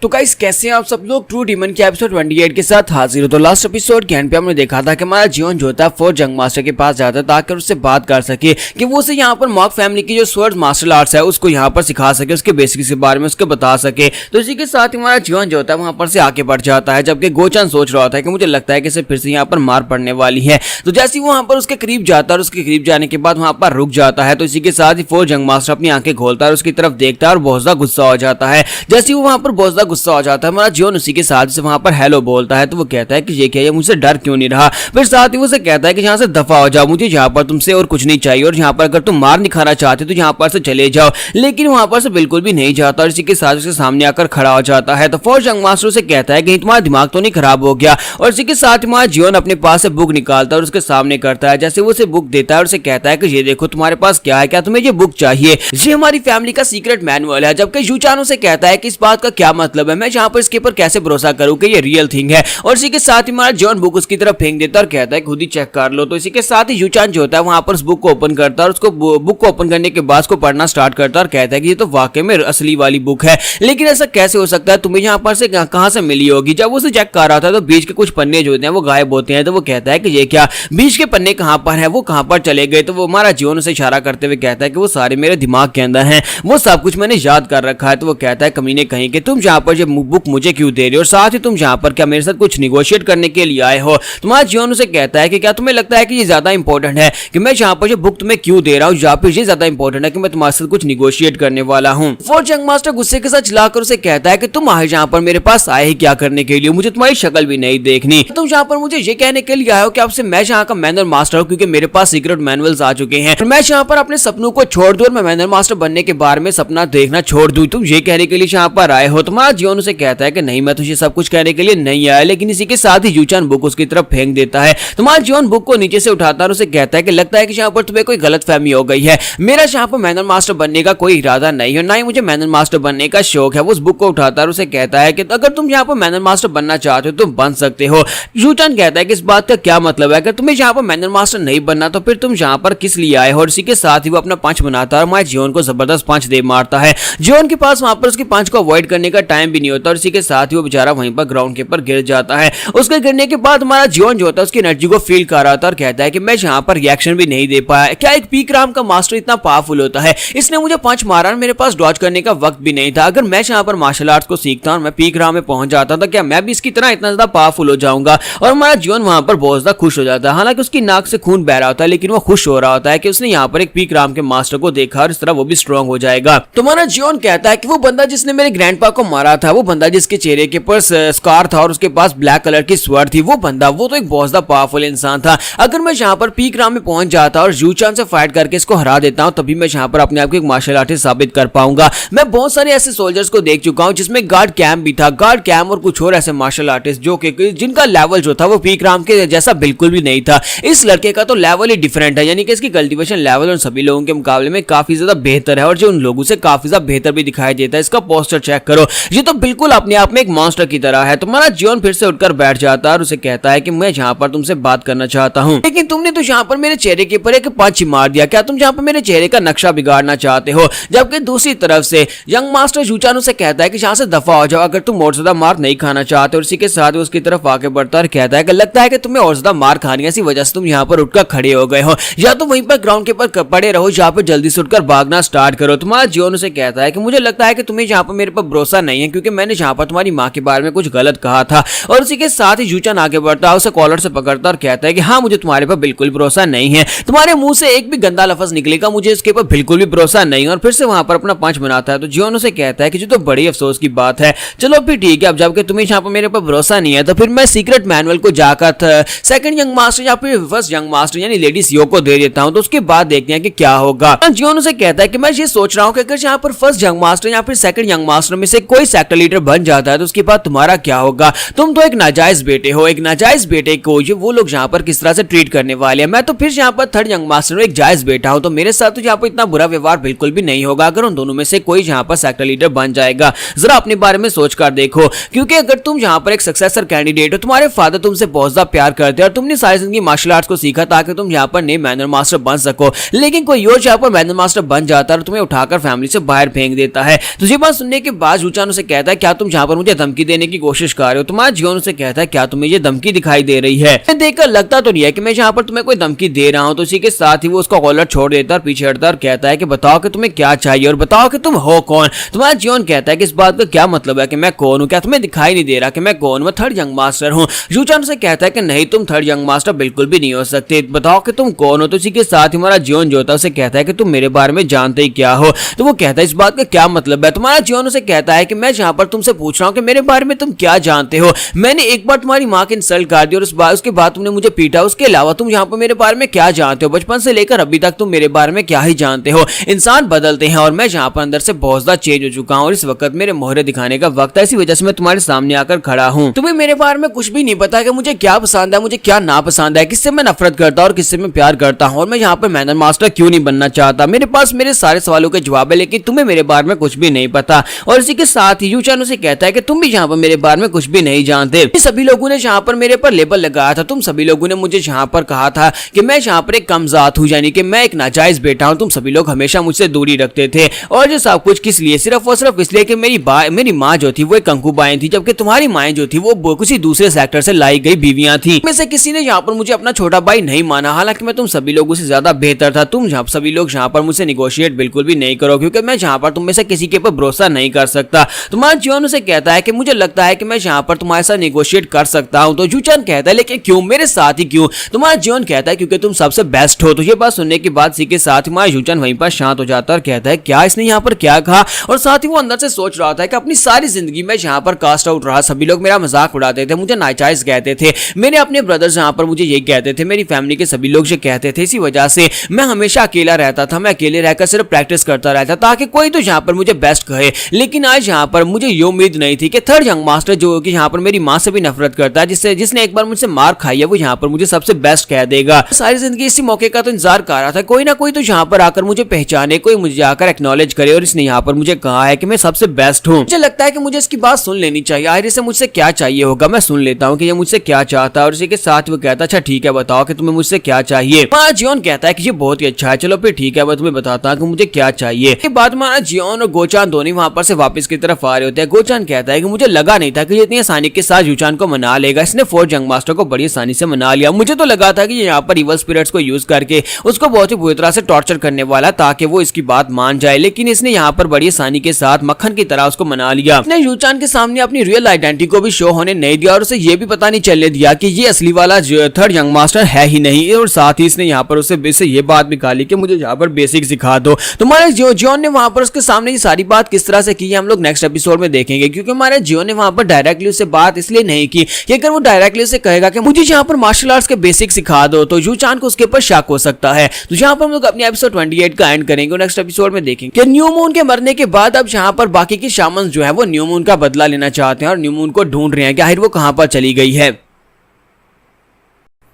Speaker 2: तो गाइस कैसे हैं आप सब लोग? ट्रू डीमन के एपिसोड 28 के साथ हाजिर हो। तो लास्ट एपिसोड के एंड पे हमने देखा था कि हमारा जियोन जो था फोर्थ यंग मास्टर के पास जाता है ताकि उससे बात कर सके कि वो उसे यहाँ पर मॉक फैमिली की जो स्वर्ड मार्शल आर्ट्स है उसको यहाँ पर सिखा सके, उसके बेसिक्स के बारे में उसको बता सके। तो इसी के साथ हमारा जियोन जो होता है वहां पर से आके बढ़ जाता है, जबकि गोचान सोच रहा होता है कि मुझे लगता है कि इसे फिर से यहाँ पर मार पड़ने वाली है। तो जैसे ही वहां पर उसके करीब जाता है और उसके करीब जाने के बाद वहां पर रुक जाता है, तो इसी के साथ ही फोर्थ यंग मास्टर अपनी आंखें खोलता है और उसकी तरफ देखता है और बहुत ज्यादा गुस्सा हो जाता है। जैसे ही वो वहां पर बहुत ज्यादा गुस्सा हो जाता है, हमारा जियोन उसी के साथ से वहां पर हेलो बोलता है। तो वो कहता है कि ये क्या है, मुझसे डर क्यों नहीं रहा? फिर साथ ही वो उसे कहता है कि यहाँ से दफा हो जाओ, मुझे यहाँ पर तुमसे और कुछ नहीं चाहिए और यहाँ पर अगर तुम मार निखाना चाहते तो यहाँ पर से चले जाओ। लेकिन वहां पर से बिल्कुल भी नहीं जाता और इसी के साथ उसके सामने आकर खड़ा हो जाता है। तो फोर्थ यंग मास्टर से कहता है कि तुम्हारा दिमाग तो नहीं खराब हो गया? और इसी के साथ हमारा जियोन अपने पास से बुक निकालता है और उसके सामने करता है। जैसे वो उसे बुक देता है और उसे कहता है कि ये देखो तुम्हारे पास क्या है, क्या तुम्हें ये बुक चाहिए? ये हमारी फैमिली का सीक्रेट मैनुअल है। जबकि यूचान से कहता है कि इस बात का क्या मतलब है, मैं यहाँ पर इसके ऊपर कैसे भरोसा करूं कि ये रियल थिंग है? और इसी के साथ ही हमारा जॉन बुक उसकी तरफ फेंक देता है और कहता है खुद ही चेक कर लो। तो इसी के साथ ही यूचान जो होता है वहां पर उस बुक को ओपन करता है और उसको बुक को ओपन करने के बाद उसको पढ़ना स्टार्ट करता है और कहता है कि ये तो वाकई में असली वाली बुक है, लेकिन ऐसा कैसे हो सकता है? तुम्हें यहाँ पर से कहां से मिली होगी? जब वो उसे चेक कर रहा था तो बीच के कुछ पन्ने जो होते हैं वो गायब होते हैं। तो वो कहता है कि ये क्या, बीच के पन्ने कहां पर है, वो कहां पर चले गए? तो वो हमारा जीवन उसे इशारा करते हुए कहता है कि वो सारे मेरे दिमाग के अंदर हैं, वो सब कुछ मैंने याद कर रखा है। तो वो कहता है कमीने कहीं कि तुम यहाँ पर ये बुक मुझे क्यों दे रहे हो और साथ ही तुम यहाँ पर क्या मेरे साथ कुछ निगोशिएट करने के लिए आए हो? तुम्हारा जीवन उसे कहता है कि क्या तुम्हें लगता है कि ये ज्यादा इंपॉर्टेंट है कि मैं यहाँ पर ये बुक तुम्हें क्यों दे रहा हूँ, या फिर ये ज्यादा इंपॉर्टेंट है कि मैं तुम्हारे साथ कुछ निगोशिएट करने वाला हूँ? फोर्थ यंग मास्टर गुस्से के साथ चिल्लाकर उसे कहता है कि तुम आए यहाँ पर मेरे पास आए ही क्या करने के लिए? मुझे तुम्हारी शक्ल भी नहीं देखनी। तुम यहाँ पर मुझे ये कहने के लिए आए हो कि आपसे मैं यहाँ का मैनर मास्टर हूँ क्योंकि मेरे पास सीक्रेट मैनुअल्स आ चुके हैं, मैं यहाँ पर अपने सपनों को छोड़ दूं और मैं मैनर मास्टर बनने के बारे में सपना देखना छोड़ दूं, तुम ये कहने के लिए यहाँ पर आए हो? तुम्हारा जीवन उसे कहता है कि नहीं, मैं तुझे सब कुछ कहने के लिए नहीं आया। लेकिन इसी के साथ ही यूचान बुक उसकी तरफ फेंक देता है। तुम्हारा जीवन बुक को नीचे से उठाता है और उसे कहता है कि लगता है कि यहाँ पर तुम्हें कोई गलतफहमी हो गई है, मेरा यहाँ पर मैनर मास्टर बनने का कोई इरादा नहीं है, ना ही मुझे मैनर मास्टर बनने का शौक है। वो उस बुक को उठाता है और उसे कहता है कि अगर तुम यहाँ पर मैनर मास्टर बनना चाहते हो तुम बन सकते हो। यूचान कहता है कि इस बात का क्या मतलब है, अगर तुम्हें यहाँ पर मैनर मास्टर नहीं बनना तो फिर तुम यहाँ पर किस लिए आए हो? और इसी के साथ ही वो अपना पंच बनाता है और हमारे जीवन को जबरदस्त पंच दे मारता है। जीवन के पास वहां पर उसके पंच को अवॉइड करने का टाइम भी नहीं होता और इसी के साथ ही वो बेचारा वहीं पर ग्राउंड के ऊपर गिर जाता है। उसके गिरने के बाद हमारा जीवन जो होता है उसकी एनर्जी को फील कर रहा था और कहता है कि मैं यहाँ पर रिएक्शन भी नहीं दे पाया। क्या एक पीक राम का मास्टर इतना पावरफुल होता है? इसने मुझे पंच मारा, मेरे पास डॉज करने का वक्त भी नहीं था। अगर मैं यहाँ पर मार्शल आर्ट्स को सीखता और मैं पीक राम में पहुंच जाता था, क्या मैं भी इसकी तरह इतना ज्यादा पावरफुल हो जाऊंगा? और हमारा जीवन वहां पर बहुत ज्यादा खुश हो जाता है। हालांकि उसकी नाक से खून बह रहा होता है लेकिन वो खुश हो रहा होता है कि उसने यहाँ पर एक पीक राम के मास्टर को देखा और इस तरह वो भी स्ट्रांग हो जाएगा। तो हमारा जीवन कहता है कि वो बंदा जिसने मेरे ग्रैंडपा को मारा
Speaker 1: रहा था, वो बंदा जिसके चेहरे के ऊपर स्कार था और उसके पास ब्लैक कलर की स्वर्ड थी, वो बंदा वो तो एक बहुत ज्यादा पावरफुल इंसान था। अगर मैं यहाँ पर पीक राम में पहुंच जाता और यूचान से फाइट करके इसको हरा देता हूं, तभी मैं यहाँ पर अपने आप को एक मार्शल आर्टिस्ट साबित कर पाऊंगा। मैं बहुत सारे ऐसे सोल्जर्स को देख चुका हूं जिसमें गार्ड कैम भी था, गार्ड कैम और कुछ और ऐसे मार्शल आर्टिस्ट जो कि जिनका लेवल जो था वो पीक राम के जैसा बिल्कुल भी नहीं था। इस लड़के का तो लेवल ही डिफरेंट है, यानी कि इसकी कल्टीवेशन लेवल उन सभी लोगों के मुकाबले में काफी ज्यादा बेहतर है और जो उन लोगों से काफी ज्यादा बेहतर भी दिखाई देता है। इसका पोस्टर चेक करो, ये तो बिल्कुल अपने आप में एक मॉन्स्टर की तरह है। तुम्हारा जियोन फिर से उठकर बैठ जाता है और उसे कहता है कि मैं यहाँ पर तुमसे बात करना चाहता हूँ, लेकिन तुमने तो यहाँ पर मेरे चेहरे के ऊपर एक पंच मार दिया। क्या तुम यहाँ पर मेरे चेहरे का नक्शा बिगाड़ना चाहते हो? जबकि दूसरी तरफ से यंग मास्टर यूचान उसे कहता है कि यहाँ से दफा हो जाओ, अगर तुम और ज्यादा मार नहीं खाना चाहते। और इसी के साथ उसकी तरफ आगे बढ़ता और कहता है कि लगता है कि तुम्हें और ज्यादा मार खानी है, इसी वजह से तुम यहाँ पर उठकर खड़े हो गए हो, या तो वहीं पर ग्राउंड के ऊपर पड़े रहो, यहाँ पर जल्दी से उठकर भागना स्टार्ट करो। तुम्हारा जियोन उसे कहता है कि मुझे लगता है कि तुम्हें यहाँ पर मेरे पर भरोसा नहीं है, क्योंकि मैंने यहाँ पर तुम्हारी माँ के बारे में कुछ गलत कहा था। और उसी के साथ ही यूचान आगे बढ़ता है, उसे कॉलर से पकड़ता और कहता है कि हाँ, मुझे तुम्हारे पर बिल्कुल भरोसा नहीं है, तुम्हारे मुंह से एक भी गंदा लफ्ज निकलेगा, मुझे इसके ऊपर बिल्कुल भी भरोसा नहीं। और फिर से वहां पर अपना पंच बनाता है। तो जियोन उसे कहता है कि जो तो बड़ी अफसोस की बात है, चलो फिर ठीक है, अब जबकि तुम्हें यहाँ पर मेरे पर भरोसा नहीं है, तो फिर मैं सीक्रेट मैनुअल को जाकर सेकंड यंग मास्टर या फिर फर्स्ट यंग मास्टर यानी लेडी सीओ को दे देता हूं, तो उसके बाद देखते हैं कि क्या होगा। जियोन उसे कहता है कि मैं ये सोच रहा हूं कि अगर यहाँ पर फर्स्ट यंग मास्टर या फिर सेकंड यंग मास्टर में से कोई सेक्टर लीडर बन जाता है, तो उसके बाद तुम्हारा क्या होगा? तुम तो एक नाजायज बेटे हो, एक नाजायज बेटे को ये वो लोग यहाँ पर किस तरह से ट्रीट करने वाले हैं। मैं तो फिर यहाँ पर थर्ड यंग मास्टर एक जायज बेटा हूं, तो मेरे साथ तो यहाँ पर इतना बुरा व्यवहार बिल्कुल भी नहीं होगा अगर उन दोनों में से कोई यहाँ पर सेक्टर लीडर बन जाएगा। जरा अपने बारे में सोच कर देखो, क्योंकि अगर तुम यहाँ पर एक सक्सेसर कैंडिडेट हो, तुम्हारे फादर तुमसे बहुत ज्यादा प्यार करते हैं और तुमने सारी जिंदगी मार्शल आर्ट्स को सीखा ताकि तुम यहाँ पर नए मैनर मास्टर बन सको, लेकिन कोई और यहाँ पर मैनर मास्टर बन जाता है और तुम्हें उठाकर फैमिली से बाहर फेंक देता है। तो ये बात सुनने के बाद यूचान उसे कहता है क्या तुम यहाँ पर मुझे धमकी देने की कोशिश कर रहे हो? तुम्हारा जियोन उसे कहता है क्या तुम्हें ये धमकी दिखाई दे रही है? देखकर लगता तो नहीं है कि मैं यहाँ पर तुम्हें कोई धमकी दे रहा हूँ। तो इसी के साथ ही वो उसका कॉलर छोड़ देता है और पीछे हटता और कहता है कि बताओ कि तुम्हें क्या चाहिए और बताओ कि तुम हो कौन। तुम्हारा जियोन कहता है कि इस बात का क्या मतलब है कि मैं कौन हूँ? क्या तुम्हें दिखाई नहीं दे रहा कि मैं कौन? मैं थर्ड यंग मास्टर हूँ। यूचान से कहता है कि नहीं, तुम थर्ड यंग मास्टर बिल्कुल भी नहीं हो सकते, बताओ कि तुम कौन हो। तो इसी के साथ ही हमारा जियोन जो होता है उसे कहता है कि तुम मेरे बारे में जानते ही क्या हो? तो वो कहता है इस बात का क्या मतलब है? तुम्हारा जियोन उसे कहता है कि मैं यहाँ पर तुमसे पूछ रहा हूँ कि मेरे बारे में तुम क्या जानते हो? मैंने एक बार तुम्हारी माँ की इंसल्ट कर दी और उसके बाद तुमने मुझे पीटा, उसके अलावा तुम यहाँ पर मेरे बारे में क्या जानते हो? बचपन से लेकर अभी तक तुम मेरे बारे में क्या ही जानते हो? इंसान बदलते हैं और मैं यहाँ पर अंदर से बहुत ज्यादा चेंज हो चुका हूँ और इस वक्त मेरे मोहरे दिखाने का वक्त है, इसी वजह से मैं तुम्हारे सामने आकर खड़ा हूँ। तुम्हें मेरे बारे में कुछ भी नहीं पता कि मुझे क्या पसंद है, मुझे क्या नापसंद है, किससे मैं नफरत करता हूँ और किससे मैं प्यार करता हूँ और मैं यहाँ पर मैनर मास्टर क्यों नहीं बनना चाहता। मेरे पास मेरे सारे सवालों के जवाब है, लेकिन तुम्हें मेरे बारे में कुछ भी नहीं पता। और इसी के साथ ही यूचान उसे कहता है कि तुम भी यहाँ पर मेरे बारे में कुछ भी नहीं जानते। सभी लोगों ने यहाँ पर मेरे पर लेबल लगाया था, तुम सभी लोगों ने मुझे यहाँ पर कहा था कि मैं यहाँ पर एक कमजात हूँ, यानी कि मैं एक नाजायज बेटा हूँ। तुम सभी लोग हमेशा मुझसे दूरी रखते थे और ये सब कुछ किस लिए? सिर्फ और सिर्फ इसलिए कि मेरी माँ जो थी वो एक कंकूबाइन थी, जबकि तुम्हारी माएँ जो थी वो किसी दूसरे सेक्टर से लाई गई बीवियां थी। में से किसी ने यहाँ पर मुझे अपना छोटा भाई नहीं माना, हालांकि मैं तुम सभी लोगों से ज्यादा बेहतर था। तुम सभी लोग यहाँ पर मुझसे निगोशिएट बिल्कुल भी नहीं करो, क्योंकि मैं यहाँ पर तुम में से किसी के ऊपर भरोसा नहीं कर सकता। तुम्हारा जियोन उसे कहता है कि मुझे लगता है कि मैं यहाँ पर तुम्हारे साथ निगोशिएट कर सकता हूँ। तो यूचान कहता है लेकिन क्यों, मेरे साथ ही क्यों? तुम्हारा जियोन कहता है क्योंकि तुम सबसे बेस्ट हो। तो ये बात सुनने के बाद इसी के साथ हमारा यूचान वहीं पर शांत हो जाता है और कहता है क्या इसने यहाँ पर क्या कहा? और साथ ही वो अंदर से सोच रहा था कि अपनी सारी जिंदगी में यहाँ पर कास्ट आउट रहा, सभी लोग मेरा मजाक उड़ाते थे, मुझे नाजायज कहते थे, मेरे अपने ब्रदर्स यहाँ पर मुझे यही कहते थे, मेरी फैमिली के सभी लोग ये कहते थे। इसी वजह से मैं हमेशा अकेला रहता था, मैं अकेले रहकर सिर्फ प्रैक्टिस करता रहता ताकि कोई तो यहाँ पर मुझे बेस्ट कहे। लेकिन आज यहाँ पर मुझे ये उम्मीद नहीं थी कि थर्ड यंग मास्टर जो कि यहाँ पर मेरी माँ से भी नफरत करता है, जिसने एक बार मुझसे मार खाई है, वो यहाँ पर मुझे सबसे बेस्ट कह देगा। सारी जिंदगी इसी मौके का तो इंतजार कर रहा था, कोई ना कोई तो यहाँ पर आकर मुझे पहचाने, कोई मुझे आकर एक्नॉलेज करे और इसने यहाँ पर मुझे कहा है कि मैं सबसे बेस्ट हूँ। मुझे लगता है कि मुझे इसकी बात सुन लेनी चाहिए, आखिर से मुझसे क्या चाहिए होगा, मैं सुन लेता हूँ कि ये मुझसे क्या चाहता है। और इसी के साथ वो कहता है अच्छा ठीक है, बताओ कि तुम्हें मुझसे क्या चाहिए। जियोन कहता है कि ये बहुत ही अच्छा है, चलो फिर ठीक है, मैं तुम्हें बताता हूँ कि मुझे क्या चाहिए। के बाद हमारा जियोन और गोचान दोनों वहां पर से वापस की तरफ आ रहे होते हैं। गोचान कहता है कि मुझे लगा नहीं था कि ये इतनी आसानी के साथ यूचान को मना लेगा, इसने फोर्थ यंग मास्टर को बड़ी आसानी से मना लिया। मुझे तो लगा था कि ये यहाँ पर इवल स्पिरिट्स को यूज करके उसको बहुत ही बुरी तरह से टॉर्चर करने वाला ताकि वो इसकी बात मान जाए, लेकिन इसने यहाँ पर बड़ी आसानी के साथ मक्खन की तरह उसको मना लिया। इसने यूचान के सामने अपनी रियल आइडेंटिटी को भी शो होने नहीं दिया और उसे ये भी पता नहीं चलने दिया कि ये असली वाला थर्ड यंग मास्टर है ही नहीं। और साथ ही इसने यहाँ पर उससे ये बात निकाली कि मुझे यहाँ पर बेसिक सिखा दो। तुम्हारे जियोन ने वहां पर उसके सामने ये सारी बात किस तरह से की है हम लोग नेक्स्ट एपिसोड
Speaker 2: एपिसोड में देखेंगे, क्योंकि हमारे जियो ने वहां पर डायरेक्टली उससे बात इसलिए नहीं की कि अगर वो डायरेक्टली उसे कहेगा कि मुझे यहाँ पर मार्शल आर्ट्स के बेसिक सिखा दो तो यू चान को उसके ऊपर शक हो सकता है। तो यहाँ पर हम लोग अपने एपिसोड 28 का एंड करेंगे और नेक्स्ट एपिसोड में देखेंगे कि न्यू मून के मरने के बाद अब यहाँ पर बाकी के शामन जो है वो न्यू मून का बदला लेना चाहते हैं और न्यू मून को ढूंढ रहे हैं कि आखिर वो कहां पर चली गई है।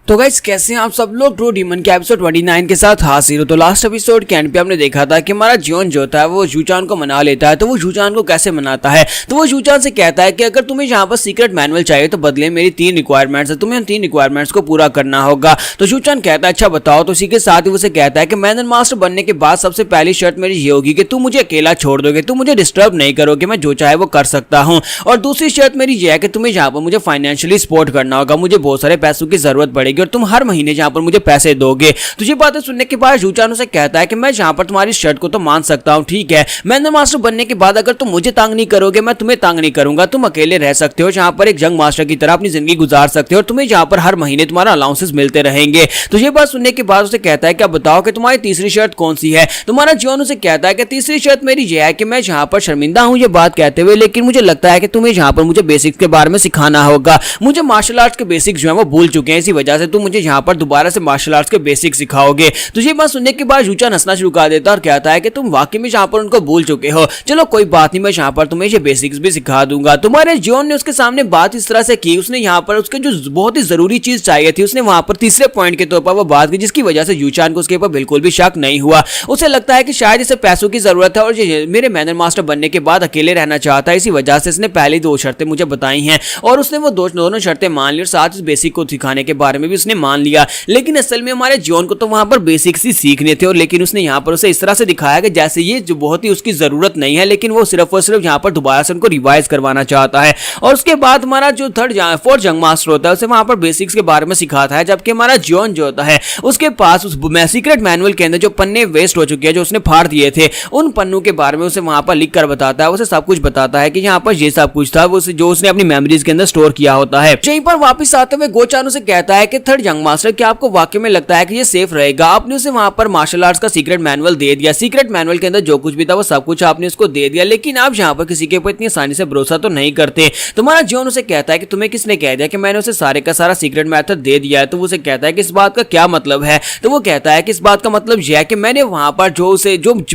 Speaker 2: तो गाइस कैसे हैं आप सब लोग ट्रू डीमन के एपिसोड 29 के साथ हाजिर हो। तो लास्ट एपिसोड के एंड पे हमने देखा था कि हमारा जियोन जो होता है वो यूचान को मना लेता है। तो वो यूचान को कैसे मनाता है, तो वो यूचान से कहता है कि अगर तुम्हें यहाँ पर सीक्रेट मैनुअल चाहिए तो बदले मेरी 3 रिक्वायरमेंट्स है, तुम्हें उन 3 रिक्वायरमेंट्स को पूरा करना होगा। तो यूचान कहता है अच्छा बताओ। तो इसी के साथ ही उसे कहता है कि मैनन मास्टर बनने के बाद सबसे पहली शर्त मेरी ये होगी कि तुम मुझे अकेला छोड़ दोगे, तुम मुझे डिस्टर्ब नहीं करोगे, मैं जो चाहे वो कर सकता हूँ। और दूसरी शर्त मेरी ये है कि तुम्हें यहाँ पर मुझे फाइनेंशियली सपोर्ट करना होगा, मुझे बहुत सारे पैसों की जरूरत पड़ेगी और तुम हर महीने जहां पर मुझे पैसे दोगे। तो ये बातें सुनने के बाद यूचान उसे कहता है कि मैं जहां पर तुम्हारी शर्त को तो मान सकता हूं, ठीक है, मैंने मास्टर बनने के बाद अगर तुम मुझे तंग नहीं करोगे मैं तुम्हें तंग नहीं करूंगा, तुम अकेले रह सकते हो जहां पर एक जंग मास्टर की तरह अपनी जिंदगी गुजार सकते हो और तुम्हें जहां पर हर महीने तुम्हारा अलाउंसेस मिलते रहेंगे। तो ये बात सुनने के बाद उसे कहता है कि अब बताओ कि तुम्हारी तीसरी शर्त कौन सी है। तुम्हारा जियोन उसे कहता है कि तीसरी शर्त मेरी यह है कि मैं जहां पर शर्मिंदा हूं ये बात कहते हुए, लेकिन मुझे लगता है कि तुम्हें जहां पर मुझे बेसिक्स के बारे में सिखाना होगा, मुझे मार्शल आर्ट्स के बेसिक्स जो है वो भूल चुके हैं, इसी वजह से तुम मुझे यहां पर दोबारा से मार्शल आर्ट्स के बेसिक सिखाओगे। तो ये बात सुनने के बाद यूचान हंसना शुरू कर देता और कहता है कि तुम वाकई में जहां पर उनको भूल चुके हो, चलो कोई बात नहीं, मैं जहां पर तुम्हें ये बेसिक्स भी सिखा दूंगा। तुम्हारे जियोन ने उसके सामने बात इस तरह से की, उसने यहां पर उसके जो बहुत ही जरूरी चीज चाहिए थी उसने वहां पर तीसरे पॉइंट के तौर पर वो बात की, जिसकी वजह से यूचान को उसके ऊपर बिल्कुल भी शक नहीं हुआ। उसे लगता है कि शायद इसे पैसों की जरूरत है और ये मेरे मैनर मास्टर बनने के बाद अकेले रहना चाहता है, इसी वजह से इसने पहली 2 शर्तें मुझे बताई हैं और उसने वो दोनों शर्तें मान ली और साथ इस बेसिक को सिखाने के बारे में भी उसने मान लिया। लेकिन असल में हमारे जियोन को तो वहां पर बेसिक्स ही सीखने थे और लेकिन उसने यहाँ पर उसे इस तरह से दिखाया कि जैसे ये जो बहुत ही उसकी जरूरत नहीं है, लेकिन वो सिर्फ और सिर्फ यहाँ पर दोबारा से उनको रिवाइज करवाना चाहता है। और उसके बाद हमारा जो फोर्थ जंग मास्टर होता है उसे वहां पर बेसिक्स के बारे में सिखाता है, जबकि हमारा जियोन जो होता है उसके पास उस सीक्रेट मैनुअल के अंदर जो पन्ने वेस्ट हो चुके हैं जो उसने फाड़ दिए थे उन पन्नों के बारे में उसे वहां पर लिख कर बताता है। उसे सब कुछ बताता है कि यहाँ पर ये सब कुछ था वो जो उसने अपनी मेमोरीज के अंदर स्टोर किया होता है। यहीं पर वापस आते हुए गोचान उसे कहता है कि थर्ड जंग मास्टर क्या आपको वाकई में लगता है कि ये सेफ रहेगा? आपने उसे वहां पर मार्शल आर्ट्स का सीक्रेट मैनुअल दे दिया, सीक्रेट मैनुअल के अंदर जो कुछ भी था वो सब कुछ आपने उसको दे दिया, लेकिन आप यहाँ पर किसी के ऊपर इतनी आसानी से भरोसा तो नहीं करते। तुम्हारा जियोन उसे कहता है कि तुम्हें किसने कह दिया कि मैंने उसे सारे का सारा सीक्रेट मेथड दे दिया है? तो वो उसे कहता है कि इस बात का क्या मतलब है? तो वो कहता है कि इस बात का मतलब यह है कि मैंने वहां पर जो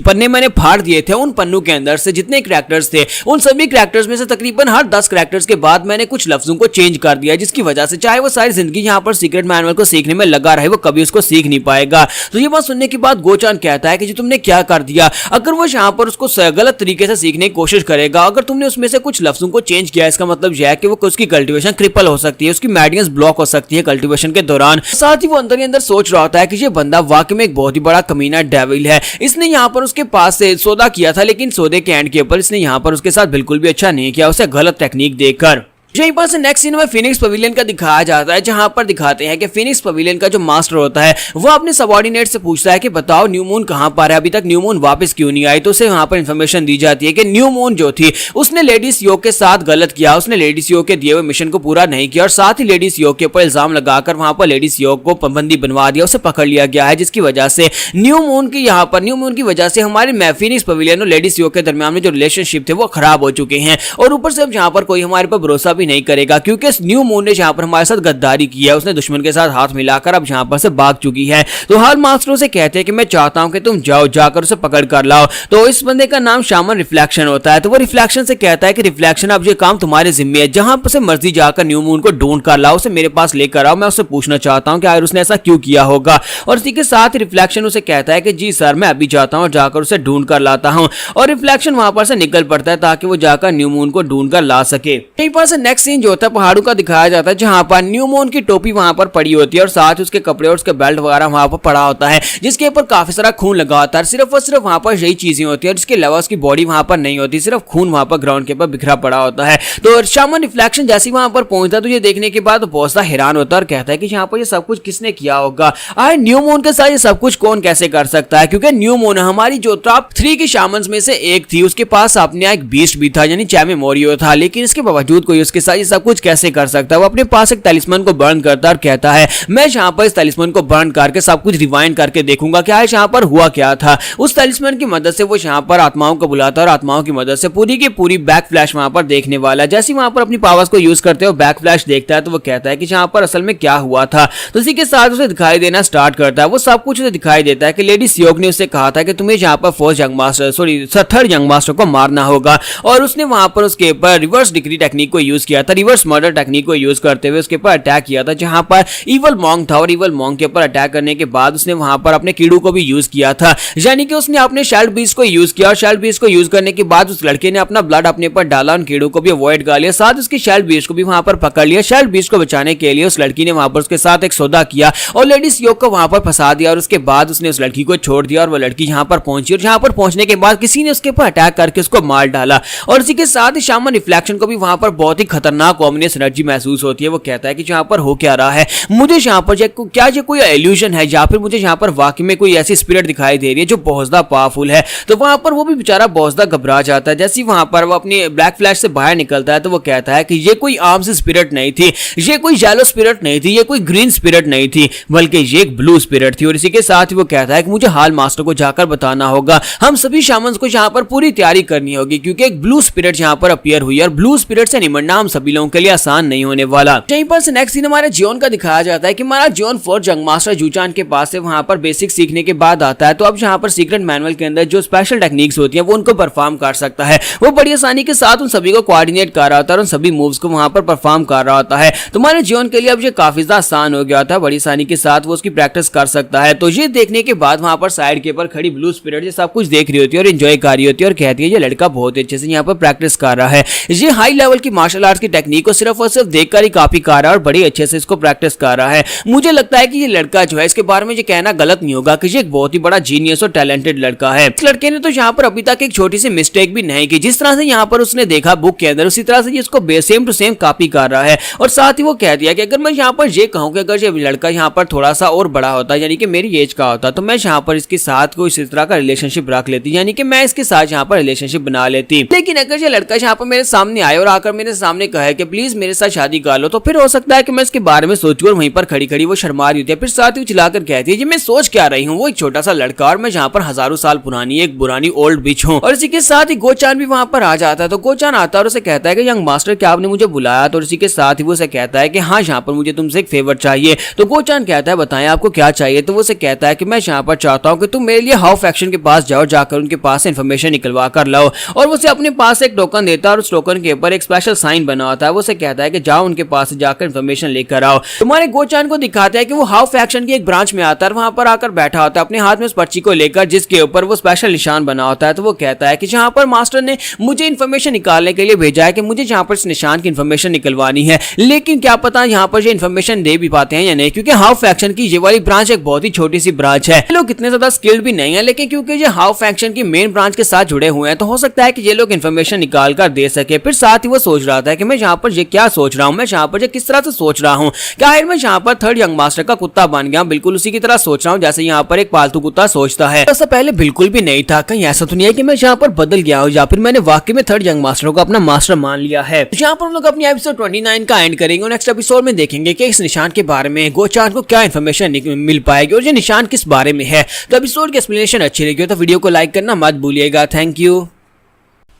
Speaker 2: पन्ने मैंने फाड़ दिए थे उन पन्नों के अंदर से जितने कैरेक्टर्स थे उन सभी कैरेक्टर्स में से तकरीबन हर 10 कैरेक्टर्स के बाद मैंने कुछ लफ्जों को चेंज कर दिया, जिसकी वजह से चाहे वो सारी जिंदगी यहाँ पर सीक्रेट मैनुअल को सीखने में लगा रहे वो कभी उसको सीख नहीं पाएगा। तो ये बात सुनने के बाद गोचान कहता है कि जो तुमने क्या कर दिया, अगर वो यहाँ पर उसको गलत तरीके से सीखने की कोशिश करेगा, अगर तुमने उसमें से कुछ लफ्जों को चेंज किया, इसका मतलब यह है कि वो उसकी कल्टीवेशन क्रिपल हो सकती है, उसकी मैडियंस ब्लॉक हो सकती है कल्टीवेशन के दौरान। साथ ही वो अंदर ही अंदर सोच रहा होता है कि ये बंदा वाकई में एक बहुत ही बड़ा कमीना डेविल है, इसने यहाँ पर उसके पास से सौदा किया था, लेकिन सौदे के एंड के ऊपर इसने यहाँ पर उसके साथ बिल्कुल भी अच्छा नहीं किया, उसे गलत टेक्निक देकर। यहीं पर से नेक्स्ट सीन में फिनिक्स पवेलियन का दिखाया जाता है, जहां पर दिखाते हैं कि फिनिक्स पवेलियन का जो मास्टर होता है वो अपने सबऑर्डिनेट से पूछता है कि बताओ न्यू मून कहां पर है, अभी तक न्यू मून वापस क्यों नहीं आई? तो उसे वहां पर इंफॉर्मेशन दी जाती है कि न्यू मून जो थी उसने लेडी सीओ के साथ गलत किया, उसने लेडी सीओ के दिए हुए मिशन को पूरा नहीं किया और साथ ही लेडी सीओ के ऊपर इल्जाम लगाकर वहां पर लेडी सीओ को पाबंदी बनवा दिया, उसे पकड़ लिया गया है, जिसकी वजह से न्यू मून की वजह से हमारे फिनिक्स पवेलियन और लेडी सीओ के दरमियान में जो रिलेशनशिप थे वो खराब हो चुके हैं और ऊपर से अब यहाँ पर कोई हमारे पर भरोसा भी नहीं करेगा, क्योंकि न्यू मून ने जहां पर हमारे साथ गद्दारी की है, उसने दुश्मन के साथ हाथ मिलाकर अब यहां पर से भाग चुकी है। तो हर मास्टरों से कहते हैं कि मैं चाहता हूं कि तुम जाओ, जाकर उसे पकड़ कर लाओ। तो इस बंदे का नाम शामन रिफ्लेक्शन होता है। तो वो रिफ्लेक्शन से कहता है कि रिफ्लेक्शन अब ये काम तुम्हारे जिम्मे है, जहां पर से मर्जी जाकर न्यू मून को ढूंढ कर लाओ, उसे मेरे पास लेकर आओ, मैं उससे पूछना चाहता हूं कि आखिर उसने ऐसा क्यों किया होगा। और इसी के साथ रिफ्लेक्शन उसे कहता है कि जी सर मैं अभी जाता हूं और जाकर उसे ढूंढ कर लाता हूं। और रिफ्लेक्शन वहां पर से निकल पड़ता है ताकि वो जाकर न्यू मून को ढूंढ कर ला सके। यहीं पर से नेक्स्ट सीन जो होता है पहाड़ों का दिखाया जाता है, जहां पर न्यू मून की टोपी वहां पर पड़ी होती है और साथ ही उसके कपड़े और उसके बेल्ट वगैरह वहां पर पड़ा होता है, जिसके ऊपर काफी सारा खून लगा होता है। सिर्फ और सिर्फ वहां पर यही चीजें होती है, जिसके अलावा उसकी बॉडी वहां पर नहीं होती, सिर्फ खून वहां पर ग्राउंड के ऊपर बिखरा पड़ा होता है। तो शामन रिफ्लेक्शन जैसे वहां पर पहुंचता है तो ये देखने के बाद बहुत सा हैरान होता है और कहता है कि यहाँ पर ये सब कुछ किसने किया होगा, आए न्यू मून के साथ ये सब कुछ कौन कैसे कर सकता है? क्योंकि न्यू मून हमारी जो टॉप 3 की शामन्स में से एक थी, उसके पास अपने एक बीस्ट भी था यानी चैमे मोरियो था, लेकिन इसके बावजूद कोई उसके साथ ये सब कुछ कैसे कर सकता है। वो अपने पास एक तलिस्मन को बर्न करता है और कहता है मैं यहाँ पर इस तलिस्मन को बर्न करके सब कुछ रिवाइंड करके देखूंगा क्या है यहाँ पर हुआ क्या था। उस तलिस्मन की मदद से वो यहाँ पर आत्माओं को बुलाता है और आत्माओं की मदद से पूरी की पूरी बैक फ्लैश वहां पर देखने वाला है। जैसे वहां पर अपनी पावर्स को यूज करते हो बैक फ्लैश देखता है तो वो कहता है कि यहाँ पर असल में क्या हुआ था। तो इसी के साथ उसे दिखाई देना स्टार्ट करता है। वो सब कुछ उसे दिखाई देता है कि लेडी सियोक ने उससे कहा था कि तुम्हें यहाँ पर fourth young master third young master को मारना होगा और उसने वहां पर उसके ऊपर रिवर्स डिग्री टेक्निक को यूज किया था, रिवर्स मर्डर टेक्निक को यूज करते हुए उसके ऊपर अटैक किया था जहां पर इवल मॉन्क था और इवल मॉन्क के ऊपर अटैक करने के बाद उसने वहां पर अपने कीड़ू को भी यूज किया था। यानी कि उसने अपने शेल्ड बीस्ट को यूज किया और शेल्ड बीस्ट को यूज करने के बाद उस लड़के ने अपना ब्लड अपने ऊपर डाला, उन कीड़ों को भी अवॉइड कर लिया, साथ उसकी शेल्ड बीस्ट को भी वहां पर पकड़ लिया। शेल्ड बीस्ट को बचाने के लिए उस लड़की ने वहां पर उसके साथ एक सौदा किया और लेडी सियोक को वहां पर फंसा दिया और उसके बाद उसने उस लड़की को छोड़ दिया और वो लड़की यहां पर पहुंची और यहां पर पहुंचने के बाद किसी ने उसके ऊपर अटैक करके उसको मार डाला और इसी के साथ ही शामन रिफ्लेक्शन को भी वहां पर बहुत ही खतरनाक ऑमिनियस एनर्जी महसूस होती है। वो कहता है कि यहाँ पर हो क्या रहा है, मुझे यहाँ पर क्या ये कोई इल्यूजन है या फिर मुझे यहाँ पर वाकई में कोई ऐसी स्पिरिट दिखाई दे रही है जो बहुत ज्यादा पावरफुल है। तो वहां पर वो भी बेचारा बहुत ज्यादा घबरा जाता है। जैसे वहां पर वो अपनी ब्लैक फ्लैश से बाहर निकलता है तो वो कहता है कि ये कोई आर्म्स स्पिरिट नहीं थी, ये कोई येलो स्पिरिट नहीं थी, ये कोई ग्रीन स्पिरिट नहीं थी, बल्कि ये एक ब्लू स्पिरिट थी। और इसी के साथ ही वो कहता है कि मुझे हाल मास्टर को जाकर बताना होगा, हम सभी शामन्स को यहाँ पर पूरी तैयारी करनी होगी क्योंकि एक ब्लू स्पिरिट यहाँ पर अपीयर हुई है और ब्लू स्पिरिट से निमटना हम सभी लोगों के लिए आसान नहीं होने वाला। यहीं पर से नेक्स्ट सीन हमारे जियोन का दिखाया जाता है कि हमारा जियोन फोर्थ यंग मास्टर जूचान के पास से वहां पर बेसिक सीखने के बाद आता है। तो अब यहाँ पर सीक्रेट मैनुअल के अंदर जो स्पेशल टेक्निक्स होती है वो उनको परफॉर्म कर सकता है। वो बड़ी आसानी के साथ उन सभी को कोऑर्डिनेट कर रहा होता है और उन सभी मूव्स को वहां पर परफॉर्म कर रहा होता है। तो हमारे जियोन के लिए अब ये काफी ज्यादा आसान हो गया था, बड़ी आसानी के साथ वो उसकी प्रैक्टिस कर सकता है। तो ये देखने के बाद वहां पर साइड के ऊपर खड़ी ब्लू स्पिरिट ये सब कुछ देख रही होती है और एंजॉय कर रही होती है और कहती है ये लड़का बहुत अच्छे से यहाँ पर प्रैक्टिस कर रहा है, ये हाई लेवल की मार्शल आर्ट्स की टेक्निक को सिर्फ और सिर्फ देखकर ही कॉपी कर रहा है और बड़े अच्छे से इसको प्रैक्टिस कर रहा है। मुझे लगता है कि ये लड़का जो है इसके बारे में ये कहना गलत नहीं होगा कि ये एक बहुत ही बड़ा जीनियस और टैलेंटेड लड़का है। इस लड़के ने तो यहाँ पर अभी तक एक छोटी सी मिस्टेक भी नहीं की, जिस तरह से यहाँ पर उसने देखा बुक के अंदर उसी तरह से इसको सेम टू सेम कॉपी कर रहा है। और साथ ही वो कह दिया कि अगर मैं यहाँ पर ये कहूँ कि अगर ये लड़का यहाँ पर थोड़ा सा और बड़ा होता यानी कि मेरी एज का होता तो मैं यहाँ पर इसके साथ कोई इस तरह का रिलेशनशिप रख लेती, यानी कि मैं इसके साथ यहाँ पर रिलेशनशिप बना लेती। लेकिन अगर ये लड़का यहाँ पर मेरे सामने आए और आकर मेरे सामने कहे कि प्लीज मेरे साथ शादी कर लो तो फिर हो सकता है कि मैं इसके बारे में सोचूं और वहीं पर खड़ी खड़ी वो शर्मा रही होती है। फिर साथ ही चिल्लाकर कहती है कि मैं सोच क्या रही हूँ, वो एक छोटा सा लड़का और मैं यहाँ पर हजारों साल पुरानी एक पुरानी ओल्ड बिच हूँ। और इसी के साथ ही गोचान भी वहां पर आ जाता है। तो गोचान आता है और उसे कहता है कि यंग मास्टर क्या आपने मुझे बुलाया? तो इसी के साथ ही वो उसे कहता है कि हाँ यहाँ पर मुझे तुमसे एक फेवर चाहिए। तो गोचान कहता है बताएं आपको क्या चाहिए? तो वो उसे कहता है कि मैं यहाँ पर चाहता हूँ कि तुम मेरे लिए हाउ फैक्शन के पास जाओ, जाकर उनके पास इन्फॉर्मेशन निकलवा कर लाओ। और वो उसे अपने पास एक टोकन देता है और उस टोकन के ऊपर एक स्पेशल साइन बना होता है। वो उसे कहता है कि जाओ उनके पास जाकर इन्फॉर्मेशन लेकर आओ। तुम्हारे गोचान को दिखाता है कि वो हाउ फैक्शन की एक ब्रांच में आता है, वहां पर आकर बैठा होता है अपने हाथ में उस पर्ची को लेकर जिसके ऊपर वो स्पेशल निशान बना होता है। तो वो कहता है कि जहां पर मास्टर ने मुझे इन्फॉर्मेशन निकालने के लिए भेजा है कि मुझे जहां पर इस निशान की इन्फॉर्मेशन निकलवानी है, लेकिन क्या पता यहाँ पर ये इन्फॉर्मेशन दे भी पाते हैं या नहीं, क्योंकि हाउ फैक्शन की ये वाली ब्रांच एक बहुत ही छोटी सी ब्रांच है। लोग इतने ज्यादा स्किल्ड भी नहीं है, लेकिन क्योंकि ये हाउ फैक्शन की मेन ब्रांच के साथ जुड़े हुए हैं तो हो सकता है कि ये लोग इन्फॉर्मेशन निकाल कर दे सके। फिर साथ ही वो सोच रहा था कि मैं यहाँ पर ये क्या सोच रहा हूँ, मैं यहाँ पर ये किस तरह से सोच रहा हूँ, क्या मैं यहाँ पर थर्ड यंग मास्टर का कुत्ता बन गया? बिल्कुल उसी की तरह सोच रहा हूँ जैसे यहाँ पर एक पालतू कुत्ता सोचता है। ऐसा पहले बिल्कुल भी नहीं था, कहीं ऐसा तो नहीं है कि मैं यहाँ पर बदल गया हूँ या फिर मैंने वाकई में थर्ड यंग मास्टर को अपना मास्टर मान लिया है। यहाँ पर हम लोग अपनी एपिसोड 29 का एंड करेंगे और नेक्स्ट एपिसोड में देखेंगे कि इस निशान के बारे में गोचान को क्या इन्फॉर्मेशन मिल पाएगी और ये निशान किस बारे में है। तो एपिसोड की एक्सप्लेनेशन अच्छी लगी हो तो वीडियो को लाइक करना मत भूलिएगा। Thank you.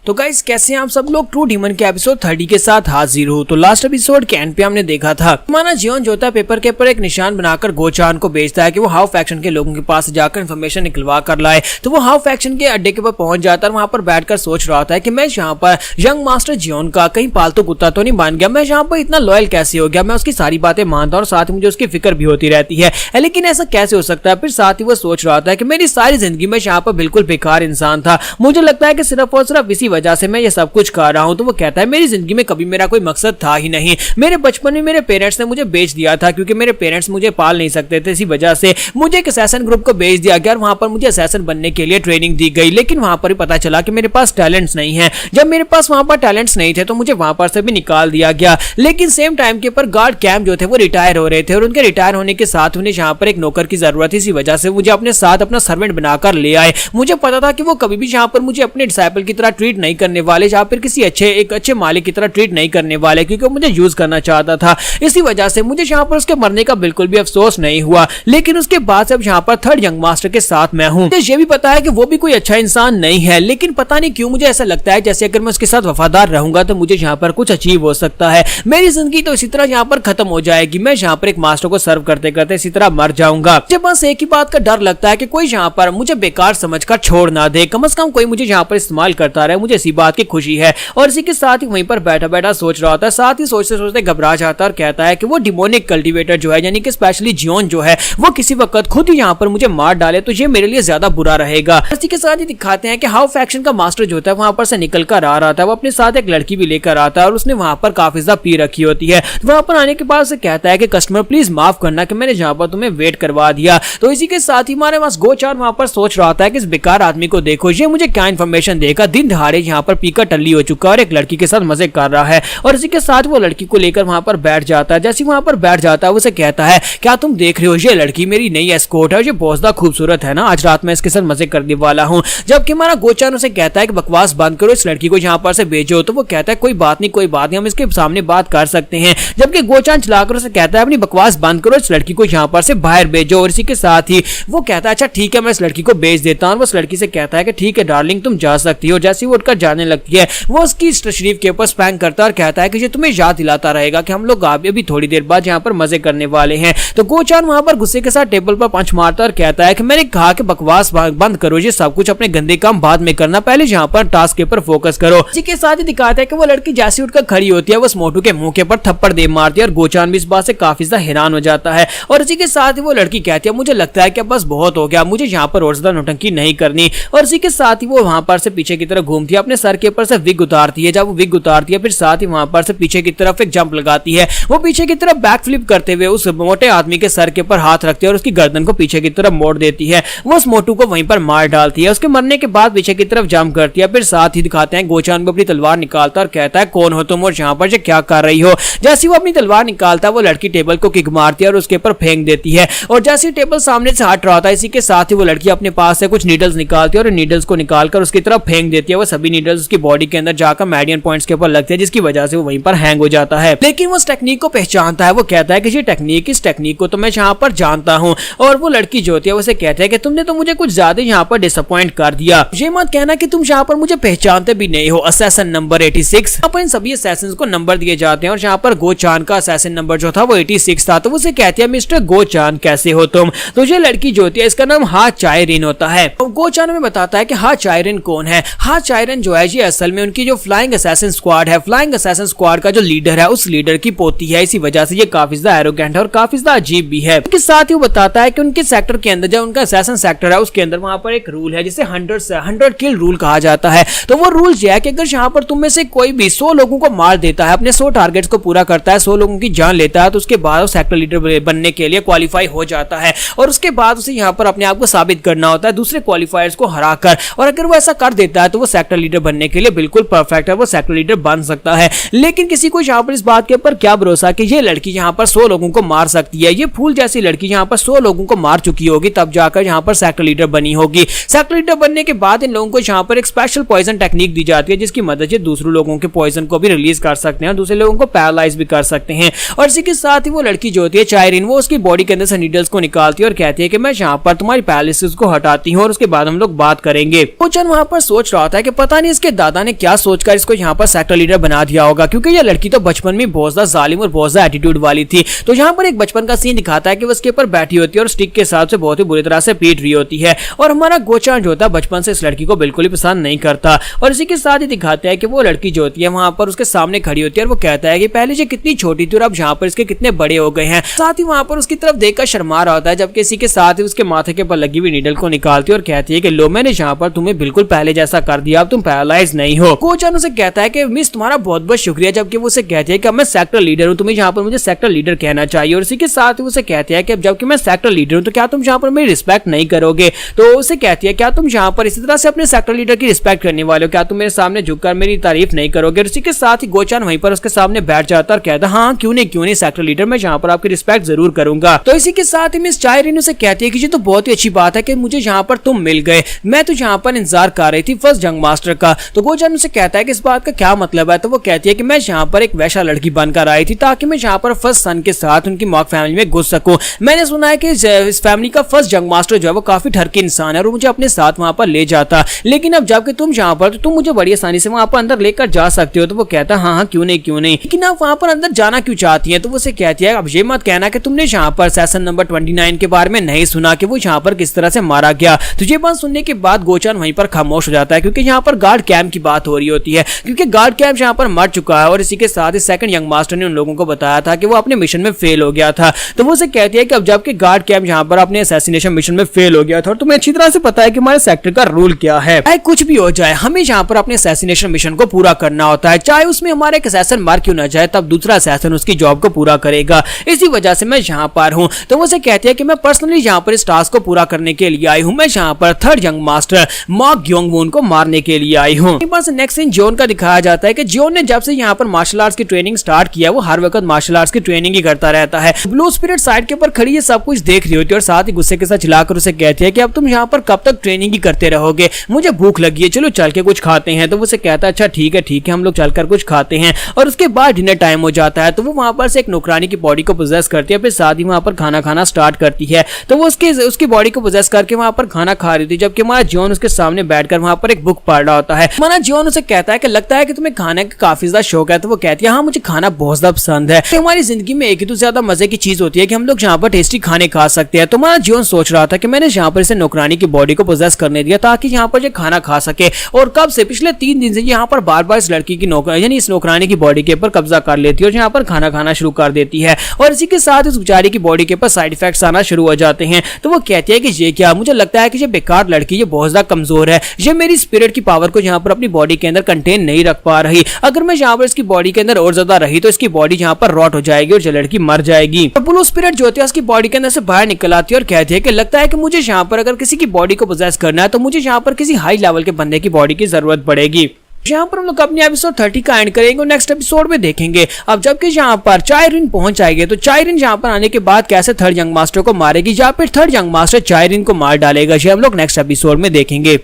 Speaker 2: तो गाइस कैसे हैं आप सब लोग? ट्रू डीमन के एपिसोड 30 के साथ हाजिर हो। तो लास्ट एपिसोड के एंड पे हमने देखा था हमारा जियोन जोता पेपर के ऊपर एक निशान बनाकर गोचान को भेजता है कि वो हाउ फैक्शन के लोगों के पास जाकर इन्फॉर्मेशन निकलवा कर लाए। तो वो हाउ फैक्शन के अड्डे के ऊपर पहुंच जाता है, वहां पर बैठकर सोच रहा था कि मैं यहाँ पर यंग मास्टर जियोन का कहीं पालतू कुत्ता तो नहीं बन गया, मैं यहाँ पर इतना लॉयल कैसे हो गया, मैं उसकी सारी बातें मानता हूँ और साथ ही मुझे उसकी फिक्र भी होती रहती है, लेकिन ऐसा कैसे हो सकता है। फिर साथ ही वो सोच रहा था कि मेरी सारी जिंदगी में यहाँ पर बिल्कुल बेकार इंसान था, मुझे लगता है कि सिर्फ और सिर्फ इसी वजह से मैं ये सब कुछ कर रहा हूं। तो वो कहता है मेरी जिंदगी में कभी मेरा कोई मकसद था ही नहीं, मेरे बचपन में मेरे पेरेंट्स ने मुझे बेच दिया था क्योंकि मेरे पेरेंट्स मुझे पाल नहीं सकते थे, इसी वजह से मुझे एक असैसिन ग्रुप को बेच दिया गया और वहां पर मुझे असैसिन बनने के लिए ट्रेनिंग दी गई। लेकिन वहां पर पता चला कि मेरे पास टैलेंट्स नहीं है, जब मेरे पास वहां पर टैलेंट्स नहीं थे तो मुझे वहां पर से भी निकाल दिया गया। लेकिन सेम टाइम के ऊपर गार्ड कैंप जो थे वो रिटायर हो रहे थे और उनके रिटायर होने के साथ उन्हें यहाँ पर एक नौकर की जरूरत थी, इसी वजह से मुझे अपने साथ अपना सर्वेंट बनाकर ले आए। मुझे पता था कि वो कभी भी यहाँ पर मुझे अपने डिसाइपल की तरह ट्रीट
Speaker 1: नहीं करने वाले, या फिर किसी एक अच्छे मालिक की तरह ट्रीट नहीं करने वाले, क्योंकि मुझे यूज करना चाहता था। इसी वजह से मुझे यहाँ पर उसके मरने का बिल्कुल भी अफसोस नहीं हुआ। लेकिन उसके बाद से अब यहाँ पर थर्ड यंग मास्टर के साथ मैं हूँ। मुझे ये भी पता है कि वो भी कोई अच्छा इंसान नहीं है, लेकिन पता नहीं क्यों मुझे ऐसा लगता है जैसे अगर मैं उसके साथ वफादार रहूंगा तो मुझे यहाँ पर कुछ अचीव हो सकता है। मेरी जिंदगी तो इसी तरह यहाँ पर खत्म हो जाएगी। मैं यहाँ पर एक मास्टर को सर्व करते करते इसी तरह मर जाऊंगा। मुझे बस एक ही बात का डर लगता है कि कोई यहाँ पर मुझे बेकार समझकर छोड़ ना दे, कम से कम कोई मुझे यहाँ पर इस्तेमाल करता रहे। मुझे इसी बात की खुशी है। और इसी के साथ ही वहीं पर बैठा बैठा सोच रहा होता है, साथ ही सोचते सोचते घबरा जाता है और कहता है कि वो डिमोनिक कल्टीवेटर जो है, यानी कि स्पेशली जियोन जो है, वो किसी वक्त खुद ही यहाँ पर मुझे मार डाले तो ये मेरे लिए ज्यादा बुरा रहेगा। इसी के साथ ही दिखाते हैं कि हाउ फैक्शन का मास्टर जो होता है वहां पर से निकल कर आ रहा था। वो अपने साथ एक लड़की भी लेकर आता है और उसने वहां पर काफी ज्यादा पी रखी होती है। वहां पर आने के बाद से कहता है कि कस्टमर प्लीज माफ करना कि मैंने जहां पर तुम्हें वेट करवा दिया। तो इसी के साथ ही हमारे पास गोचान वहां पर सोच रहा था कि इस बेकार आदमी को देखो, ये मुझे क्या इन्फॉर्मेशन देगा। दिन दहाड़े यहाँ पर पीकर टल्ली हो चुका है और एक लड़की के साथ मजे कर रहा है। और इसी के साथ वो लड़की को लेकर वहां पर बैठ जाता है। जैसे वहां पर बैठ जाता है उसे कहता है, क्या तुम देख रहे हो, ये लड़की मेरी नई एस्कॉर्ट है, ये बहुत ज्यादा खूबसूरत है ना, आज रात में इसके साथ मजे करने वाला हूँ। जबकि हमारा गोचान उसे कहता है कि बकवास बंद करो, इस लड़की को यहाँ पर से भेजो। तो वो कहता है कोई बात नहीं, हम इसके सामने बात कर सकते हैं। जबकि गोचान चलाकर उसे कहता है अपनी बकवास बंद करो, इस लड़की को यहाँ पर से बाहर भेजो। और इसी के साथ ही वो कहता है अच्छा ठीक है, मैं इस लड़की को भेज देता हूँ। वो उस लड़की से कहता है कि ठीक है डार्लिंग, तुम जा सकती हो। जैसे वो उठकर जाने लगती है, वो उसकी शरीफ के ऊपर स्पैंक करता है और कहता है कि ये तुम्हें याद दिलाता रहेगा कि हम लोग अभी थोड़ी देर बाद यहाँ पर मजे करने वाले हैं। तो गोचान वहां पर गुस्से के साथ टेबल पर पंच मारता और कहता है कि मैंने कहा कि बकवास बंद करो, ये सब कुछ अपने गंदे काम बाद में करना, पहले यहाँ पर टास्क के ऊपर फोकस करो। इसी के साथ ही दिखाता है कि वो लड़की जैसे उठकर खड़ी होती है, वो मोटू के मुंह के ऊपर थप्पड़ दे मारती है और गोचान भी इस बात से काफी ज्यादा हैरान हो जाता है। और इसी के साथ ही वो लड़की कहती है मुझे लगता है कि बस बहुत हो गया, मुझे यहाँ पर और ज्यादा नौटंकी नहीं करनी। और इसी के साथ ही वो वहां पर से पीछे की तरफ घूमती है, अपने सर के ऊपर से विग उतारती है। जब वो विग उतारती है फिर साथ ही वहां पर से पीछे की तरफ एक जंप लगाती है। वो पीछे की तरफ बैक फ्लिप करते हुए उस मोटे आदमी के सर के ऊपर हाथ रखती है और उसकी गर्दन को पीछे की तरफ मोड़ देती है। वो उस मोटू को वहीं पर मार डालती है। उसके मरने के बाद पीछे की तरफ जंप करती है। फिर साथ ही दिखाते हैं गोचान को अपनी तलवार निकालता और कहता है कौन हो तुम और यहाँ पर क्या कर रही हो। जैसे वो अपनी तलवार निकालता है वो लड़की टेबल को किक मारती है और उसके ऊपर फेंक देती है। और जैसे टेबल सामने से हट रहा था, इसी के साथ ही वो लड़की अपने पास से कुछ नीडल्स निकालती है और नीडल्स को निकालकर उसकी तरफ फेंक देती है। वो सभी नीडल्स उसकी बॉडी के अंदर जाकर मेडियन पॉइंट्स के ऊपर लगते हैं, जिसकी वजह से वो वहीं पर हैंग हो जाता है। लेकिन वो उस टेक्निक को पहचानता है। वो कहता है कि ये टेक्निक, इस टेक्निक को तो मैं यहाँ पर जानता हूँ। और वो लड़की जो होती है उसे कहते हैं कि तुमने तो मुझे कुछ ज्यादा यहाँ पर डिसअपॉइंट कर दिया। ये मत कहना कि तुम यहाँ पर मुझे पहचानते भी नहीं हो। असैसिन नंबर 86, यहाँ पर इन सभी असैसिन्स को नंबर दिए जाते हैं और यहाँ पर गोचान का असैसिन नंबर जो था वो 86 था। तो उसे कहती है मिस्टर गोचान कैसे हो तुम। तो ये लड़की जो होती है इसका नाम हा चायरिन होता है। और गोचान में बताता है कि हा चायरिन कौन है। हा चायरिन जो है ये असल में उनकी जो फ्लाइंग असैसिन स्क्वाड है, फ्लाइंग असैसिन स्क्वाड का जो लीडर है उस लीडर की पोती है। इसी वजह से ये काफी ज्यादा एरोगेंट है और काफी ज्यादा अजीब भी है। इसके साथ ही वो बताता है कि उनके सेक्टर के अंदर जो उनका असैसिन सेक्टर है उसके अंदर वहां पर एक रूल है जिसे 100 किल रूल कहा जाता है। तो वो रूल ये है कि अगर यहाँ पर तुम में से कोई भी 100 लोगों को मार देता है, अपने 100 टारगेट्स को पूरा करता है, 100 लोगों की जान लेता है, तो उसके बाद वो सेक्टर लीडर बनने के लिए क्वालिफाई हो जाता है। और उसके बाद उसे यहाँ पर अपने आप को साबित करना होता है दूसरे क्वालिफायर्स को हराकर। और अगर वो ऐसा कर देता है तो वो सेक्टर लीडर बनने के लिए बिल्कुल परफेक्ट है, वो सेक्टर लीडर बन सकता है। लेकिन किसी को यहाँ पर इस बात के ऊपर क्या भरोसा कि ये लड़की यहाँ पर 100 लोगों को मार सकती है। ये फूल जैसी लड़की यहाँ पर 100 लोगों को मार चुकी होगी तब जाकर यहाँ पर सेक्टर लीडर बनी होगी। सेक्टर लीडर बनने के बाद इन लोगों को यहाँ पर एक स्पेशल पॉइजन टेक्निक दी जाती है जिसकी मदद से दूसरे लोगों के पॉइजन को भी रिलीज कर सकते हैं, दूसरे लोगों को पैरालाइज भी कर सकते हैं। और इसी के साथ ही वो लड़की जो होती है चायरिन, वो उसकी बॉडी के अंदर से नीडल्स को निकालती है और कहती है कि मैं यहाँ पर तुम्हारी पैरालिसिस को हटाती हूँ और उसके बाद हम लोग बात करेंगे। गोचान वहां पर सोच रहा था कि पता नहीं इसके दादा ने क्या सोचकर इसको यहाँ पर सेक्टर लीडर बना दिया होगा, क्योंकि ये लड़की तो बचपन में बहुत ज्यादा जालिम और बहुत ज्यादा एटीट्यूड वाली थी। तो यहाँ पर एक बचपन का सीन दिखाता है कि वो उसके ऊपर बैठी होती है और स्टिक के साथ से बहुत ही बुरी तरह से पीट रही होती है। और हमारा गोचान जो होता है बचपन से इस लड़की को बिल्कुल ही पसंद नहीं करता। और इसी के साथ ही दिखाते हैं कि वो लड़की जो होती है वहां पर उसके सामने खड़ी होती है और वो कहता है कि पहले ये कितनी छोटी थी और अब यहाँ पर इसके कितने बड़े हो गए हैं। साथ ही वहां पर उसकी तरफ देखकर शर्मा रहा होता है, जबकि इसी के साथ ही उसके माथे के ऊपर लगी हुई नीडल को निकालती है और कहती है कि लो मैंने यहाँ पर तुम्हें बिल्कुल पहले जैसा कर दिया, अब तुम पैरालाइज नहीं हो। गोचान उसे कहता है कि मिस तुम्हारा बहुत बहुत शुक्रिया, जबकि वो उसे कहती है कि मैं सेक्टर लीडर हूँ, तुम्हें यहाँ पर मुझे सेक्टर लीडर कहना चाहिए। और इसी के साथ ही उसे कहती है कि जबकि मैं सेक्टर लीडर हूँ तो क्या तुम यहाँ पर मेरी रिस्पेक्ट नहीं करोगे। तो उसे कहती है क्या तुम यहाँ पर इसी तरह से अपने सेक्टर लीडर की रिस्पेक्ट करने वाले हो, क्या तुम मेरे सामने झुककर मेरी तारीफ नहीं करोगे। और इसी के साथ ही गोचान वहीं पर उसके सामने बैठ जाता और कहता हाँ क्यों नहीं सेक्टर लीडर, मैं यहाँ पर आपकी रिस्पेक्ट जरूर करूंगा। तो इसी के साथ ही मिस चायरिन उसे कहती है कि ये तो बहुत ही अच्छी बात है कि मुझे यहाँ पर तुम मिल गए, मैं तो यहाँ पर इंतजार कर रही थी फर्स्ट जंग मास्टर
Speaker 2: मास्टर का। तो गोचान उसे कहता है कि इस बात का क्या मतलब है। तो वो कहती है कि मैं यहाँ पर एक वैसा लड़की बनकर आई थी ताकि मैं यहाँ पर फर्स्ट सन के साथ उनकी मॉक फैमिली में घुस सकूं। मैंने सुना है कि इस फैमिली का फर्स्ट जंग मास्टर जो है वो काफी ठरकी इंसान है और मुझे अपने साथ वहां पर ले जाता, लेकिन अब जबकि तुम यहाँ पर तो तुम मुझे बड़ी आसानी से वहां पर अंदर लेकर जा सकते हो। तो वो कहता है हाँ क्यों नहीं लेकिन आप वहां पर अंदर जाना क्यों चाहती है। तो वो उसे कहती है अब ये मत कहना कि तुमने यहाँ पर सेशन नंबर 29 के बारे में नहीं सुना कि वो यहाँ पर किस तरह से मारा गया। तो ये बात सुनने के बाद गोचान वहीं पर खामोश हो जाता है क्योंकि यहाँ पर गार्ड कैंप की बात हो रही होती है, क्योंकि गार्ड कैंप यहाँ पर मर चुका है और इसी के साथ ही सेकंड यंग मास्टर ने उन लोगों को बताया था कि वो अपने मिशन में फेल हो गया था। तो वो उसे कहती है कि अब जबकि गार्ड कैंप यहाँ पर अपने असैसिनेशन मिशन में फेल हो गया था और तुम्हें अच्छी तरह से पता है कि हमारे सेक्टर का रूल क्या है, चाहे कुछ भी हो जाए हमें यहाँ पर अपने असैसिनेशन मिशन को पूरा करना होता है, चाहे उसमें हमारा एक असैसिन मार क्यों ना जाए तब दूसरा असैसिन उसकी जॉब को पूरा करेगा। इसी वजह से मैं यहाँ पर हूँ। तो वो उसे कहती है कि मैं पर्सनली यहाँ पर इस टास्क को पूरा करने के लिए आई हूँ। मैं यहाँ पर थर्ड यंग मास्टर मॉक ग्योंगवून को मारने के लिए आई हूँ। नेक्स्ट सीन जोन का दिखाया जाता है कि जोन ने जब से यहाँ पर मार्शल आर्ट्स की ट्रेनिंग स्टार्ट किया वो हर वक्त मार्शल आर्ट्स की ट्रेनिंग ही करता रहता है। ब्लू स्पिरिट साइड के ऊपर खड़ी ये सब कुछ देख रही होती है और साथ ही गुस्से के साथ चिल्लाकर उसे कहती है कि अब तुम यहाँ पर कब तक ट्रेनिंग ही करते रहोगे, मुझे भूख लगी है, चलो चल के कुछ खाते हैं। तो वो उसे कहता है अच्छा ठीक है हम लोग चलकर कुछ खाते हैं। और उसके बाद डिनर टाइम हो जाता है तो वो वहां पर से एक नौकरानी की बॉडी को पोजेस करती है, फिर साथ ही वहां पर खाना खाना स्टार्ट करती है। तो वो उसकी बॉडी को पोजेस करके वहां पर खाना खा रही थी, जबकि हमारा जॉन उसके सामने बैठकर वहां पर एक बुक पढ़ रहा होता है। हमारा जॉन उसे कहता है कि लगता है कि तुम्हें खाने का काफी ज्यादा शौक है। तो वो कहती है हाँ मुझे खाना बहुत ज्यादा पसंद है। तो हमारी जिंदगी में एक ही तो ज्यादा मजे की चीज होती है कि हम लोग यहाँ पर टेस्टी खाने खा सकते हैं। तो हमारा जॉन सोच रहा था कि मैंने यहाँ पर इसे नौकरानी की बॉडी को पोजेस करने दिया ताकि यहाँ पर ये खाना खा सके, और कब से पिछले 3 दिन से यहाँ पर बार बार इस लड़की की यानी इस नौकरानी की बॉडी के ऊपर कब्जा कर लेती है और यहाँ पर खाना खाना शुरू कर देती है। और इसी के साथ इस बेचारी की बॉडी के ऊपर साइड इफेक्ट्स आना शुरू हो जाते हैं। तो वो कहती है कि ये क्या, मुझे लगता है कि ये बेकार लड़की ये बहुत ज्यादा कमजोर है, ये मेरी स्पिरिट की पावर को यहाँ पर अपनी बॉडी के अंदर कंटेन नहीं रख पा रही। अगर मैं यहाँ पर इसकी बॉडी के अंदर और ज्यादा रही तो इसकी बॉडी यहाँ पर रॉट हो जाएगी और ये लड़की मर जाएगी। और ब्लू स्पिरिट जो होती है उसकी बॉडी के अंदर से बाहर निकल आती है और कहती है कि लगता है कि मुझे यहाँ पर अगर किसी की बॉडी को पोजेस करना है तो मुझे यहाँ पर किसी हाई लेवल के बंदे की बॉडी की जरूरत पड़ेगी। यहाँ पर हम लोग अपने एपिसोड 30 का एंड करेंगे और नेक्स्ट एपिसोड में देखेंगे अब जबकि यहाँ पर चायरिन पहुंच जाएगी तो चायरिन यहाँ पर आने के बाद कैसे थर्ड यंग मास्टर को मारेगी या फिर थर्ड यंग मास्टर चायरिन को मार डालेगा, ये हम लोग नेक्स्ट एपिसोड में देखेंगे।